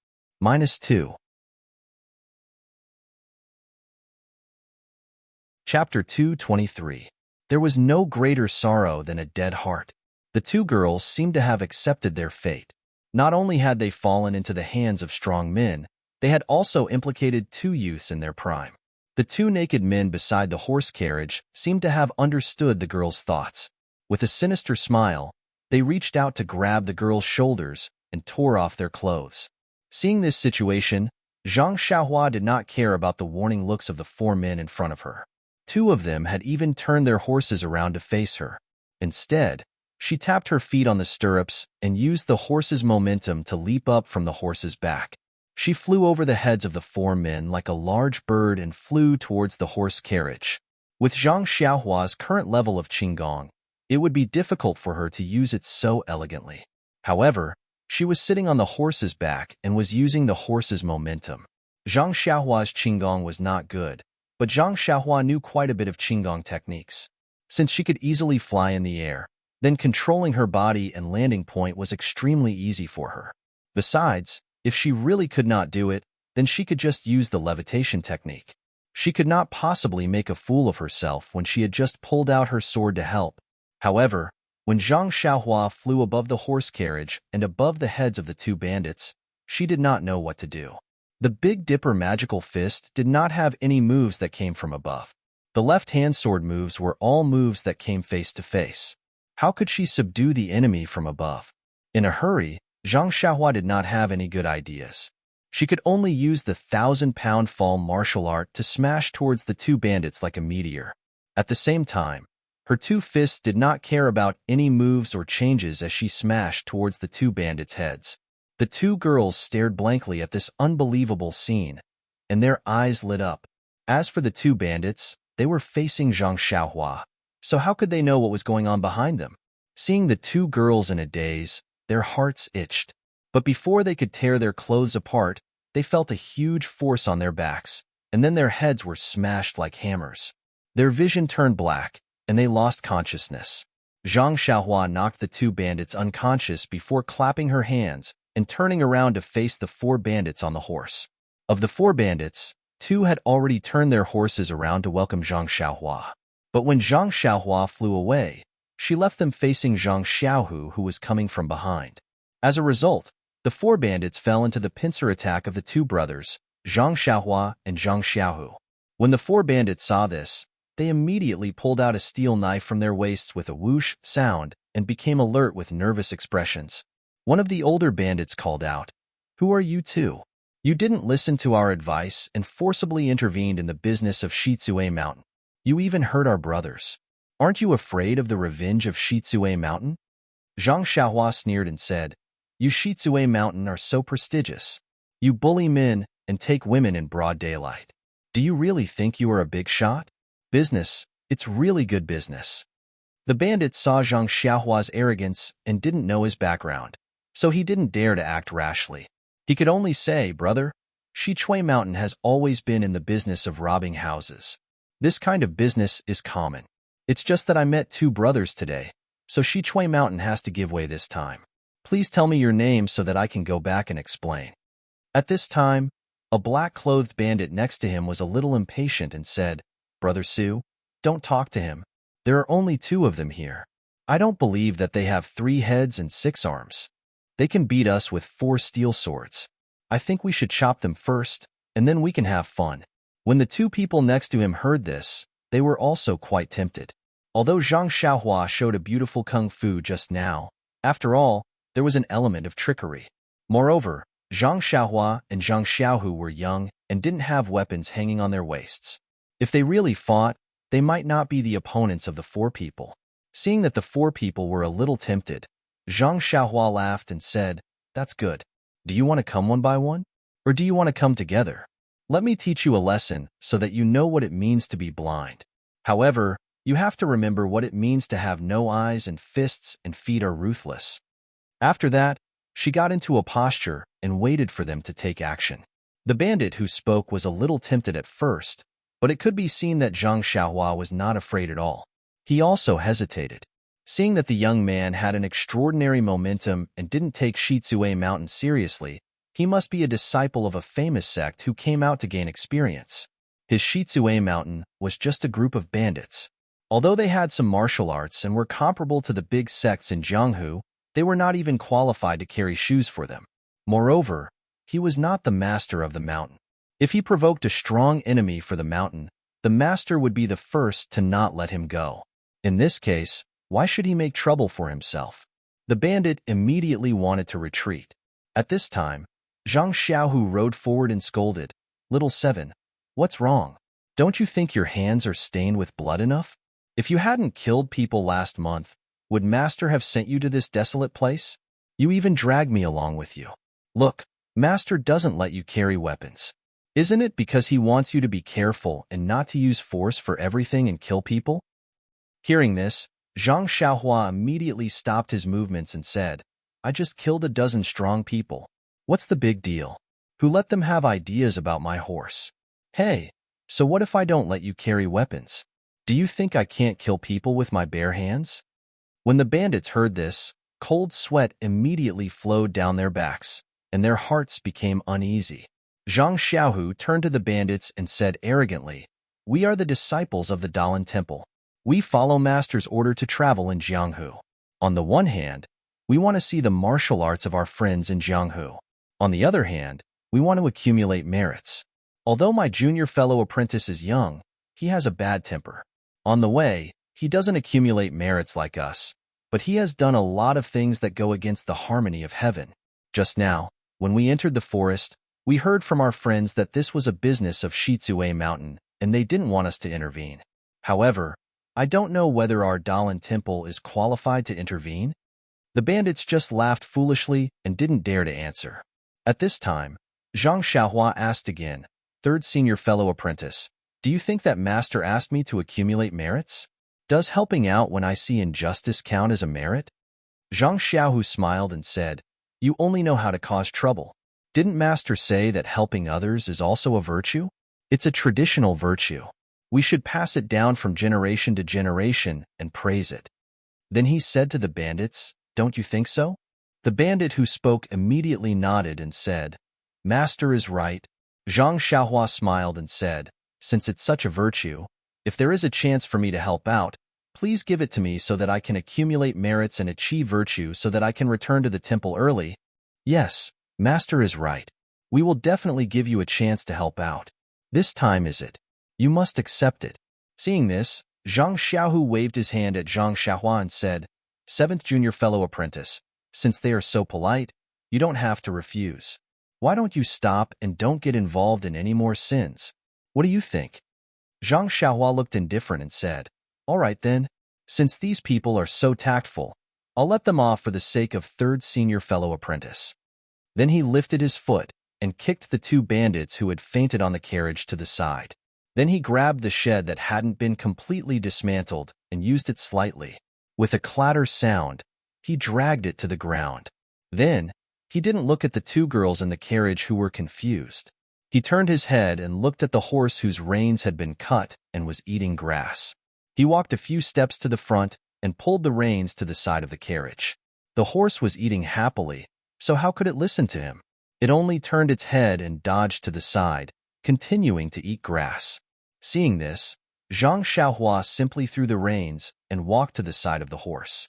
-2. Chapter 223. There was no greater sorrow than a dead heart. The two girls seemed to have accepted their fate. Not only had they fallen into the hands of strong men, they had also implicated 2 youths in their prime. The 2 naked men beside the horse carriage seemed to have understood the girls' thoughts. With a sinister smile, they reached out to grab the girls' shoulders and tore off their clothes. Seeing this situation, Zhang Xiaohua did not care about the warning looks of the 4 men in front of her. 2 of them had even turned their horses around to face her. Instead, she tapped her feet on the stirrups and used the horse's momentum to leap up from the horse's back. She flew over the heads of the 4 men like a large bird and flew towards the horse carriage. With Zhang Xiaohua's current level of Qinggong, it would be difficult for her to use it so elegantly. However, she was sitting on the horse's back and was using the horse's momentum. Zhang Xiaohua's Qinggong was not good, but Zhang Xiaohua knew quite a bit of Qinggong techniques. Since she could easily fly in the air, then controlling her body and landing point was extremely easy for her. Besides, if she really could not do it, then she could just use the levitation technique. She could not possibly make a fool of herself when she had just pulled out her sword to help. However, when Zhang Xiaohua flew above the horse carriage and above the heads of the 2 bandits, she did not know what to do. The Big Dipper magical fist did not have any moves that came from above. The left-hand sword moves were all moves that came face to face. How could she subdue the enemy from above? In a hurry, Zhang Xiaohua did not have any good ideas. She could only use the 1,000-pound fall martial art to smash towards the 2 bandits like a meteor. At the same time, her 2 fists did not care about any moves or changes as she smashed towards the 2 bandits' heads. The 2 girls stared blankly at this unbelievable scene, and their eyes lit up. As for the 2 bandits, they were facing Zhang Xiaohua, so how could they know what was going on behind them? Seeing the 2 girls in a daze, their hearts itched. But before they could tear their clothes apart, they felt a huge force on their backs, and then their heads were smashed like hammers. Their vision turned black, and they lost consciousness. Zhang Xiaohua knocked the 2 bandits unconscious before clapping her hands and turning around to face the 4 bandits on the horse. Of the 4 bandits, 2 had already turned their horses around to welcome Zhang Xiaohua. But when Zhang Xiaohua flew away, she left them facing Zhang Xiaohu, who was coming from behind. As a result, the 4 bandits fell into the pincer attack of the 2 brothers, Zhang Xiaohua and Zhang Xiaohu. When the 4 bandits saw this, they immediately pulled out a steel knife from their waists with a whoosh sound and became alert with nervous expressions. One of the older bandits called out, "Who are you 2? You didn't listen to our advice and forcibly intervened in the business of Shizue Mountain. You even hurt our brothers. Aren't you afraid of the revenge of Shizue Mountain?" Zhang Xiaohua sneered and said, "You Shizue Mountain are so prestigious. You bully men and take women in broad daylight. Do you really think you are a big shot? Business, it's really good business." The bandit saw Zhang Xiaohua's arrogance and didn't know his background, so he didn't dare to act rashly. He could only say, "Brother, Shichui Mountain has always been in the business of robbing houses. This kind of business is common. It's just that I met two brothers today, so Shichui Mountain has to give way this time. Please tell me your name so that I can go back and explain." At this time, a black-clothed bandit next to him was a little impatient and said, "Brother Su, don't talk to him. There are only two of them here. I don't believe that they have 3 heads and 6 arms. They can beat us with 4 steel swords. I think we should chop them first, and then we can have fun." When the two people next to him heard this, they were also quite tempted. Although Zhang Xiaohua showed a beautiful kung fu just now, after all, there was an element of trickery. Moreover, Zhang Xiaohua and Zhang Xiaohu were young and didn't have weapons hanging on their waists. If they really fought, they might not be the opponents of the 4 people. Seeing that the 4 people were a little tempted, Zhang Xiaohua laughed and said, "That's good. Do you want to come one by one? Or do you want to come together? Let me teach you a lesson so that you know what it means to be blind. However, you have to remember what it means to have no eyes and fists and feet are ruthless." After that, she got into a posture and waited for them to take action. The bandit who spoke was a little tempted at first, but it could be seen that Zhang Xiaohua was not afraid at all. He also hesitated. Seeing that the young man had an extraordinary momentum and didn't take Shichui Mountain seriously, he must be a disciple of a famous sect who came out to gain experience. His Shichui Mountain was just a group of bandits. Although they had some martial arts and were comparable to the big sects in Jianghu, they were not even qualified to carry shoes for them. Moreover, he was not the master of the mountain. If he provoked a strong enemy for the mountain, the master would be the first to not let him go. In this case, why should he make trouble for himself? The bandit immediately wanted to retreat. At this time, Zhang Xiaohu rode forward and scolded, "Little Seven, what's wrong? Don't you think your hands are stained with blood enough? If you hadn't killed people last month, would Master have sent you to this desolate place? You even dragged me along with you. Look, Master doesn't let you carry weapons. Isn't it because he wants you to be careful and not to use force for everything and kill people?" Hearing this, Zhang Xiaohua immediately stopped his movements and said, "I just killed a dozen strong people. What's the big deal? Who let them have ideas about my horse? Hey, so what if I don't let you carry weapons? Do you think I can't kill people with my bare hands?" When the bandits heard this, cold sweat immediately flowed down their backs, and their hearts became uneasy. Zhang Xiaohu turned to the bandits and said arrogantly, "We are the disciples of the Dalan Temple. We follow Master's order to travel in Jianghu. On the one hand, we want to see the martial arts of our friends in Jianghu. On the other hand, we want to accumulate merits. Although my junior fellow apprentice is young, he has a bad temper. On the way, he doesn't accumulate merits like us, but he has done a lot of things that go against the harmony of heaven. Just now, when we entered the forest, we heard from our friends that this was a business of Shichui Mountain, and they didn't want us to intervene. However, I don't know whether our Dalan Temple is qualified to intervene." The bandits just laughed foolishly and didn't dare to answer. At this time, Zhang Xiaohua asked again, "Third senior fellow apprentice, do you think that Master asked me to accumulate merits? Does helping out when I see injustice count as a merit?" Zhang Xiaohu smiled and said, "You only know how to cause trouble. Didn't Master say that helping others is also a virtue? It's a traditional virtue. We should pass it down from generation to generation and praise it." Then he said to the bandits, "Don't you think so?" The bandit who spoke immediately nodded and said, "Master is right." Zhang Xiaohua smiled and said, "Since it's such a virtue, if there is a chance for me to help out, please give it to me so that I can accumulate merits and achieve virtue so that I can return to the temple early." "Yes, Master is right. We will definitely give you a chance to help out. This time is it. You must accept it." Seeing this, Zhang Xiaohu waved his hand at Zhang Xiaohua and said, "Seventh junior fellow apprentice, since they are so polite, you don't have to refuse. Why don't you stop and don't get involved in any more sins? What do you think?" Zhang Xiaohua looked indifferent and said, "All right then, since these people are so tactful, I'll let them off for the sake of third senior fellow apprentice." Then he lifted his foot and kicked the 2 bandits who had fainted on the carriage to the side. Then he grabbed the shed that hadn't been completely dismantled and used it slightly. With a clatter sound, he dragged it to the ground. Then, he didn't look at the two girls in the carriage who were confused. He turned his head and looked at the horse whose reins had been cut and was eating grass. He walked a few steps to the front and pulled the reins to the side of the carriage. The horse was eating happily, so how could it listen to him? It only turned its head and dodged to the side, continuing to eat grass. Seeing this, Zhang Xiaohua simply threw the reins and walked to the side of the horse.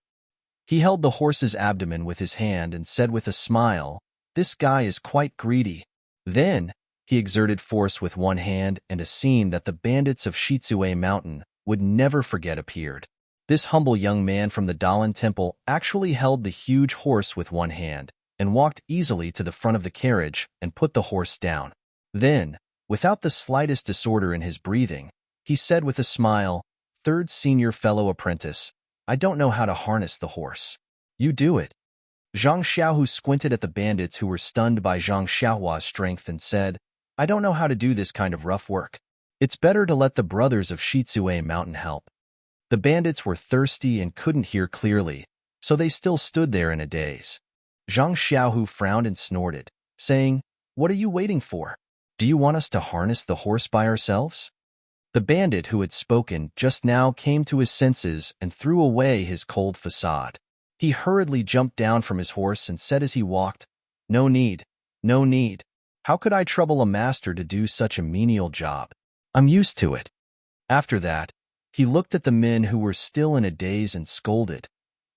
He held the horse's abdomen with his hand and said with a smile, "This guy is quite greedy." Then, he exerted force with one hand, and a scene that the bandits of Shizue Mountain would never forget appeared. This humble young man from the Dalan Temple actually held the huge horse with one hand and walked easily to the front of the carriage and put the horse down. Then, without the slightest disorder in his breathing, he said with a smile, "Third senior fellow apprentice, I don't know how to harness the horse. You do it." Zhang Xiaohu squinted at the bandits who were stunned by Zhang Xiaohua's strength and said, "I don't know how to do this kind of rough work. It's better to let the brothers of Shizue Mountain help." The bandits were thirsty and couldn't hear clearly, so they still stood there in a daze. Zhang Xiaohu frowned and snorted, saying, "What are you waiting for? Do you want us to harness the horse by ourselves?" The bandit who had spoken just now came to his senses and threw away his cold facade. He hurriedly jumped down from his horse and said as he walked, "No need, no need. How could I trouble a master to do such a menial job? I'm used to it." After that, he looked at the men who were still in a daze and scolded,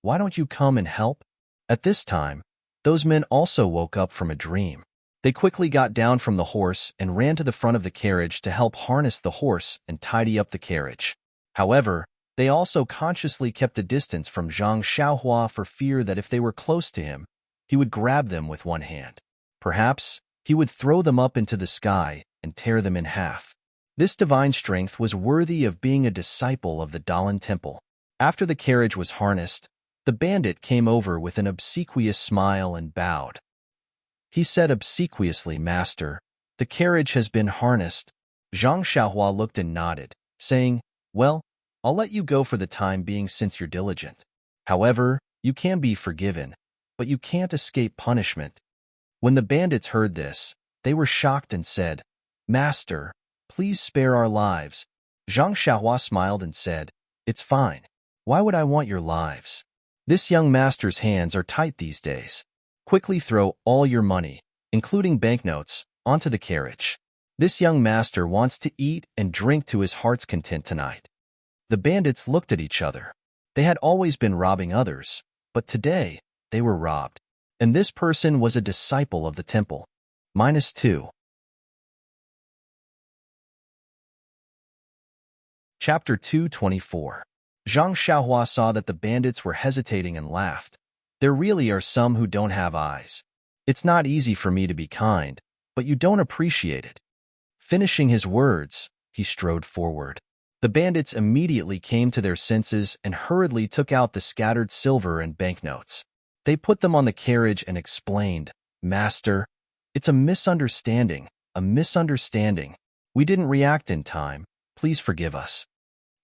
"Why don't you come and help?" At this time, those men also woke up from a dream. They quickly got down from the horse and ran to the front of the carriage to help harness the horse and tidy up the carriage. However, they also consciously kept a distance from Zhang Xiaohua for fear that if they were close to him, he would grab them with one hand. Perhaps, he would throw them up into the sky and tear them in half. This divine strength was worthy of being a disciple of the Dalan Temple. After the carriage was harnessed, the bandit came over with an obsequious smile and bowed. He said obsequiously, "Master, the carriage has been harnessed." Zhang Xiaohua looked and nodded, saying, "Well, I'll let you go for the time being since you're diligent. However, you can be forgiven, but you can't escape punishment." When the bandits heard this, they were shocked and said, "Master, please spare our lives." Zhang Xiaohua smiled and said, "It's fine. Why would I want your lives? This young master's hands are tight these days. Quickly throw all your money, including banknotes, onto the carriage. This young master wants to eat and drink to his heart's content tonight." The bandits looked at each other. They had always been robbing others, but today they were robbed. And this person was a disciple of the temple. -2. Chapter 224. Zhang Xiaohua saw that the bandits were hesitating and laughed. "There really are some who don't have eyes. It's not easy for me to be kind, but you don't appreciate it." Finishing his words, he strode forward. The bandits immediately came to their senses and hurriedly took out the scattered silver and banknotes. They put them on the carriage and explained, "Master, it's a misunderstanding, a misunderstanding. We didn't react in time. Please forgive us."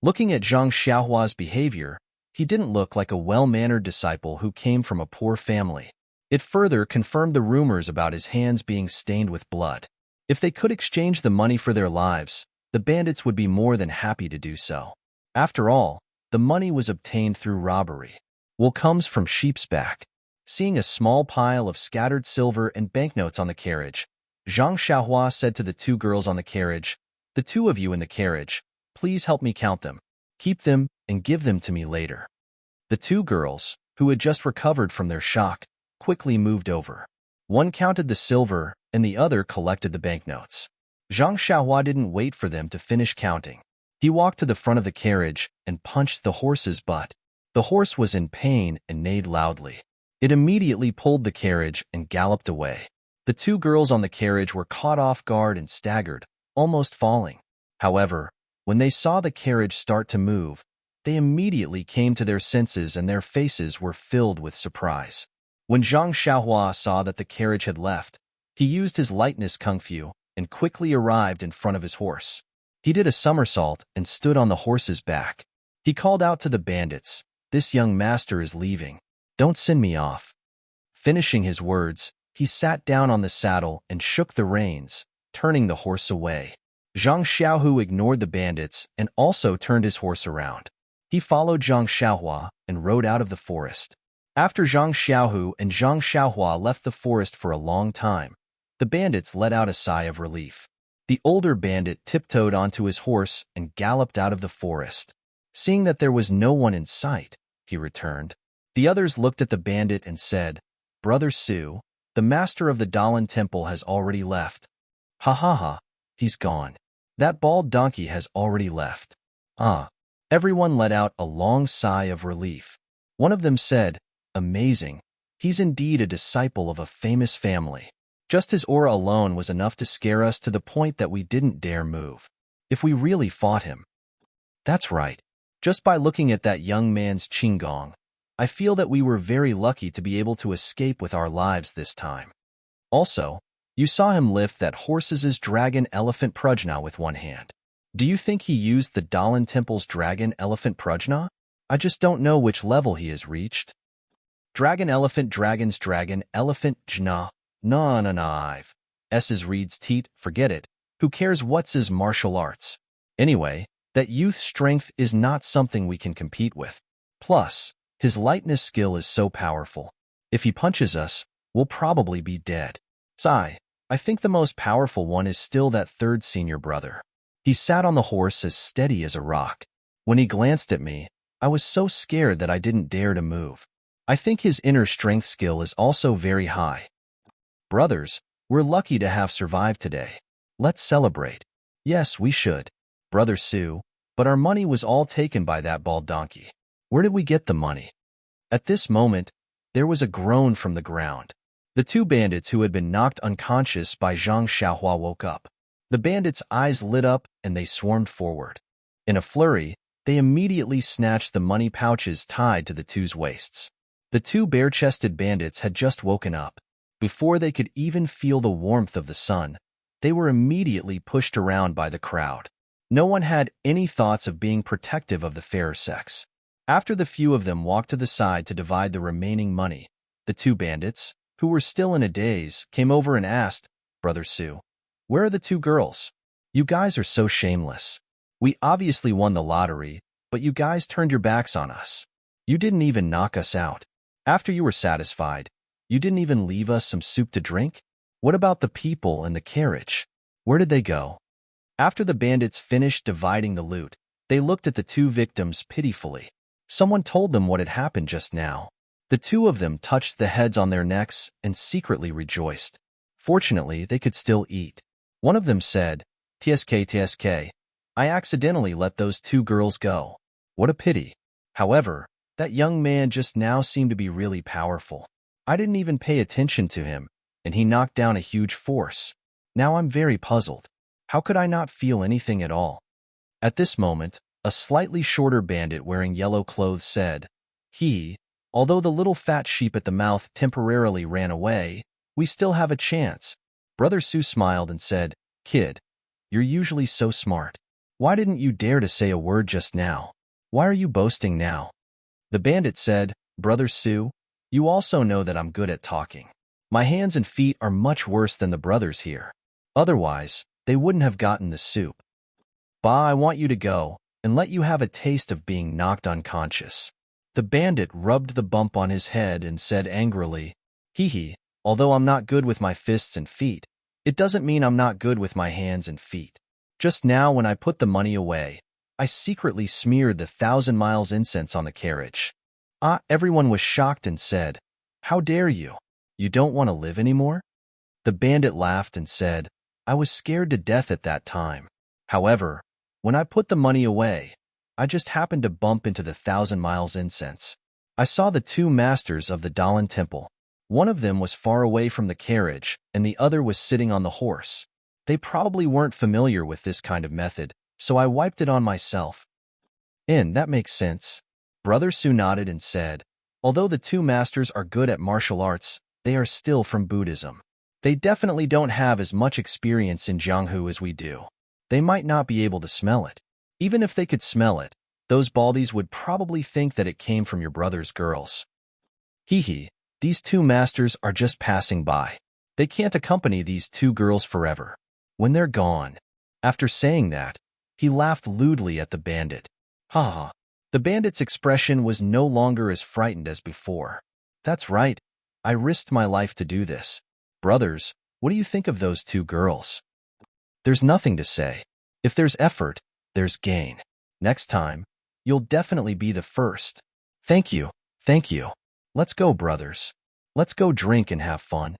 Looking at Zhang Xiaohua's behavior, he didn't look like a well-mannered disciple who came from a poor family. It further confirmed the rumors about his hands being stained with blood. If they could exchange the money for their lives, the bandits would be more than happy to do so. After all, the money was obtained through robbery. Wool comes from sheep's back. Seeing a small pile of scattered silver and banknotes on the carriage, Zhang Xiaohua said to the two girls on the carriage, "The two of you in the carriage, please help me count them. Keep them and give them to me later." The two girls, who had just recovered from their shock, quickly moved over. One counted the silver and the other collected the banknotes. Zhang Xiaohua didn't wait for them to finish counting. He walked to the front of the carriage and punched the horse's butt. The horse was in pain and neighed loudly. It immediately pulled the carriage and galloped away. The two girls on the carriage were caught off guard and staggered, almost falling. However, when they saw the carriage start to move, they immediately came to their senses and their faces were filled with surprise. When Zhang Xiaohua saw that the carriage had left, he used his lightness kung fu and quickly arrived in front of his horse. He did a somersault and stood on the horse's back. He called out to the bandits, this young master is leaving. Don't send me off." Finishing his words, he sat down on the saddle and shook the reins, turning the horse away. Zhang Xiaohu ignored the bandits and also turned his horse around. He followed Zhang Xiaohua and rode out of the forest. After Zhang Xiaohu and Zhang Xiaohua left the forest for a long time, the bandits let out a sigh of relief. The older bandit tiptoed onto his horse and galloped out of the forest. Seeing that there was no one in sight, he returned. The others looked at the bandit and said, "Brother Su, the master of the Dalan temple has already left." "Ha ha ha, he's gone. That bald donkey has already left." "Ah." Everyone let out a long sigh of relief. One of them said, "Amazing. He's indeed a disciple of a famous family. Just his aura alone was enough to scare us to the point that we didn't dare move. If we really fought him." "That's right. Just by looking at that young man's qinggong, I feel that we were very lucky to be able to escape with our lives this time. Also, you saw him lift that horse's dragon elephant prajna with one hand. Do you think he used the Dalan Temple's dragon elephant prajna? I just don't know which level he has reached." "Dragon elephant dragon's dragon elephant jna. I've. S's reads teat, forget it. Who cares what's his martial arts? Anyway, that youth's strength is not something we can compete with. Plus, his lightness skill is so powerful. If he punches us, we'll probably be dead. Sigh, I think the most powerful one is still that third senior brother. He sat on the horse as steady as a rock. When he glanced at me, I was so scared that I didn't dare to move. I think his inner strength skill is also very high. Brothers, we're lucky to have survived today. Let's celebrate." "Yes, we should, Brother Su, but our money was all taken by that bald donkey. Where did we get the money?" At this moment, there was a groan from the ground. The two bandits who had been knocked unconscious by Zhang Xiaohua woke up. The bandits' eyes lit up and they swarmed forward. In a flurry, they immediately snatched the money pouches tied to the two's waists. The two bare-chested bandits had just woken up. Before they could even feel the warmth of the sun, they were immediately pushed around by the crowd. No one had any thoughts of being protective of the fairer sex. After the few of them walked to the side to divide the remaining money, the two bandits, who were still in a daze, came over and asked, "Brother Su, where are the two girls? You guys are so shameless. We obviously won the lottery, but you guys turned your backs on us. You didn't even knock us out. After you were satisfied, you didn't even leave us some soup to drink? What about the people and the carriage? Where did they go?" After the bandits finished dividing the loot, they looked at the two victims pitifully. Someone told them what had happened just now. The two of them touched the heads on their necks and secretly rejoiced. Fortunately, they could still eat. One of them said, "TSK, I accidentally let those two girls go. What a pity. However, that young man just now seemed to be really powerful. I didn't even pay attention to him, and he knocked down a huge force. Now I'm very puzzled. How could I not feel anything at all?" At this moment, a slightly shorter bandit wearing yellow clothes said, Although the little fat sheep at the mouth temporarily ran away, we still have a chance." Brother Su smiled and said, "Kid, you're usually so smart. Why didn't you dare to say a word just now? Why are you boasting now?" The bandit said, "Brother Su, you also know that I'm good at talking. My hands and feet are much worse than the brothers here. Otherwise, they wouldn't have gotten the soup. Bah, I want you to go and let you have a taste of being knocked unconscious." The bandit rubbed the bump on his head and said angrily, Although I'm not good with my fists and feet, it doesn't mean I'm not good with my hands and feet. Just now when I put the money away, I secretly smeared the 1,000 miles incense on the carriage." Everyone was shocked and said, "How dare you? You don't want to live anymore?" The bandit laughed and said, "I was scared to death at that time. However, when I put the money away, I just happened to bump into the 1,000 miles incense. I saw the two masters of the Dalan temple. One of them was far away from the carriage, and the other was sitting on the horse. They probably weren't familiar with this kind of method, so I wiped it on myself." That makes sense. Brother Su nodded and said, "Although the two masters are good at martial arts, they are still from Buddhism. They definitely don't have as much experience in Jianghu as we do. They might not be able to smell it. Even if they could smell it, Those baldies would probably think that it came from your brother's girls. Hee hee, these two masters are just passing by. They can't accompany these two girls forever. When they're gone. After saying that, he laughed lewdly at the bandit. Ha ha. The bandit's expression was no longer as frightened as before. That's right. I risked my life to do this. Brothers, what do you think of those two girls? There's nothing to say. If there's effort, there's gain. Next time, you'll definitely be the first. Thank you, thank you. Let's go, brothers. Let's go drink and have fun.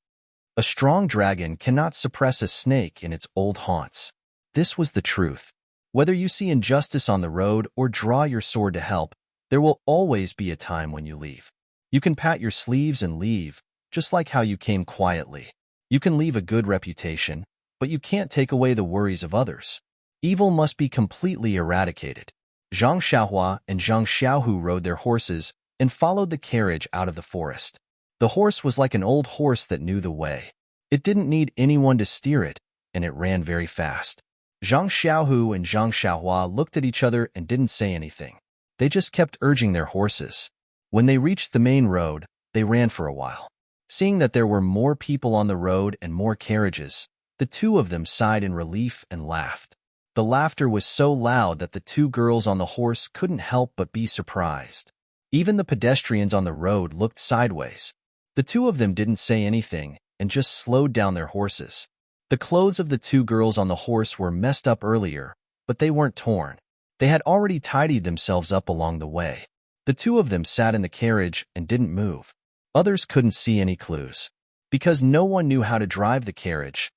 A strong dragon cannot suppress a snake in its old haunts. This was the truth. Whether you see injustice on the road or draw your sword to help, there will always be a time when you leave. You can pat your sleeves and leave, just like how you came quietly. You can leave a good reputation, but you can't take away the worries of others. Evil must be completely eradicated. Zhang Xiaohua and Zhang Xiaohu rode their horses and followed the carriage out of the forest. The horse was like an old horse that knew the way. It didn't need anyone to steer it, and it ran very fast. Zhang Xiaohu and Zhang Xiaohua looked at each other and didn't say anything. They just kept urging their horses. When they reached the main road, they ran for a while. Seeing that there were more people on the road and more carriages, the two of them sighed in relief and laughed. The laughter was so loud that the two girls on the horse couldn't help but be surprised. Even the pedestrians on the road looked sideways. The two of them didn't say anything and just slowed down their horses. The clothes of the two girls on the horse were messed up earlier, but they weren't torn. They had already tidied themselves up along the way. The two of them sat in the carriage and didn't move. Others couldn't see any clues. Because no one knew how to drive the carriage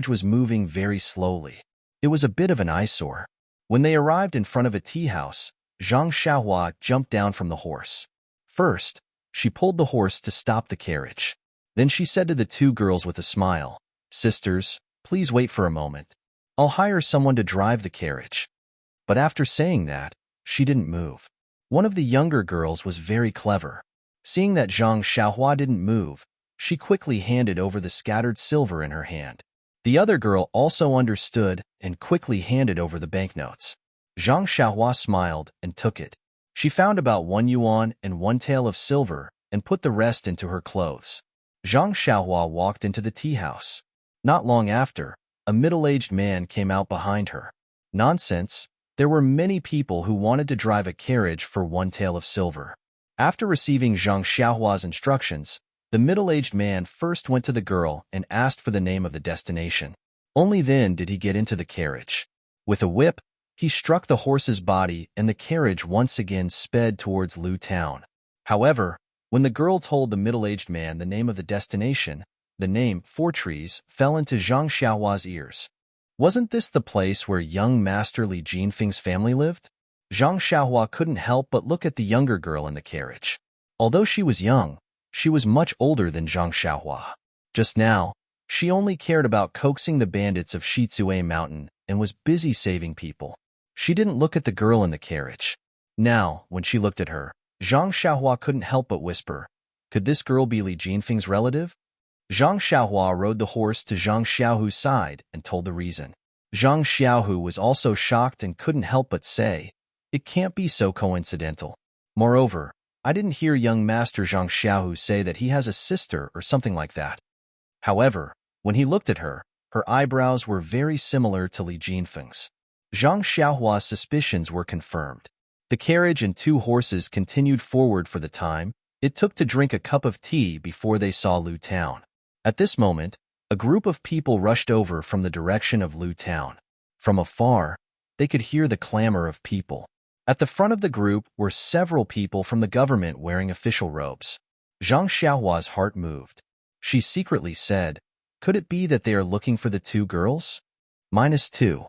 was moving very slowly. It was a bit of an eyesore. When they arrived in front of a tea house, Zhang Xiaohua jumped down from the horse. First, she pulled the horse to stop the carriage. Then she said to the two girls with a smile, "Sisters, please wait for a moment. I'll hire someone to drive the carriage." But after saying that, she didn't move. One of the younger girls was very clever. Seeing that Zhang Xiaohua didn't move, she quickly handed over the scattered silver in her hand. The other girl also understood and quickly handed over the banknotes. Zhang Xiaohua smiled and took it. She found about 1 yuan and 1 tael of silver and put the rest into her clothes. Zhang Xiaohua walked into the tea house. Not long after, a middle-aged man came out behind her. Nonsense. There were many people who wanted to drive a carriage for 1 tael of silver. After receiving Zhang Xiaohua's instructions, the middle-aged man first went to the girl and asked for the name of the destination. Only then did he get into the carriage. With a whip, he struck the horse's body and the carriage once again sped towards Lu Town. However, when the girl told the middle-aged man the name of the destination, the name, Fortress, fell into Zhang Xiaohua's ears. Wasn't this the place where young Master Li Jinfeng's family lived? Zhang Xiaohua couldn't help but look at the younger girl in the carriage. Although she was young, she was much older than Zhang Xiaohua. Just now, she only cared about coaxing the bandits of Shizue Mountain and was busy saving people. She didn't look at the girl in the carriage. Now, when she looked at her, Zhang Xiaohua couldn't help but whisper, "Could this girl be Li Jinfeng's relative?" Zhang Xiaohua rode the horse to Zhang Xiaohu's side and told the reason. Zhang Xiaohu was also shocked and couldn't help but say, "It can't be so coincidental. Moreover, I didn't hear young Master Zhang Xiaohu say that he has a sister or something like that." However, when he looked at her, her eyebrows were very similar to Li Jinfeng's. Zhang Xiaohua's suspicions were confirmed. The carriage and two horses continued forward for the time it took to drink a cup of tea before they saw Lu Town. At this moment, a group of people rushed over from the direction of Lu Town. From afar, they could hear the clamor of people. At the front of the group were several people from the government wearing official robes. Zhang Xiaohua's heart moved. She secretly said, "Could it be that they are looking for the two girls?" -2.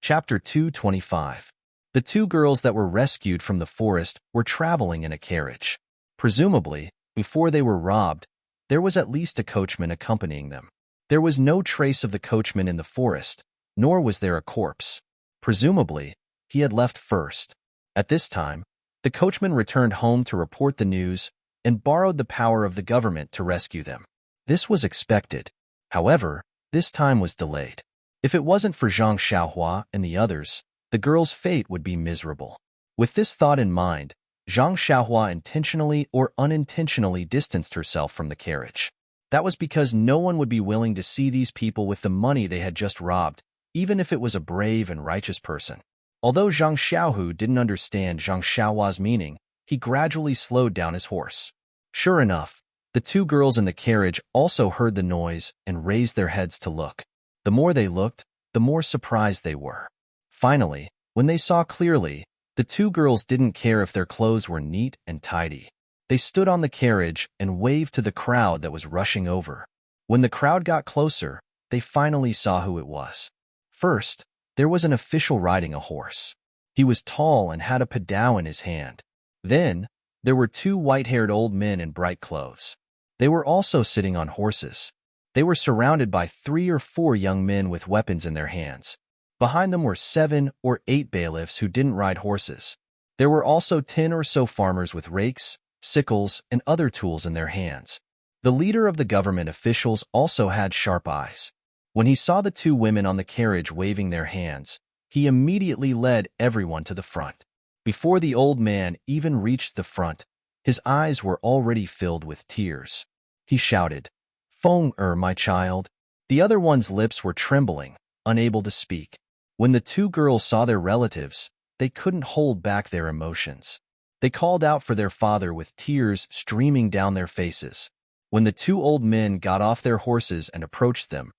Chapter 225. The two girls that were rescued from the forest were traveling in a carriage. Presumably, before they were robbed, there was at least a coachman accompanying them. There was no trace of the coachman in the forest, nor was there a corpse. Presumably, he had left first. At this time, the coachman returned home to report the news and borrowed the power of the government to rescue them. This was expected. However, this time was delayed. If it wasn't for Zhang Xiaohua and the others, the girl's fate would be miserable. With this thought in mind, Zhang Xiaohua intentionally or unintentionally distanced herself from the carriage. That was because no one would be willing to see these people with the money they had just robbed, even if it was a brave and righteous person. Although Zhang Xiaohu didn't understand Zhang Xiaohua's meaning, he gradually slowed down his horse. Sure enough, the two girls in the carriage also heard the noise and raised their heads to look. The more they looked, the more surprised they were. Finally, when they saw clearly, the two girls didn't care if their clothes were neat and tidy. They stood on the carriage and waved to the crowd that was rushing over. When the crowd got closer, they finally saw who it was. First, there was an official riding a horse. He was tall and had a padao in his hand. Then, there were two white-haired old men in bright clothes. They were also sitting on horses. They were surrounded by 3 or 4 young men with weapons in their hands. Behind them were 7 or 8 bailiffs who didn't ride horses. There were also 10 or so farmers with rakes, sickles, and other tools in their hands. The leader of the government officials also had sharp eyes. When he saw the 2 women on the carriage waving their hands, he immediately led everyone to the front. Before the old man even reached the front, his eyes were already filled with tears. He shouted, "Feng my child." The other one's lips were trembling, unable to speak. When the 2 girls saw their relatives, they couldn't hold back their emotions. They called out for their father with tears streaming down their faces. When the 2 old men got off their horses and approached them,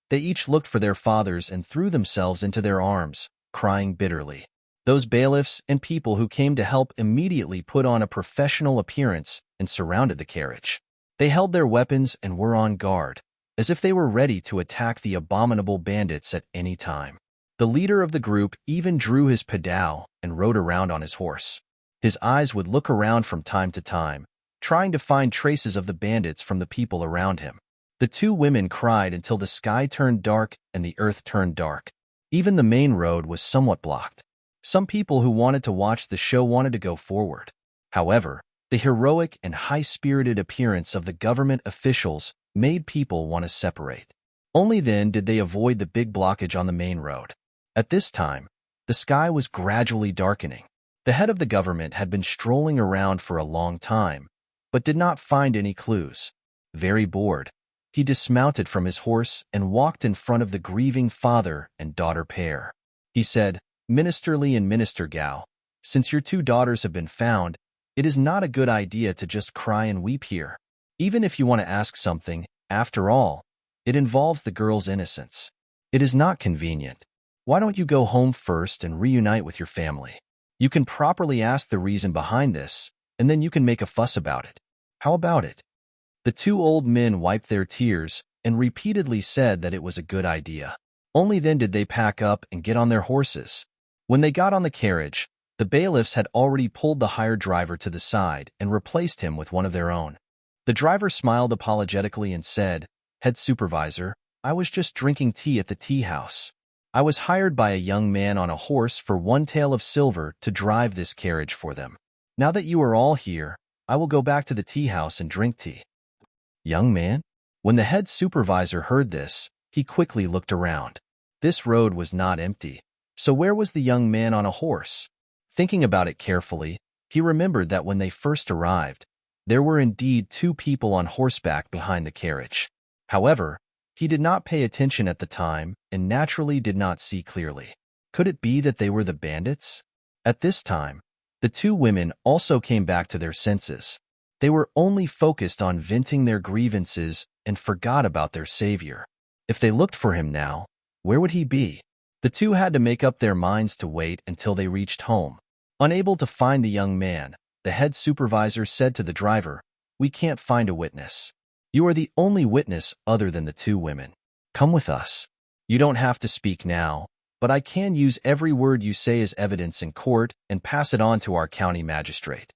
they each looked for their fathers and threw themselves into their arms, crying bitterly. Those bailiffs and people who came to help immediately put on a professional appearance and surrounded the carriage. They held their weapons and were on guard, as if they were ready to attack the abominable bandits at any time. The leader of the group even drew his padao and rode around on his horse. His eyes would look around from time to time, trying to find traces of the bandits from the people around him. The 2 women cried until the sky turned dark and the earth turned dark. Even the main road was somewhat blocked. Some people who wanted to watch the show wanted to go forward. However, the heroic and high-spirited appearance of the government officials made people want to separate. Only then did they avoid the big blockage on the main road. At this time, the sky was gradually darkening. The head of the government had been strolling around for a long time, but did not find any clues. Very bored, he dismounted from his horse and walked in front of the grieving father and daughter pair. He said, "Minister Li and Minister Gao, since your 2 daughters have been found, it is not a good idea to just cry and weep here. Even if you want to ask something, after all, it involves the girl's innocence. It is not convenient. Why don't you go home first and reunite with your family? You can properly ask the reason behind this, and then you can make a fuss about it. How about it?" The 2 old men wiped their tears and repeatedly said that it was a good idea. Only then did they pack up and get on their horses. When they got on the carriage, the bailiffs had already pulled the hired driver to the side and replaced him with one of their own. The driver smiled apologetically and said, "Head supervisor, I was just drinking tea at the tea house. I was hired by a young man on a horse for 1 tael of silver to drive this carriage for them. Now that you are all here, I will go back to the tea house and drink tea." Young man? When the head supervisor heard this, he quickly looked around. This road was not empty, so where was the young man on a horse? Thinking about it carefully, he remembered that when they first arrived, there were indeed 2 people on horseback behind the carriage. However, he did not pay attention at the time and naturally did not see clearly. Could it be that they were the bandits? At this time, the 2 women also came back to their senses. They were only focused on venting their grievances and forgot about their savior. If they looked for him now, where would he be? The 2 had to make up their minds to wait until they reached home. Unable to find the young man, the head supervisor said to the driver, "We can't find a witness. You are the only witness other than the 2 women. Come with us. You don't have to speak now, but I can use every word you say as evidence in court and pass it on to our county magistrate."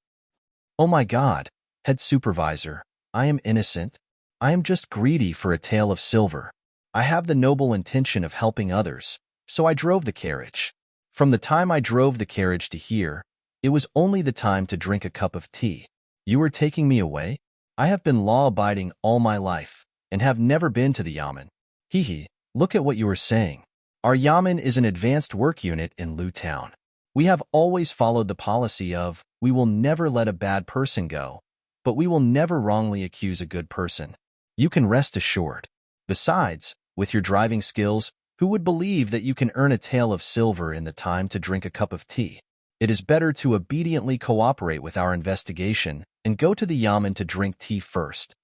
"Oh my God, head supervisor, I am innocent. I am just greedy for a tael of silver. I have the noble intention of helping others, so I drove the carriage. From the time I drove the carriage to here, it was only the time to drink a cup of tea. You are taking me away? I have been law-abiding all my life, and have never been to the yamen. Hee hee, look at what you are saying. Our yamen is an advanced work unit in Lu Town. We have always followed the policy of, we will never let a bad person go, but we will never wrongly accuse a good person. You can rest assured. Besides, with your driving skills, who would believe that you can earn a tael of silver in the time to drink a cup of tea? It is better to obediently cooperate with our investigation and go to the yamen to drink tea first.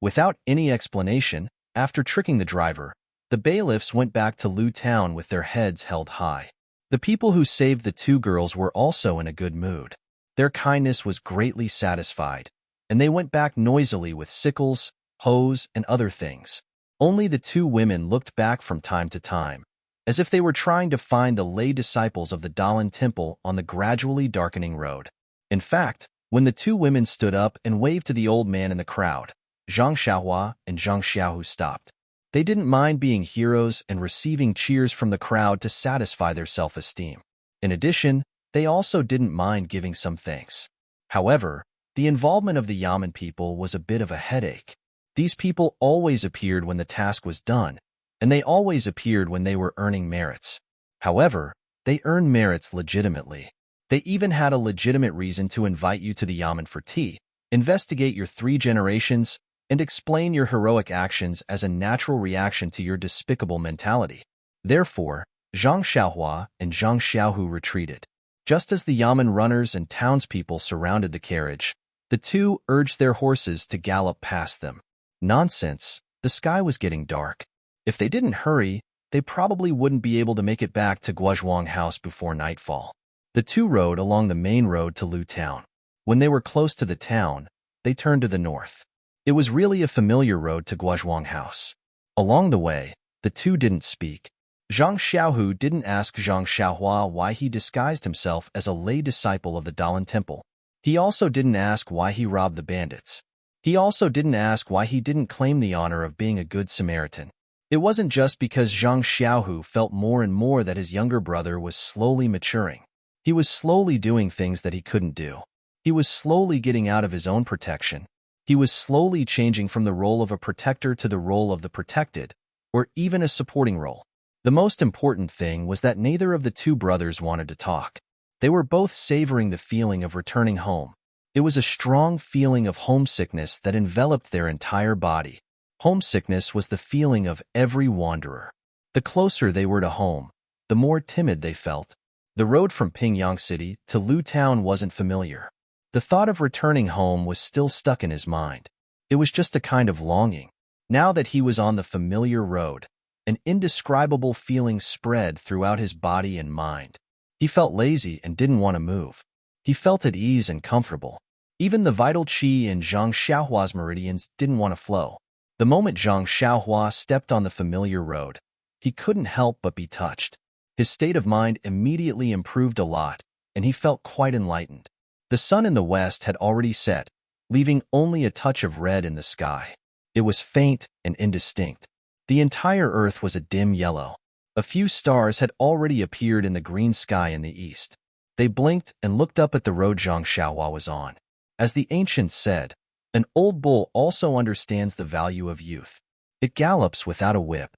Without any explanation, after tricking the driver, the bailiffs went back to Lu Town with their heads held high. The people who saved the two girls were also in a good mood. Their kindness was greatly satisfied, and they went back noisily with sickles, hoes, and other things. Only the two women looked back from time to time, as if they were trying to find the lay disciples of the Dalan temple on the gradually darkening road. In fact, when the two women stood up and waved to the old man in the crowd, Zhang Xiaohua and Zhang Xiaohu stopped. They didn't mind being heroes and receiving cheers from the crowd to satisfy their self-esteem. In addition, they also didn't mind giving some thanks. However, the involvement of the yamen people was a bit of a headache. These people always appeared when the task was done, and they always appeared when they were earning merits. However, they earned merits legitimately. They even had a legitimate reason to invite you to the yamen for tea, investigate your 3 generations, and explain your heroic actions as a natural reaction to your despicable mentality. Therefore, Zhang Xiaohua and Zhang Xiaohu retreated. Just as the yamen runners and townspeople surrounded the carriage, the two urged their horses to gallop past them. Nonsense, the sky was getting dark. If they didn't hurry, they probably wouldn't be able to make it back to Guozhuang House before nightfall. The two rode along the main road to Lu Town. When they were close to the town, they turned to the north. It was really a familiar road to Guozhuang House. Along the way, the two didn't speak. Zhang Xiaohu didn't ask Zhang Xiaohua why he disguised himself as a lay disciple of the Dalan temple. He also didn't ask why he robbed the bandits. He also didn't ask why he didn't claim the honor of being a good Samaritan. It wasn't just because Zhang Xiaohu felt more and more that his younger brother was slowly maturing. He was slowly doing things that he couldn't do. He was slowly getting out of his own protection. He was slowly changing from the role of a protector to the role of the protected, or even a supporting role. The most important thing was that neither of the two brothers wanted to talk. They were both savoring the feeling of returning home. It was a strong feeling of homesickness that enveloped their entire body. Homesickness was the feeling of every wanderer. The closer they were to home, the more timid they felt. The road from Pingyang City to Lu Town wasn't familiar. The thought of returning home was still stuck in his mind. It was just a kind of longing. Now that he was on the familiar road, an indescribable feeling spread throughout his body and mind. He felt lazy and didn't want to move. He felt at ease and comfortable. Even the vital qi in Zhang Xiaohua's meridians didn't want to flow. The moment Zhang Xiaohua stepped on the familiar road, he couldn't help but be touched. His state of mind immediately improved a lot, and he felt quite enlightened. The sun in the west had already set, leaving only a touch of red in the sky. It was faint and indistinct. The entire earth was a dim yellow. A few stars had already appeared in the green sky in the east. They blinked and looked up at the road Zhang Xiaohua was on. As the ancients said, an old bull also understands the value of youth. It gallops without a whip.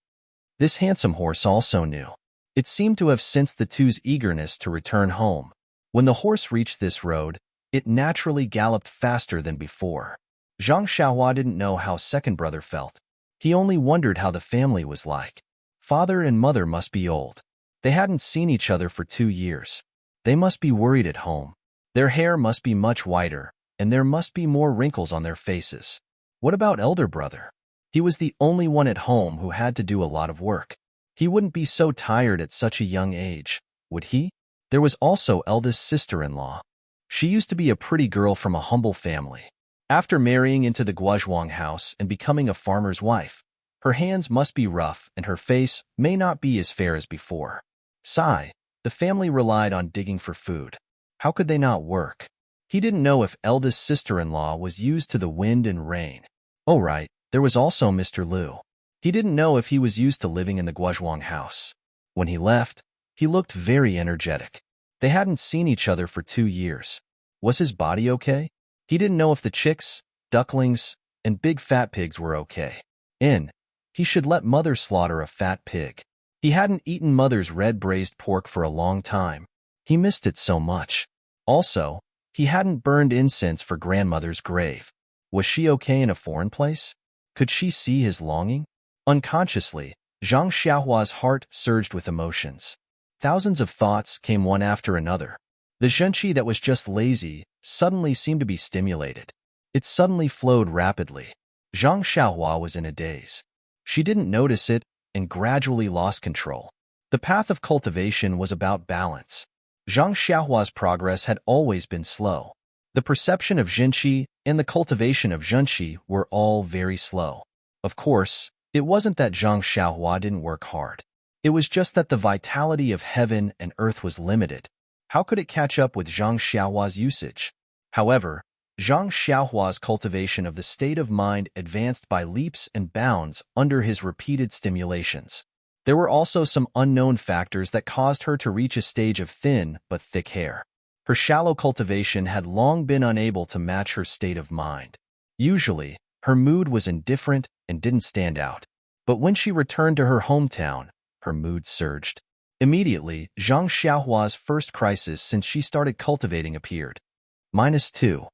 This handsome horse also knew. It seemed to have sensed the two's eagerness to return home. When the horse reached this road, it naturally galloped faster than before. Zhang Xiaohua didn't know how second brother felt. He only wondered how the family was like. Father and mother must be old. They hadn't seen each other for 2 years. They must be worried at home. Their hair must be much whiter, and there must be more wrinkles on their faces. What about elder brother? He was the only one at home who had to do a lot of work. He wouldn't be so tired at such a young age, would he? There was also eldest sister-in-law. She used to be a pretty girl from a humble family. After marrying into the Guozhuang house and becoming a farmer's wife, her hands must be rough and her face may not be as fair as before. Sigh, the family relied on digging for food. How could they not work? He didn't know if eldest sister-in-law was used to the wind and rain. Oh right, there was also Mr. Liu. He didn't know if he was used to living in the Guozhuang house. When he left, he looked very energetic. They hadn't seen each other for 2 years. Was his body okay? He didn't know if the chicks, ducklings, and big fat pigs were okay. He should let mother slaughter a fat pig. He hadn't eaten Mother's red braised pork for a long time. He missed it so much. Also, he hadn't burned incense for grandmother's grave. Was she okay in a foreign place? Could she see his longing? Unconsciously, Zhang Xiaohua's heart surged with emotions. Thousands of thoughts came one after another. The zhenqi that was just lazy suddenly seemed to be stimulated. It suddenly flowed rapidly. Zhang Xiaohua was in a daze. She didn't notice it and gradually lost control. The path of cultivation was about balance. Zhang Xiaohua's progress had always been slow. The perception of zhenqi and the cultivation of zhenqi were all very slow. Of course, it wasn't that Zhang Xiaohua didn't work hard. It was just that the vitality of heaven and earth was limited. How could it catch up with Zhang Xiaohua's usage? However, Zhang Xiaohua's cultivation of the state of mind advanced by leaps and bounds under his repeated stimulations. There were also some unknown factors that caused her to reach a stage of thin but thick hair. Her shallow cultivation had long been unable to match her state of mind. Usually, her mood was indifferent and didn't stand out. But when she returned to her hometown, her mood surged. Immediately, Zhang Xiaohua's first crisis since she started cultivating appeared. -2.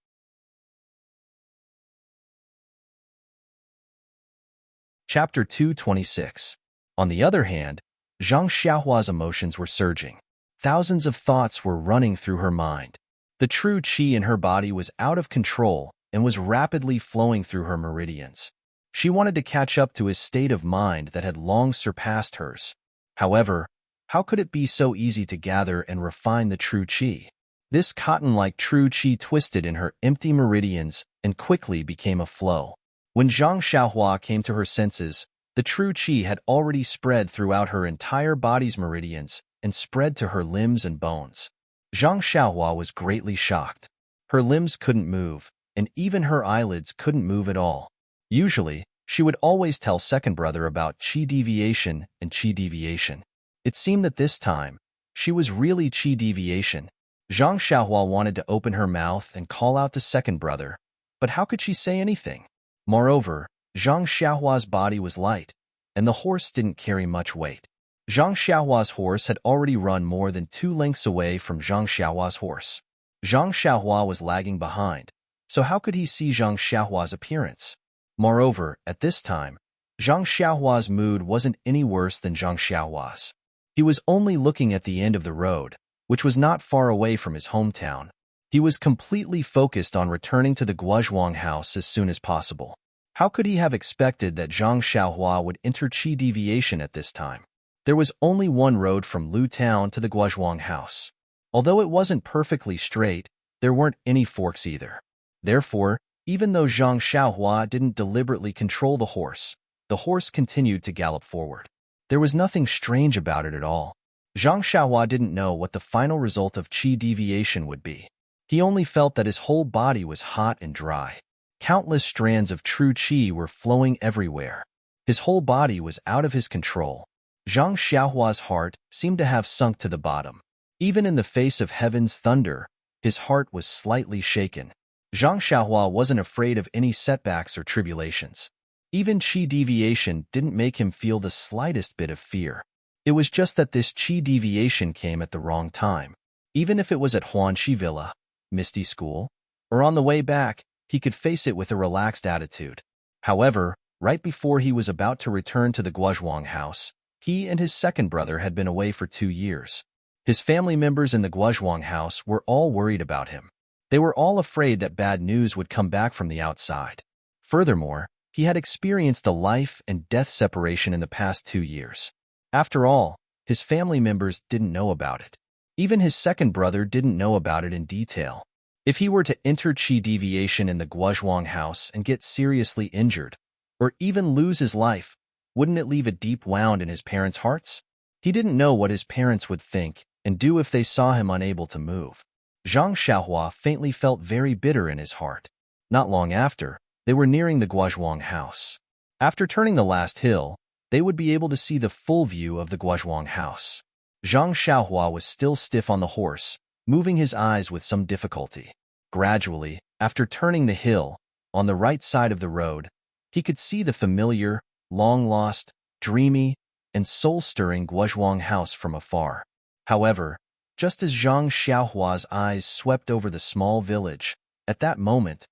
Chapter 226. On the other hand, Zhang Xiaohua's emotions were surging. Thousands of thoughts were running through her mind. The true qi in her body was out of control and was rapidly flowing through her meridians. She wanted to catch up to his state of mind that had long surpassed hers. However, how could it be so easy to gather and refine the true qi? This cotton-like true qi twisted in her empty meridians and quickly became a flow. When Zhang Xiaohua came to her senses, the true qi had already spread throughout her entire body's meridians and spread to her limbs and bones. Zhang Xiaohua was greatly shocked. Her limbs couldn't move, and even her eyelids couldn't move at all. Usually, she would always tell second brother about qi deviation and qi deviation. It seemed that this time, she was really qi deviation. Zhang Xiaohua wanted to open her mouth and call out to second brother, but how could she say anything? Moreover, Zhang Xiaohua's body was light, and the horse didn't carry much weight. Zhang Xiaohua's horse had already run more than 2 lengths away from Zhang Xiaohua's horse. Zhang Xiaohua was lagging behind, so how could he see Zhang Xiaohua's appearance? Moreover, at this time, Zhang Xiaohua's mood wasn't any worse than Zhang Xiaohua's. He was only looking at the end of the road, which was not far away from his hometown. He was completely focused on returning to the Guozhuang house as soon as possible. How could he have expected that Zhang Xiaohua would enter qi deviation at this time? There was only one road from Lu Town to the Guozhuang house. Although it wasn't perfectly straight, there weren't any forks either. Therefore, even though Zhang Xiaohua didn't deliberately control the horse continued to gallop forward. There was nothing strange about it at all. Zhang Xiaohua didn't know what the final result of qi deviation would be. He only felt that his whole body was hot and dry. Countless strands of true qi were flowing everywhere. His whole body was out of his control. Zhang Xiaohua's heart seemed to have sunk to the bottom. Even in the face of heaven's thunder, his heart was slightly shaken. Zhang Xiaohua wasn't afraid of any setbacks or tribulations. Even qi deviation didn't make him feel the slightest bit of fear. It was just that this qi deviation came at the wrong time. Even if it was at Huanxi Villa, Misty School, or on the way back, he could face it with a relaxed attitude. However, right before he was about to return to the Guozhuang house, he and his second brother had been away for 2 years. His family members in the Guozhuang house were all worried about him. They were all afraid that bad news would come back from the outside. Furthermore, he had experienced a life and death separation in the past 2 years. After all, his family members didn't know about it. Even his second brother didn't know about it in detail. If he were to enter qi deviation in the Guozhuang house and get seriously injured, or even lose his life, wouldn't it leave a deep wound in his parents' hearts? He didn't know what his parents would think and do if they saw him unable to move. Zhang Xiaohua faintly felt very bitter in his heart. Not long after, they were nearing the Guozhuang house. After turning the last hill, they would be able to see the full view of the Guozhuang house. Zhang Xiaohua was still stiff on the horse, moving his eyes with some difficulty. Gradually, after turning the hill, on the right side of the road, he could see the familiar, long-lost, dreamy, and soul-stirring Guozhuang house from afar. However, just as Zhang Xiaohua's eyes swept over the small village, at that moment,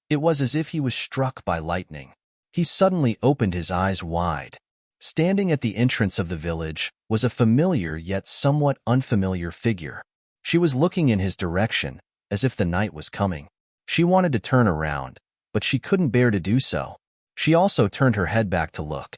it was as if he was struck by lightning. He suddenly opened his eyes wide. Standing at the entrance of the village was a familiar yet somewhat unfamiliar figure. She was looking in his direction, as if the night was coming. She wanted to turn around, but she couldn't bear to do so. She also turned her head back to look.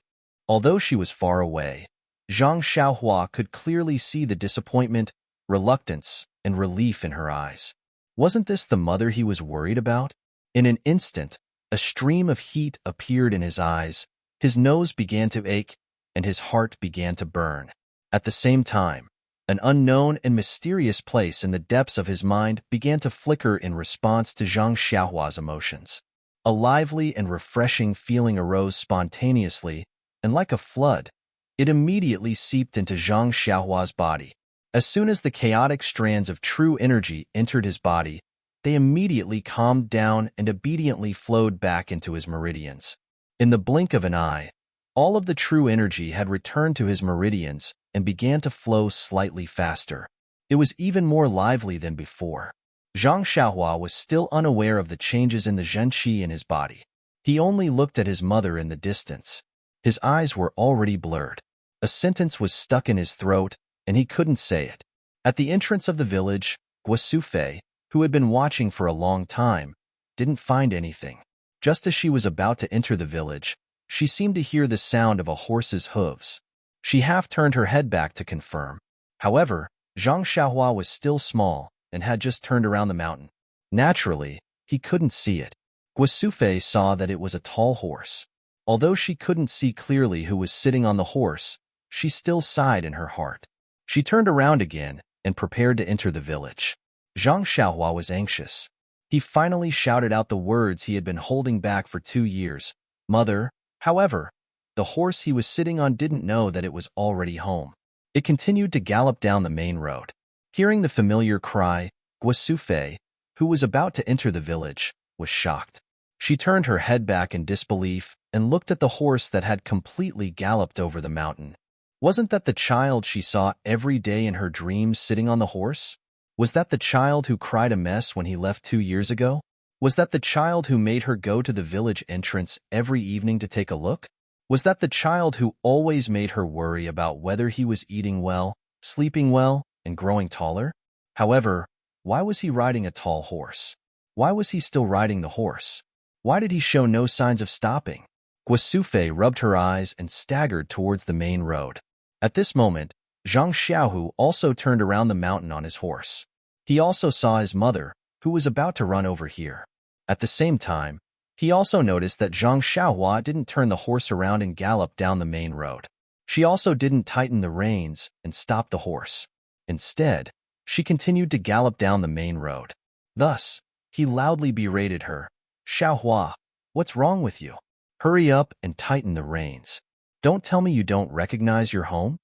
Although she was far away, Zhang Xiaohua could clearly see the disappointment, reluctance, and relief in her eyes. Wasn't this the mother he was worried about? In an instant, a stream of heat appeared in his eyes, his nose began to ache, and his heart began to burn. At the same time, an unknown and mysterious place in the depths of his mind began to flicker in response to Zhang Xiaohua's emotions. A lively and refreshing feeling arose spontaneously, and like a flood, it immediately seeped into Zhang Xiaohua's body. As soon as the chaotic strands of true energy entered his body, they immediately calmed down and obediently flowed back into his meridians. In the blink of an eye, all of the true energy had returned to his meridians and began to flow slightly faster. It was even more lively than before. Zhang Xiaohua was still unaware of the changes in the zhenqi in his body. He only looked at his mother in the distance. His eyes were already blurred. A sentence was stuck in his throat, and he couldn't say it. At the entrance of the village, Guosufei, who had been watching for a long time, didn't find anything. Just as she was about to enter the village, she seemed to hear the sound of a horse's hooves. She half turned her head back to confirm. However, Zhang Xiaohua was still small and had just turned around the mountain. Naturally, he couldn't see it. Guosufei saw that it was a tall horse. Although she couldn't see clearly who was sitting on the horse, she still sighed in her heart. She turned around again and prepared to enter the village. Zhang Xiaohua was anxious. He finally shouted out the words he had been holding back for 2 years. Mother. However, the horse he was sitting on didn't know that it was already home. It continued to gallop down the main road. Hearing the familiar cry, Guosufei, who was about to enter the village, was shocked. She turned her head back in disbelief and looked at the horse that had completely galloped over the mountain. Wasn't that the child she saw every day in her dreams sitting on the horse? Was that the child who cried a mess when he left 2 years ago? Was that the child who made her go to the village entrance every evening to take a look? Was that the child who always made her worry about whether he was eating well, sleeping well, and growing taller? However, why was he riding a tall horse? Why was he still riding the horse? Why did he show no signs of stopping? Guosufei rubbed her eyes and staggered towards the main road. At this moment, Zhang Xiaohu also turned around the mountain on his horse. He also saw his mother, who was about to run over here. At the same time, he also noticed that Zhang Xiaohua didn't turn the horse around and gallop down the main road. She also didn't tighten the reins and stop the horse. Instead, she continued to gallop down the main road. Thus, he loudly berated her. Xiaohua, what's wrong with you? Hurry up and tighten the reins. Don't tell me you don't recognize your home?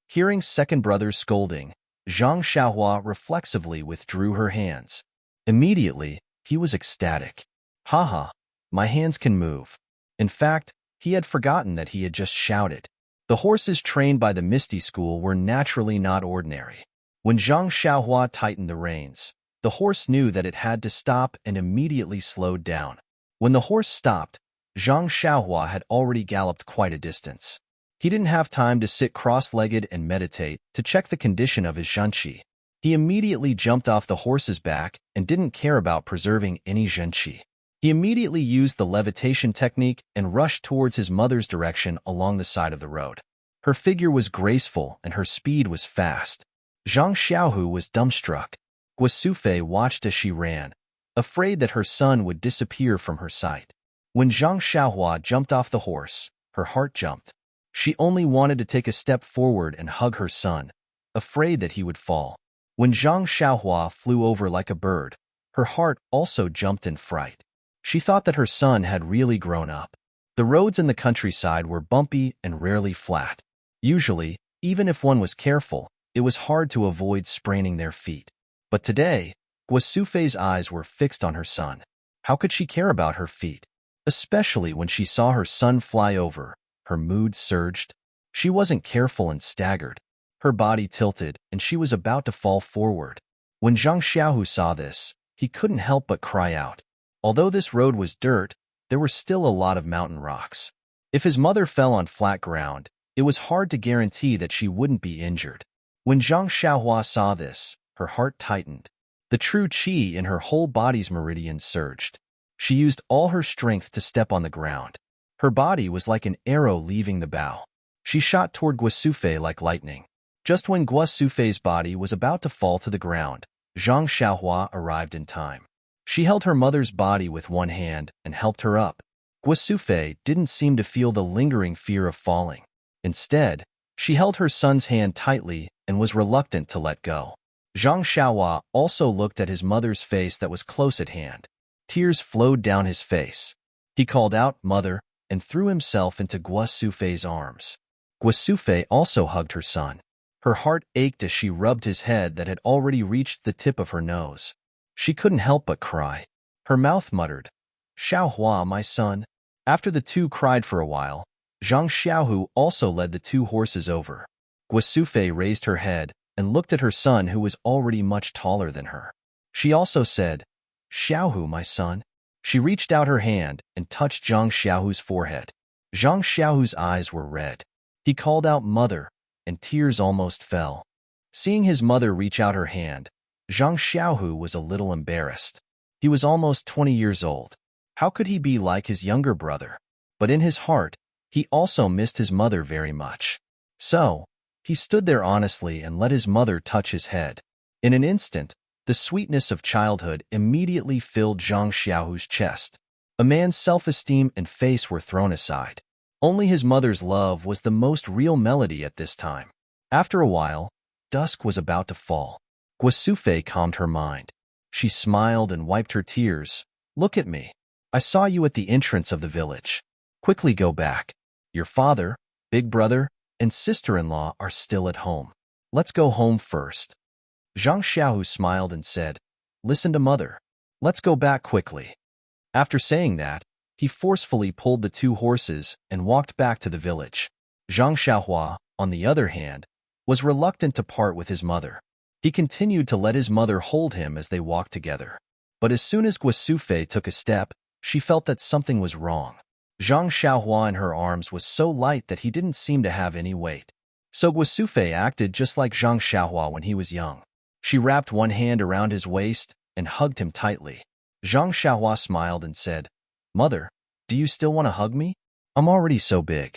Hearing second brother's scolding, Zhang Xiaohua reflexively withdrew her hands. Immediately, he was ecstatic. Haha, my hands can move. In fact, he had forgotten that he had just shouted. The horses trained by the Misty school were naturally not ordinary. When Zhang Xiaohua tightened the reins, the horse knew that it had to stop and immediately slowed down. When the horse stopped, Zhang Xiaohua had already galloped quite a distance. He didn't have time to sit cross-legged and meditate to check the condition of his zhenqi. He immediately jumped off the horse's back and didn't care about preserving any zhenqi. He immediately used the levitation technique and rushed towards his mother's direction along the side of the road. Her figure was graceful and her speed was fast. Zhang Xiaohu was dumbstruck. Guosufei watched as she ran, afraid that her son would disappear from her sight. When Zhang Xiaohua jumped off the horse, her heart jumped. She only wanted to take a step forward and hug her son, afraid that he would fall. When Zhang Xiaohua flew over like a bird, her heart also jumped in fright. She thought that her son had really grown up. The roads in the countryside were bumpy and rarely flat. Usually, even if one was careful, it was hard to avoid spraining their feet. But today, Guosufei's eyes were fixed on her son. How could she care about her feet? Especially when she saw her son fly over, her mood surged. She wasn't careful and staggered. Her body tilted, and she was about to fall forward. When Zhang Xiaohu saw this, he couldn't help but cry out. Although this road was dirt, there were still a lot of mountain rocks. If his mother fell on flat ground, it was hard to guarantee that she wouldn't be injured. When Zhang Xiaohua saw this, her heart tightened. The true qi in her whole body's meridians surged. She used all her strength to step on the ground. Her body was like an arrow leaving the bow. She shot toward Guosufei like lightning. Just when Guosufei's body was about to fall to the ground, Zhang Xiaohua arrived in time. She held her mother's body with one hand and helped her up. Guosufei didn't seem to feel the lingering fear of falling. Instead, she held her son's hand tightly and was reluctant to let go. Zhang Xiaohua also looked at his mother's face that was close at hand. Tears flowed down his face. He called out, "Mother," and threw himself into Guosufei's arms. Guosufei also hugged her son. Her heart ached as she rubbed his head that had already reached the tip of her nose. She couldn't help but cry. Her mouth muttered, "Xiaohua, my son." After the two cried for a while, Zhang Xiaohu also led the two horses over. Guosufei raised her head and looked at her son, who was already much taller than her. She also said, "Xiaohu, my son." She reached out her hand and touched Zhang Xiaohu's forehead. Zhang Xiaohu's eyes were red. He called out, "Mother," and tears almost fell. Seeing his mother reach out her hand, Zhang Xiaohu was a little embarrassed. He was almost 20 years old. How could he be like his younger brother? But in his heart, he also missed his mother very much. So, he stood there honestly and let his mother touch his head. In an instant, the sweetness of childhood immediately filled Zhang Xiaohu's chest. A man's self-esteem and face were thrown aside. Only his mother's love was the most real melody at this time. After a while, dusk was about to fall. Guosufei calmed her mind. She smiled and wiped her tears. "Look at me. I saw you at the entrance of the village. Quickly go back. Your father, big brother, and sister-in-law are still at home. Let's go home first." Zhang Xiaohu smiled and said, "Listen to mother. Let's go back quickly." After saying that, he forcefully pulled the two horses and walked back to the village. Zhang Xiaohua, on the other hand, was reluctant to part with his mother. He continued to let his mother hold him as they walked together. But as soon as Guosufei took a step, she felt that something was wrong. Zhang Xiaohua in her arms was so light that he didn't seem to have any weight. So Guosufei acted just like Zhang Xiaohua when he was young. She wrapped one hand around his waist and hugged him tightly. Zhang Xiaohua smiled and said, "Mother, do you still want to hug me? I'm already so big."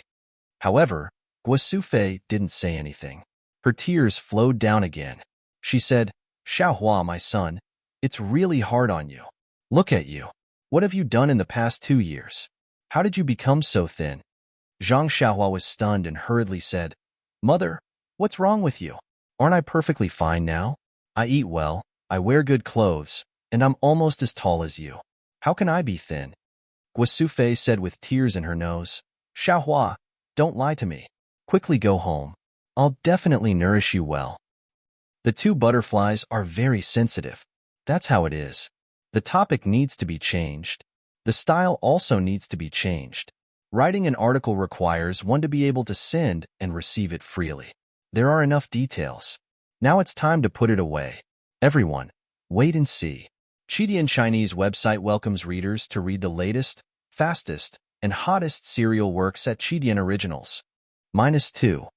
However, Guosufei didn't say anything. Her tears flowed down again. She said, "Xiaohua, my son, it's really hard on you. Look at you. What have you done in the past 2 years? How did you become so thin?" Zhang Xiaohua was stunned and hurriedly said, "Mother, what's wrong with you? Aren't I perfectly fine now? I eat well, I wear good clothes, and I'm almost as tall as you. How can I be thin?" Guosufei said with tears in her nose, "Xiaohua, don't lie to me. Quickly go home. I'll definitely nourish you well." The two butterflies are very sensitive. That's how it is. The topic needs to be changed. The style also needs to be changed. Writing an article requires one to be able to send and receive it freely. There are enough details. Now it's time to put it away. Everyone, wait and see. Chidian Chinese website welcomes readers to read the latest, fastest, and hottest serial works at Chidian Originals. -2.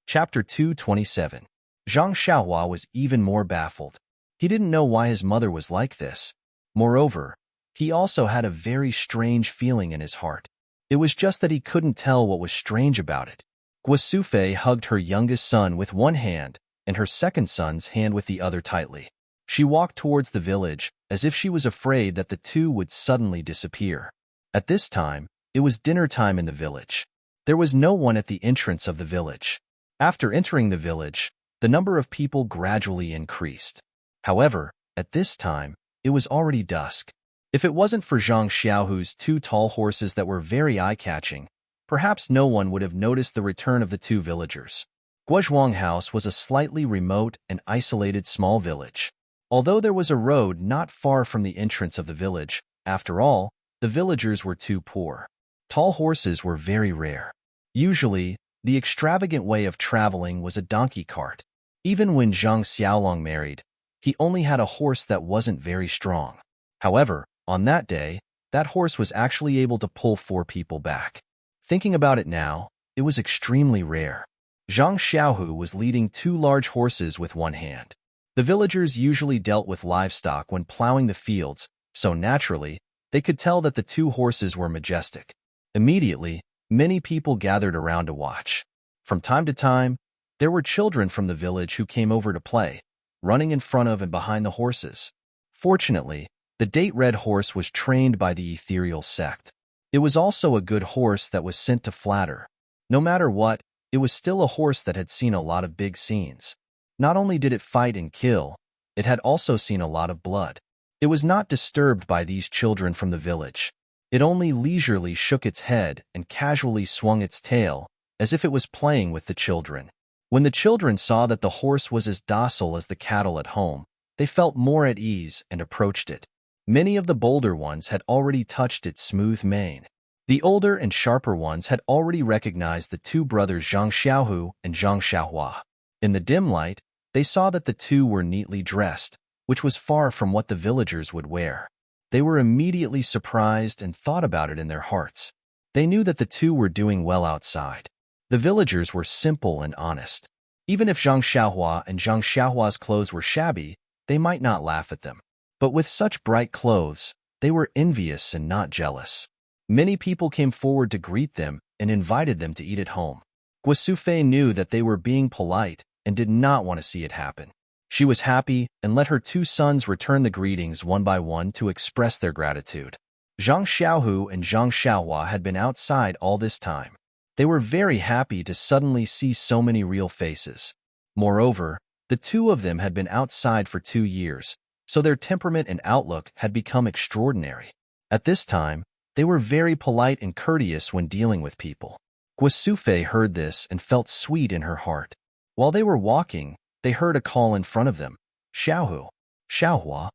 Chapter 227. Zhang Xiaohua was even more baffled. He didn't know why his mother was like this. Moreover, he also had a very strange feeling in his heart. It was just that he couldn't tell what was strange about it. Guosufei hugged her youngest son with one hand and her second son's hand with the other tightly. She walked towards the village as if she was afraid that the two would suddenly disappear. At this time, it was dinner time in the village. There was no one at the entrance of the village. After entering the village, the number of people gradually increased. However, at this time, it was already dusk. If it wasn't for Zhang Xiaohu's two tall horses that were very eye-catching, perhaps no one would have noticed the return of the two villagers. Guozhuang House was a slightly remote and isolated small village. Although there was a road not far from the entrance of the village, after all, the villagers were too poor. Tall horses were very rare. Usually, the extravagant way of traveling was a donkey cart. Even when Zhang Xiaolong married, he only had a horse that wasn't very strong. However, on that day, that horse was actually able to pull 4 people back. Thinking about it now, it was extremely rare. Zhang Xiaohu was leading 2 large horses with one hand. The villagers usually dealt with livestock when plowing the fields, so naturally, they could tell that the 2 horses were majestic. Immediately, many people gathered around to watch. From time to time, there were children from the village who came over to play, running in front of and behind the horses. Fortunately, the date red horse was trained by the ethereal sect. It was also a good horse that was sent to flatter. No matter what, it was still a horse that had seen a lot of big scenes. Not only did it fight and kill, it had also seen a lot of blood. It was not disturbed by these children from the village. It only leisurely shook its head and casually swung its tail, as if it was playing with the children. When the children saw that the horse was as docile as the cattle at home, they felt more at ease and approached it. Many of the bolder ones had already touched its smooth mane. The older and sharper ones had already recognized the 2 brothers Zhang Xiaohu and Zhang Xiaohua. In the dim light, they saw that the 2 were neatly dressed, which was far from what the villagers would wear. They were immediately surprised and thought about it in their hearts. They knew that the 2 were doing well outside. The villagers were simple and honest. Even if Zhang Xiaohua and Zhang Xiaohua's clothes were shabby, they might not laugh at them. But with such bright clothes, they were envious and not jealous. Many people came forward to greet them and invited them to eat at home. Guosufei knew that they were being polite and did not want to see it happen. She was happy and let her 2 sons return the greetings one by one to express their gratitude. Zhang Xiaohu and Zhang Xiaohua had been outside all this time. They were very happy to suddenly see so many real faces. Moreover, the 2 of them had been outside for 2 years, so their temperament and outlook had become extraordinary. At this time, they were very polite and courteous when dealing with people. Guosufei heard this and felt sweet in her heart. While they were walking, they heard a call in front of them. Xiaohu, Xiaohua.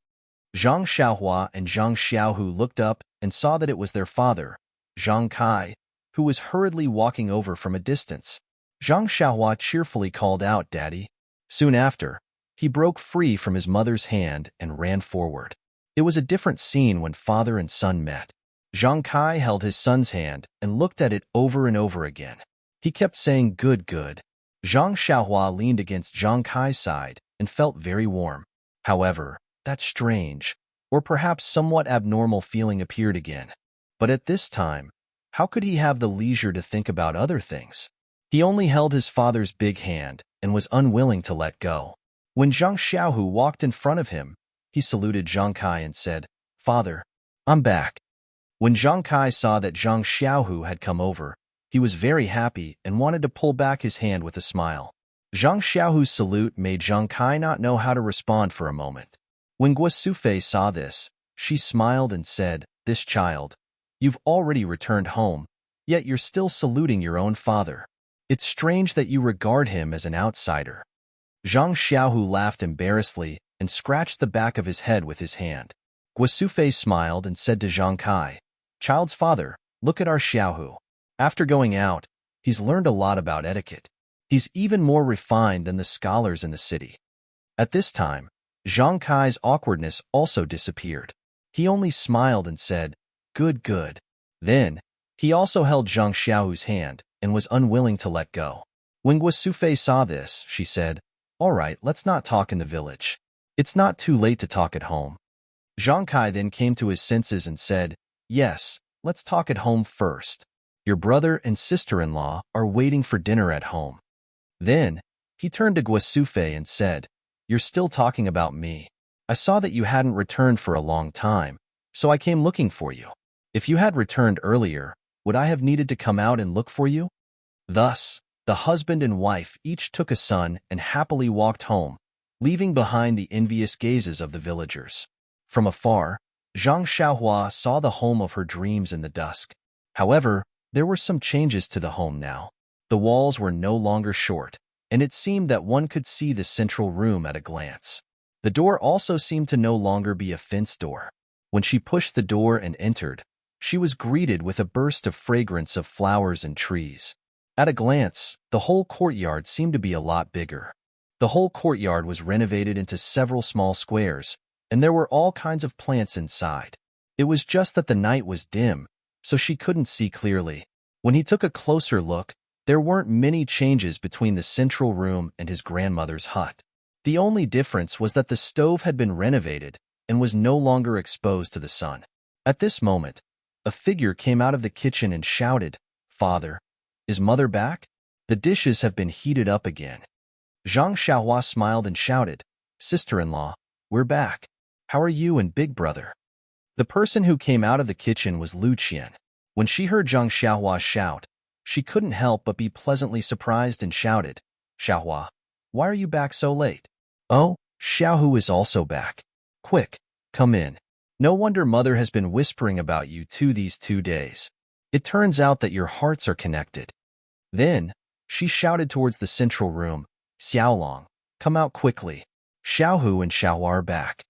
Zhang Xiaohua and Zhang Xiaohu looked up and saw that it was their father, Zhang Kai, who was hurriedly walking over from a distance. Zhang Xiaohua cheerfully called out, "Daddy." Soon after, he broke free from his mother's hand and ran forward. It was a different scene when father and son met. Zhang Kai held his son's hand and looked at it over and over again. He kept saying, "Good, good." Zhang Xiaohua leaned against Zhang Kai's side and felt very warm. However, that strange, or perhaps somewhat abnormal feeling appeared again. But at this time, how could he have the leisure to think about other things? He only held his father's big hand and was unwilling to let go. When Zhang Xiaohu walked in front of him, he saluted Zhang Kai and said, "Father, I'm back." When Zhang Kai saw that Zhang Xiaohu had come over, he was very happy and wanted to pull back his hand with a smile. Zhang Xiaohu's salute made Zhang Kai not know how to respond for a moment. When Guosufei saw this, she smiled and said, "This child, you've already returned home, yet you're still saluting your own father. It's strange that you regard him as an outsider." Zhang Xiaohu laughed embarrassedly and scratched the back of his head with his hand. Guosufei smiled and said to Zhang Kai, "Child's father, look at our Xiaohu. After going out, he's learned a lot about etiquette. He's even more refined than the scholars in the city." At this time, Zhang Kai's awkwardness also disappeared. He only smiled and said, "Good, good." Then, he also held Zhang Xiaohu's hand and was unwilling to let go. When Guosufei saw this, she said, "All right, let's not talk in the village. It's not too late to talk at home." Zhang Kai then came to his senses and said, "Yes, let's talk at home first. Your brother and sister-in-law are waiting for dinner at home." Then, he turned to Guosufei and said, "You're still talking about me. I saw that you hadn't returned for a long time, so I came looking for you. If you had returned earlier, would I have needed to come out and look for you?" Thus, the husband and wife each took a son and happily walked home, leaving behind the envious gazes of the villagers. From afar, Zhang Xiaohua saw the home of her dreams in the dusk. However, there were some changes to the home now. The walls were no longer short, and it seemed that one could see the central room at a glance. The door also seemed to no longer be a fence door. When she pushed the door and entered, she was greeted with a burst of fragrance of flowers and trees. At a glance, the whole courtyard seemed to be a lot bigger. The whole courtyard was renovated into several small squares, and there were all kinds of plants inside. It was just that the night was dim, so she couldn't see clearly. When he took a closer look, there weren't many changes between the central room and his grandmother's hut. The only difference was that the stove had been renovated and was no longer exposed to the sun. At this moment, a figure came out of the kitchen and shouted, "Father, is Mother back? The dishes have been heated up again." Zhang Xiaohua smiled and shouted, "Sister-in-law, we're back. How are you and Big Brother?" The person who came out of the kitchen was Lu Qian. When she heard Zhang Xiaohua shout, she couldn't help but be pleasantly surprised and shouted, "Xiaohua, why are you back so late?" "Oh, Xiaohu is also back. Quick, come in. No wonder Mother has been whispering about you these 2 days. It turns out that your hearts are connected." Then, she shouted towards the central room, "Xiaolong, come out quickly. Xiaohu and Xiaohua are back."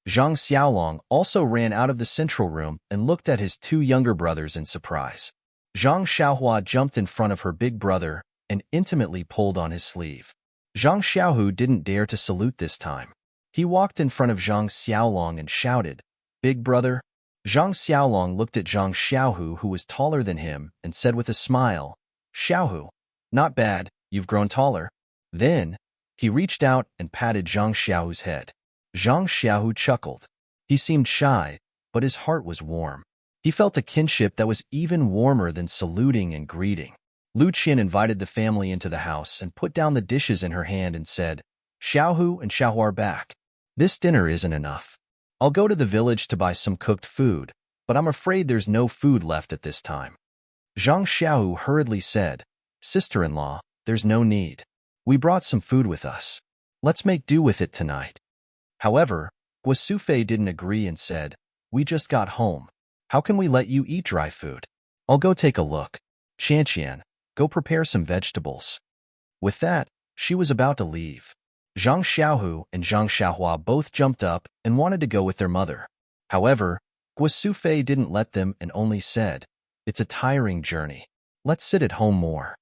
Zhang Xiaolong also ran out of the central room and looked at his 2 younger brothers in surprise. Zhang Xiaohua jumped in front of her big brother and intimately pulled on his sleeve. Zhang Xiaohu didn't dare to salute this time. He walked in front of Zhang Xiaolong and shouted, "Big brother?" Zhang Xiaolong looked at Zhang Xiaohu, who was taller than him, and said with a smile, "Xiaohu, not bad, you've grown taller." Then, he reached out and patted Zhang Xiaohu's head. Zhang Xiaohu chuckled. He seemed shy, but his heart was warm. He felt a kinship that was even warmer than saluting and greeting. Lu Qian invited the family into the house and put down the dishes in her hand and said, "Xiaohu and Xiaohua are back. This dinner isn't enough. I'll go to the village to buy some cooked food, but I'm afraid there's no food left at this time." Zhang Xiaohu hurriedly said, "Sister-in-law, there's no need. We brought some food with us. Let's make do with it tonight." However, Guosufei didn't agree and said, "We just got home. How can we let you eat dry food? I'll go take a look. Qianqian, go prepare some vegetables." With that, she was about to leave. Zhang Xiaohu and Zhang Xiaohua both jumped up and wanted to go with their mother. However, Guosufei didn't let them and only said, "It's a tiring journey. Let's sit at home more."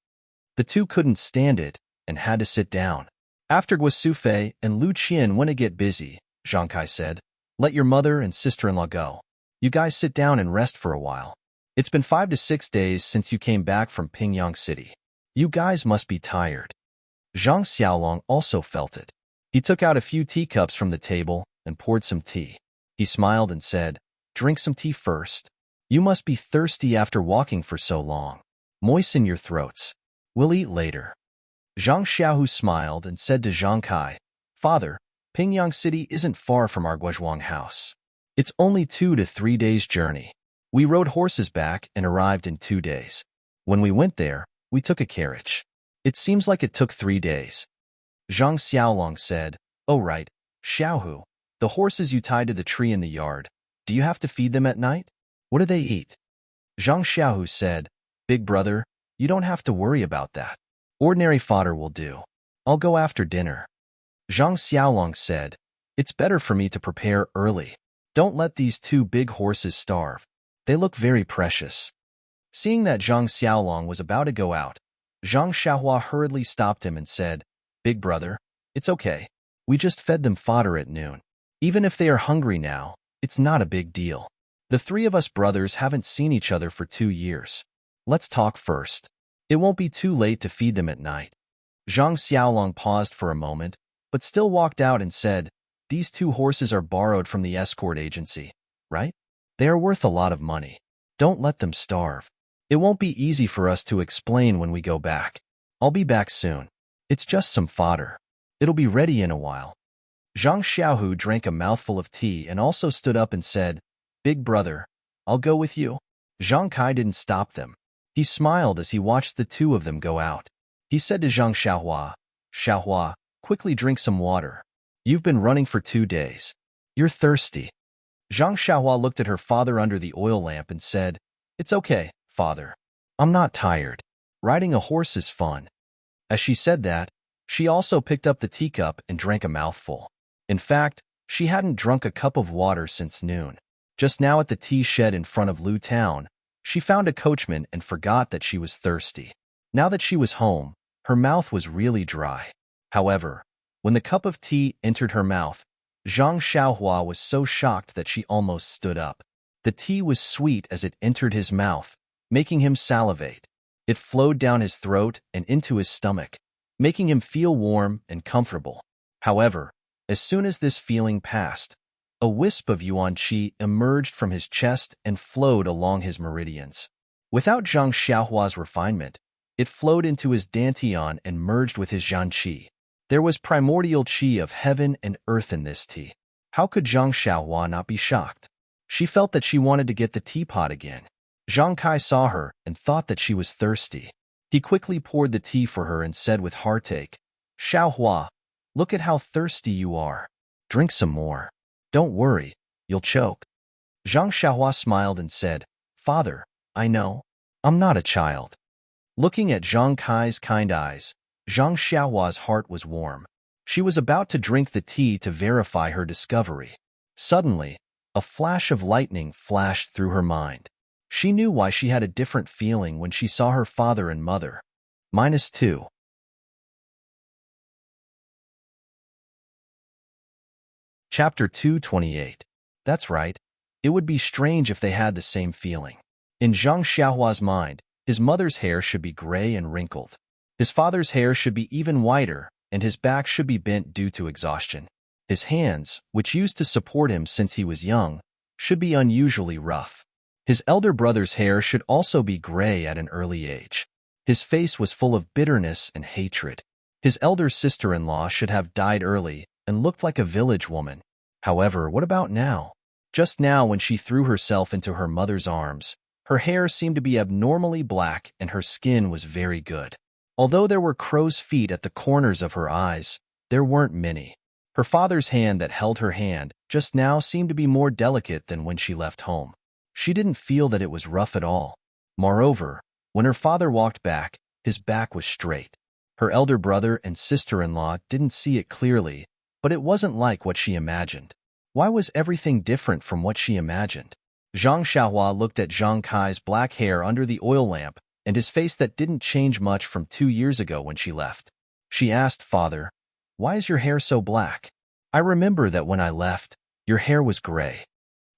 The two couldn't stand it and had to sit down. After Guosufei and Lu Qian went to get busy, Zhang Kai said, "Let your mother and sister-in-law go. You guys sit down and rest for a while. It's been 5 to 6 days since you came back from Pingyang City. You guys must be tired." Zhang Xiaolong also felt it. He took out a few teacups from the table and poured some tea. He smiled and said, "Drink some tea first. You must be thirsty after walking for so long. Moisten your throats. We'll eat later." Zhang Xiaohu smiled and said to Zhang Kai, "Father, Pingyang City isn't far from our Guozhuang house. It's only 2 to 3 days' journey. We rode horses back and arrived in 2 days. When we went there, we took a carriage. It seems like it took 3 days." Zhang Xiaolong said, "Oh right, Xiaohu, the horses you tied to the tree in the yard, do you have to feed them at night? What do they eat?" Zhang Xiaohu said, "Big brother, you don't have to worry about that. Ordinary fodder will do. I'll go after dinner." Zhang Xiaolong said, "It's better for me to prepare early. Don't let these 2 big horses starve. They look very precious." Seeing that Zhang Xiaolong was about to go out, Zhang Xiaohua hurriedly stopped him and said, "Big brother, it's okay. We just fed them fodder at noon. Even if they are hungry now, it's not a big deal. The 3 of us brothers haven't seen each other for 2 years. Let's talk first. It won't be too late to feed them at night." Zhang Xiaolong paused for a moment, but still walked out and said, "These 2 horses are borrowed from the escort agency, right? They are worth a lot of money. Don't let them starve. It won't be easy for us to explain when we go back. I'll be back soon. It's just some fodder. It'll be ready in a while." Zhang Xiaohu drank a mouthful of tea and also stood up and said, "Big brother, I'll go with you." Zhang Kai didn't stop them. He smiled as he watched the 2 of them go out. He said to Zhang Xiaohua, "Xiaohua, quickly drink some water. You've been running for 2 days. You're thirsty." Zhang Xiaohua looked at her father under the oil lamp and said, "It's okay, father. I'm not tired. Riding a horse is fun." As she said that, she also picked up the teacup and drank a mouthful. In fact, she hadn't drunk a cup of water since noon. Just now at the tea shed in front of Lu Town, she found a coachman and forgot that she was thirsty. Now that she was home, her mouth was really dry. However, when the cup of tea entered her mouth, Zhang Xiaohua was so shocked that she almost stood up. The tea was sweet as it entered his mouth, making him salivate. It flowed down his throat and into his stomach, making him feel warm and comfortable. However, as soon as this feeling passed, a wisp of yuan qi emerged from his chest and flowed along his meridians. Without Zhang Xiaohua's refinement, it flowed into his dantian and merged with his zhan qi. There was primordial qi of heaven and earth in this tea. How could Zhang Xiaohua not be shocked? She felt that she wanted to get the teapot again. Zhang Kai saw her and thought that she was thirsty. He quickly poured the tea for her and said with heartache, "Xiaohua, look at how thirsty you are. Drink some more. Don't worry, you'll choke." Zhang Xiaohua smiled and said, "Father, I know. I'm not a child." Looking at Zhang Kai's kind eyes, Zhang Xiaohua's heart was warm. She was about to drink the tea to verify her discovery. Suddenly, a flash of lightning flashed through her mind. She knew why she had a different feeling when she saw her father and mother. -2. Chapter 228. That's right. It would be strange if they had the same feeling. In Zhang Xiaohua's mind, his mother's hair should be gray and wrinkled. His father's hair should be even whiter, and his back should be bent due to exhaustion. His hands, which used to support him since he was young, should be unusually rough. His elder brother's hair should also be gray at an early age. His face was full of bitterness and hatred. His elder sister-in-law should have died early and looked like a village woman. However, what about now? Just now when she threw herself into her mother's arms, her hair seemed to be abnormally black and her skin was very good. Although there were crow's feet at the corners of her eyes, there weren't many. Her father's hand that held her hand just now seemed to be more delicate than when she left home. She didn't feel that it was rough at all. Moreover, when her father walked back, his back was straight. Her elder brother and sister-in-law didn't see it clearly, but it wasn't like what she imagined. Why was everything different from what she imagined? Zhang Xiaohua looked at Zhang Kai's black hair under the oil lamp and his face that didn't change much from 2 years ago when she left. She asked, "Father, why is your hair so black? I remember that when I left, your hair was gray."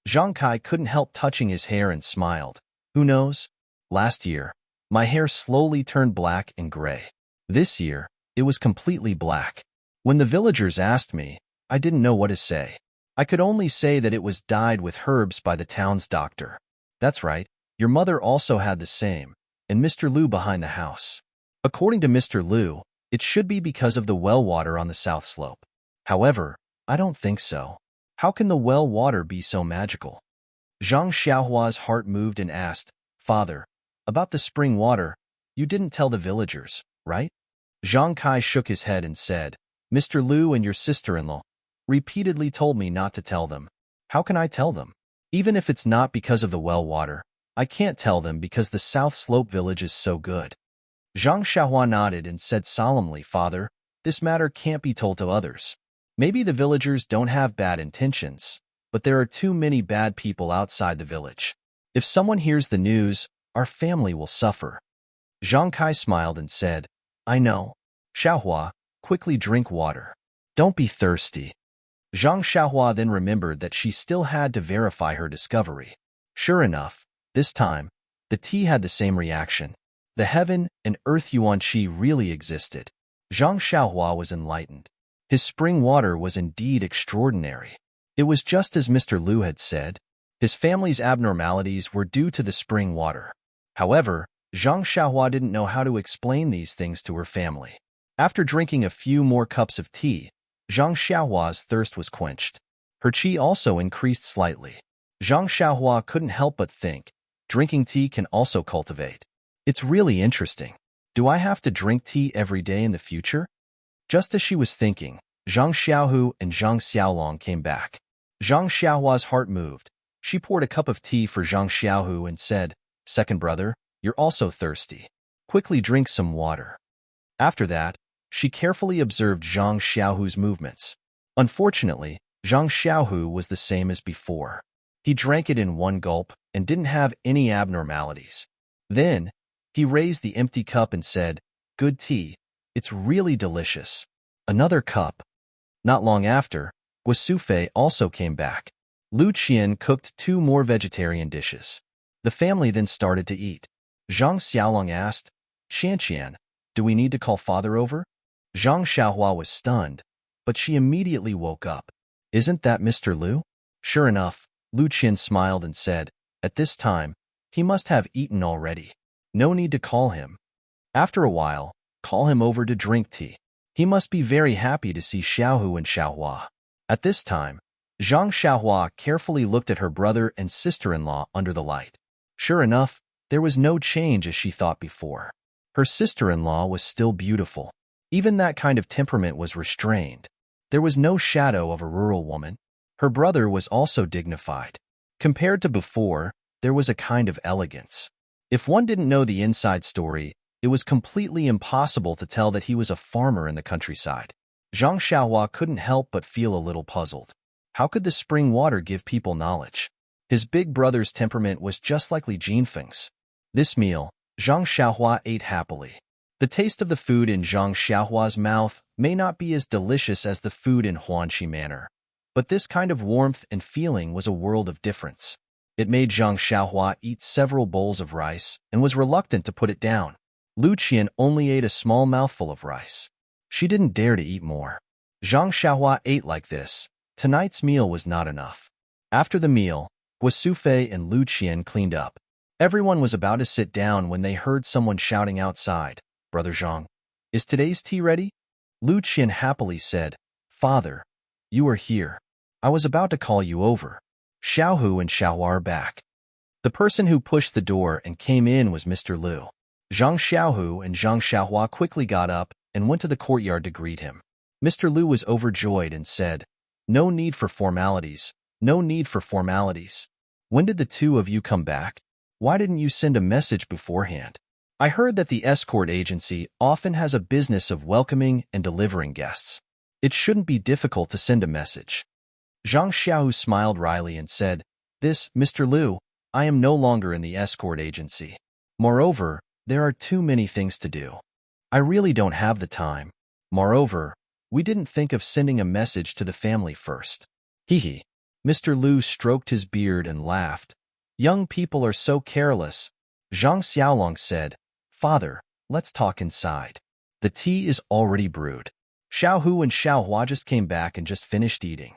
Zhang Kai couldn't help touching his hair and smiled. "Who knows? Last year, my hair slowly turned black and gray. This year, it was completely black. When the villagers asked me, I didn't know what to say. I could only say that it was dyed with herbs by the town's doctor." "That's right. Your mother also had the same, and Mr. Lu behind the house. According to Mr. Lu, it should be because of the well water on the south slope. However, I don't think so. How can the well water be so magical?" Zhang Xiaohua's heart moved and asked, "Father, about the spring water, you didn't tell the villagers, right?" Zhang Kai shook his head and said, "Mr. Lu and your sister-in-law repeatedly told me not to tell them. How can I tell them? Even if it's not because of the well water, I can't tell them because the South Slope village is so good." Zhang Xiaohua nodded and said solemnly, "Father, this matter can't be told to others. Maybe the villagers don't have bad intentions, but there are too many bad people outside the village. If someone hears the news, our family will suffer." Zhang Kai smiled and said, "I know. Xiaohua, quickly drink water. Don't be thirsty." Zhang Xiaohua then remembered that she still had to verify her discovery. Sure enough, this time, the tea had the same reaction. The heaven and earth yuan qi really existed. Zhang Xiaohua was enlightened. His spring water was indeed extraordinary. It was just as Mr. Lu had said. His family's abnormalities were due to the spring water. However, Zhang Xiaohua didn't know how to explain these things to her family. After drinking a few more cups of tea, Zhang Xiaohua's thirst was quenched. Her qi also increased slightly. Zhang Xiaohua couldn't help but think, drinking tea can also cultivate. It's really interesting. Do I have to drink tea every day in the future? Just as she was thinking, Zhang Xiaohu and Zhang Xiaolong came back. Zhang Xiaohua's heart moved. She poured a cup of tea for Zhang Xiaohu and said, "Second brother, you're also thirsty. Quickly drink some water." After that, she carefully observed Zhang Xiaohu's movements. Unfortunately, Zhang Xiaohu was the same as before. He drank it in one gulp and didn't have any abnormalities. Then, he raised the empty cup and said, "Good tea. It's really delicious." Another cup. Not long after, Guasufei also came back. Lu Qian cooked 2 more vegetarian dishes. The family then started to eat. Zhang Xiaolong asked, "Qian, do we need to call father over?" Zhang Xiaohua was stunned, but she immediately woke up. "Isn't that Mr. Lu?" Sure enough, Lu Qian smiled and said, "At this time, he must have eaten already. No need to call him. After a while, call him over to drink tea. He must be very happy to see Xiaohu and Xiaohua." At this time, Zhang Xiaohua carefully looked at her brother and sister-in-law under the light. Sure enough, there was no change as she thought before. Her sister-in-law was still beautiful. Even that kind of temperament was restrained. There was no shadow of a rural woman. Her brother was also dignified. Compared to before, there was a kind of elegance. If one didn't know the inside story, it was completely impossible to tell that he was a farmer in the countryside. Zhang Xiaohua couldn't help but feel a little puzzled. How could the spring water give people knowledge? His big brother's temperament was just like Li Jinfeng's. This meal, Zhang Xiaohua ate happily. The taste of the food in Zhang Xiaohua's mouth may not be as delicious as the food in Huanqi Manor, but this kind of warmth and feeling was a world of difference. It made Zhang Xiaohua eat several bowls of rice and was reluctant to put it down. Lu Qian only ate a small mouthful of rice. She didn't dare to eat more. Zhang Xiaohua ate like this. Tonight's meal was not enough. After the meal, Guasufei and Lu Qian cleaned up. Everyone was about to sit down when they heard someone shouting outside, "Brother Zhang, is today's tea ready?" Lu Qian happily said, "Father, you are here. I was about to call you over. Xiaohu and Xiaohua are back." The person who pushed the door and came in was Mr. Lu. Zhang Xiaohu and Zhang Xiaohua quickly got up and went to the courtyard to greet him. Mr. Lu was overjoyed and said, "No need for formalities. No need for formalities. When did the 2 of you come back? Why didn't you send a message beforehand? I heard that the escort agency often has a business of welcoming and delivering guests. It shouldn't be difficult to send a message." Zhang Xiaohu smiled wryly and said, Mr. Lu, I am no longer in the escort agency. Moreover, there are too many things to do. I really don't have the time. Moreover, we didn't think of sending a message to the family first." Hee. Mr. Lu stroked his beard and laughed. "Young people are so careless." Zhang Xiaolong said, "Father, let's talk inside. The tea is already brewed." Xiaohu and Xiaohua just came back and just finished eating.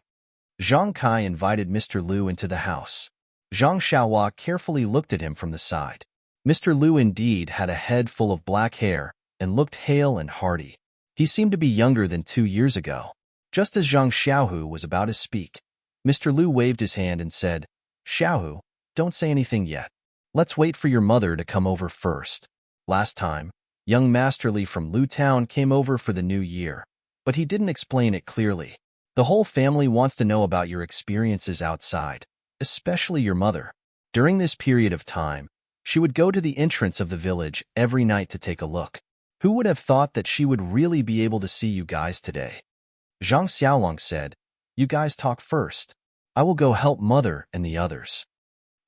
Zhang Kai invited Mr. Lu into the house. Zhang Xiaohua carefully looked at him from the side. Mr. Lu indeed had a head full of black hair and looked hale and hearty. He seemed to be younger than 2 years ago. Just as Zhang Xiaohu was about to speak, Mr. Lu waved his hand and said, "Xiaohu, don't say anything yet. Let's wait for your mother to come over first." Last time, young Master Li from Lu Town came over for the new year, but he didn't explain it clearly. The whole family wants to know about your experiences outside, especially your mother. During this period of time, she would go to the entrance of the village every night to take a look. Who would have thought that she would really be able to see you guys today? Zhang Xiaolong said, "You guys talk first. I will go help mother and the others."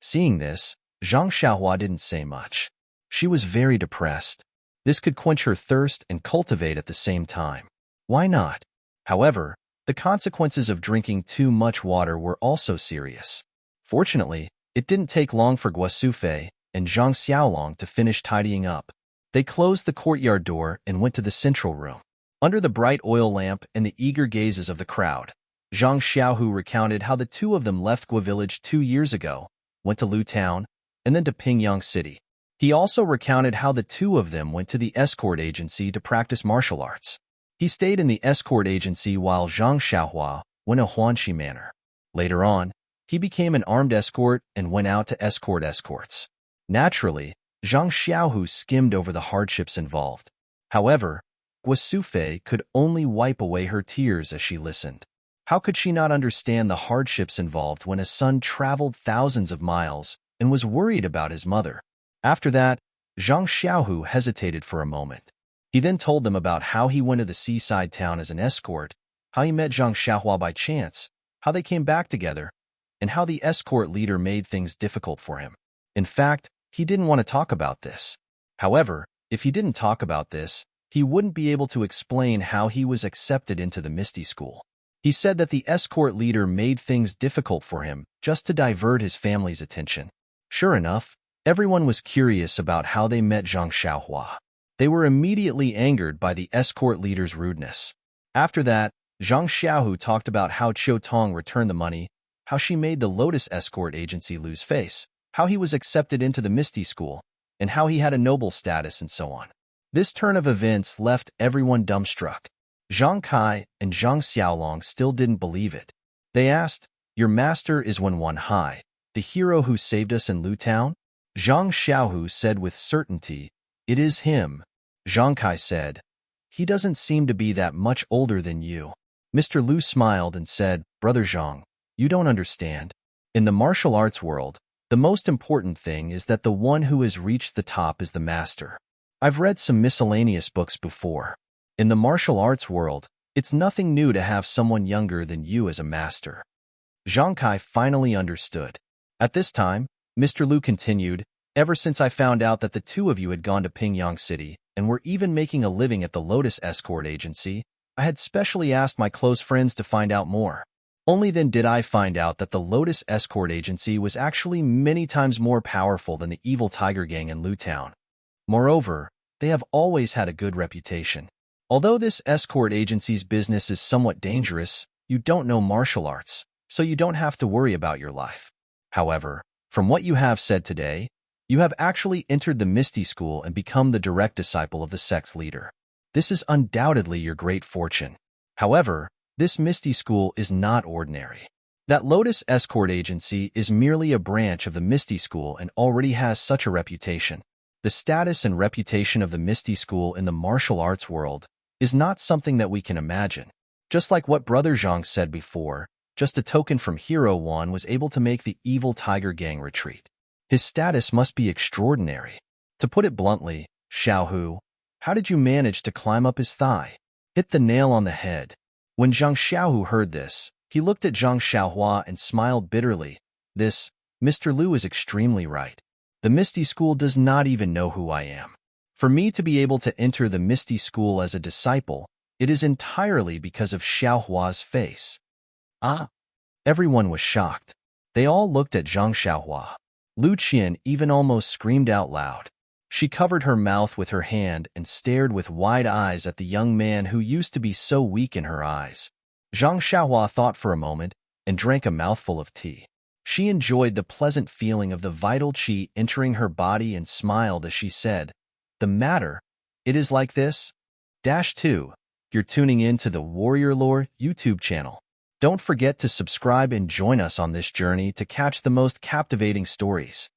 Seeing this, Zhang Xiaohua didn't say much. She was very depressed. This could quench her thirst and cultivate at the same time. Why not? However, the consequences of drinking too much water were also serious. Fortunately, it didn't take long for Guasufei and Zhang Xiaolong to finish tidying up. They closed the courtyard door and went to the central room. Under the bright oil lamp and the eager gazes of the crowd, Zhang Xiaohu recounted how the 2 of them left Gua village 2 years ago, went to Lu Town, and then to Pingyang City. He also recounted how the 2 of them went to the escort agency to practice martial arts. He stayed in the escort agency while Zhang Xiaohua went to Huanqi Manor. Later on, he became an armed escort and went out to escort escorts. Naturally, Zhang Xiaohu skimmed over the hardships involved. However, Guasufei could only wipe away her tears as she listened. How could she not understand the hardships involved when a son traveled thousands of miles and was worried about his mother? After that, Zhang Xiaohu hesitated for a moment. He then told them about how he went to the seaside town as an escort, how he met Zhang Xiaohua by chance, how they came back together, and how the escort leader made things difficult for him. In fact, he didn't want to talk about this. However, if he didn't talk about this, he wouldn't be able to explain how he was accepted into the Misty School. He said that the escort leader made things difficult for him just to divert his family's attention. Sure enough, everyone was curious about how they met Zhang Xiaohua. They were immediately angered by the escort leader's rudeness. After that, Zhang Xiaohu talked about how Qiu Tong returned the money, how she made the Lotus Escort Agency lose face, how he was accepted into the Misty School, and how he had a noble status and so on. This turn of events left everyone dumbstruck. Zhang Kai and Zhang Xiaolong still didn't believe it. They asked, "Your master is Wen Hai, the hero who saved us in Lu Town?" Zhang Xiaohu said with certainty, "It is him." Zhang Kai said, "He doesn't seem to be that much older than you." Mr. Lu smiled and said, "Brother Zhang, you don't understand. In the martial arts world, the most important thing is that the one who has reached the top is the master. I've read some miscellaneous books before. In the martial arts world, it's nothing new to have someone younger than you as a master." Zhang Kai finally understood. At this time, Mr. Lu continued, "Ever since I found out that the two of you had gone to Pingyang City and were even making a living at the Lotus Escort Agency, I had specially asked my close friends to find out more. Only then did I find out that the Lotus Escort Agency was actually many times more powerful than the evil Tiger Gang in Lu Town. Moreover, they have always had a good reputation. Although this escort agency's business is somewhat dangerous, you don't know martial arts, so you don't have to worry about your life. However, from what you have said today, you have actually entered the Misty School and become the direct disciple of the sect's leader. This is undoubtedly your great fortune. However, this Misty School is not ordinary. That Lotus Escort Agency is merely a branch of the Misty School and already has such a reputation. The status and reputation of the Misty School in the martial arts world is not something that we can imagine. Just like what Brother Zhang said before, just a token from Hero One was able to make the evil Tiger Gang retreat. His status must be extraordinary. To put it bluntly, Xiaohu, how did you manage to climb up his thigh? Hit the nail on the head. When Zhang Xiaohu heard this, he looked at Zhang Xiaohua and smiled bitterly. This, Mr. Lu is extremely right. The Misty School does not even know who I am. For me to be able to enter the Misty School as a disciple, it is entirely because of Xiaohua's face. Ah! Everyone was shocked. They all looked at Zhang Xiaohua. Lu Qian even almost screamed out loud. She covered her mouth with her hand and stared with wide eyes at the young man who used to be so weak in her eyes. Zhang Xiaohua thought for a moment and drank a mouthful of tea. She enjoyed the pleasant feeling of the vital qi entering her body and smiled as she said, "The matter, it is like this. -2, you're tuning in to the Warrior Lore YouTube channel. Don't forget to subscribe and join us on this journey to catch the most captivating stories.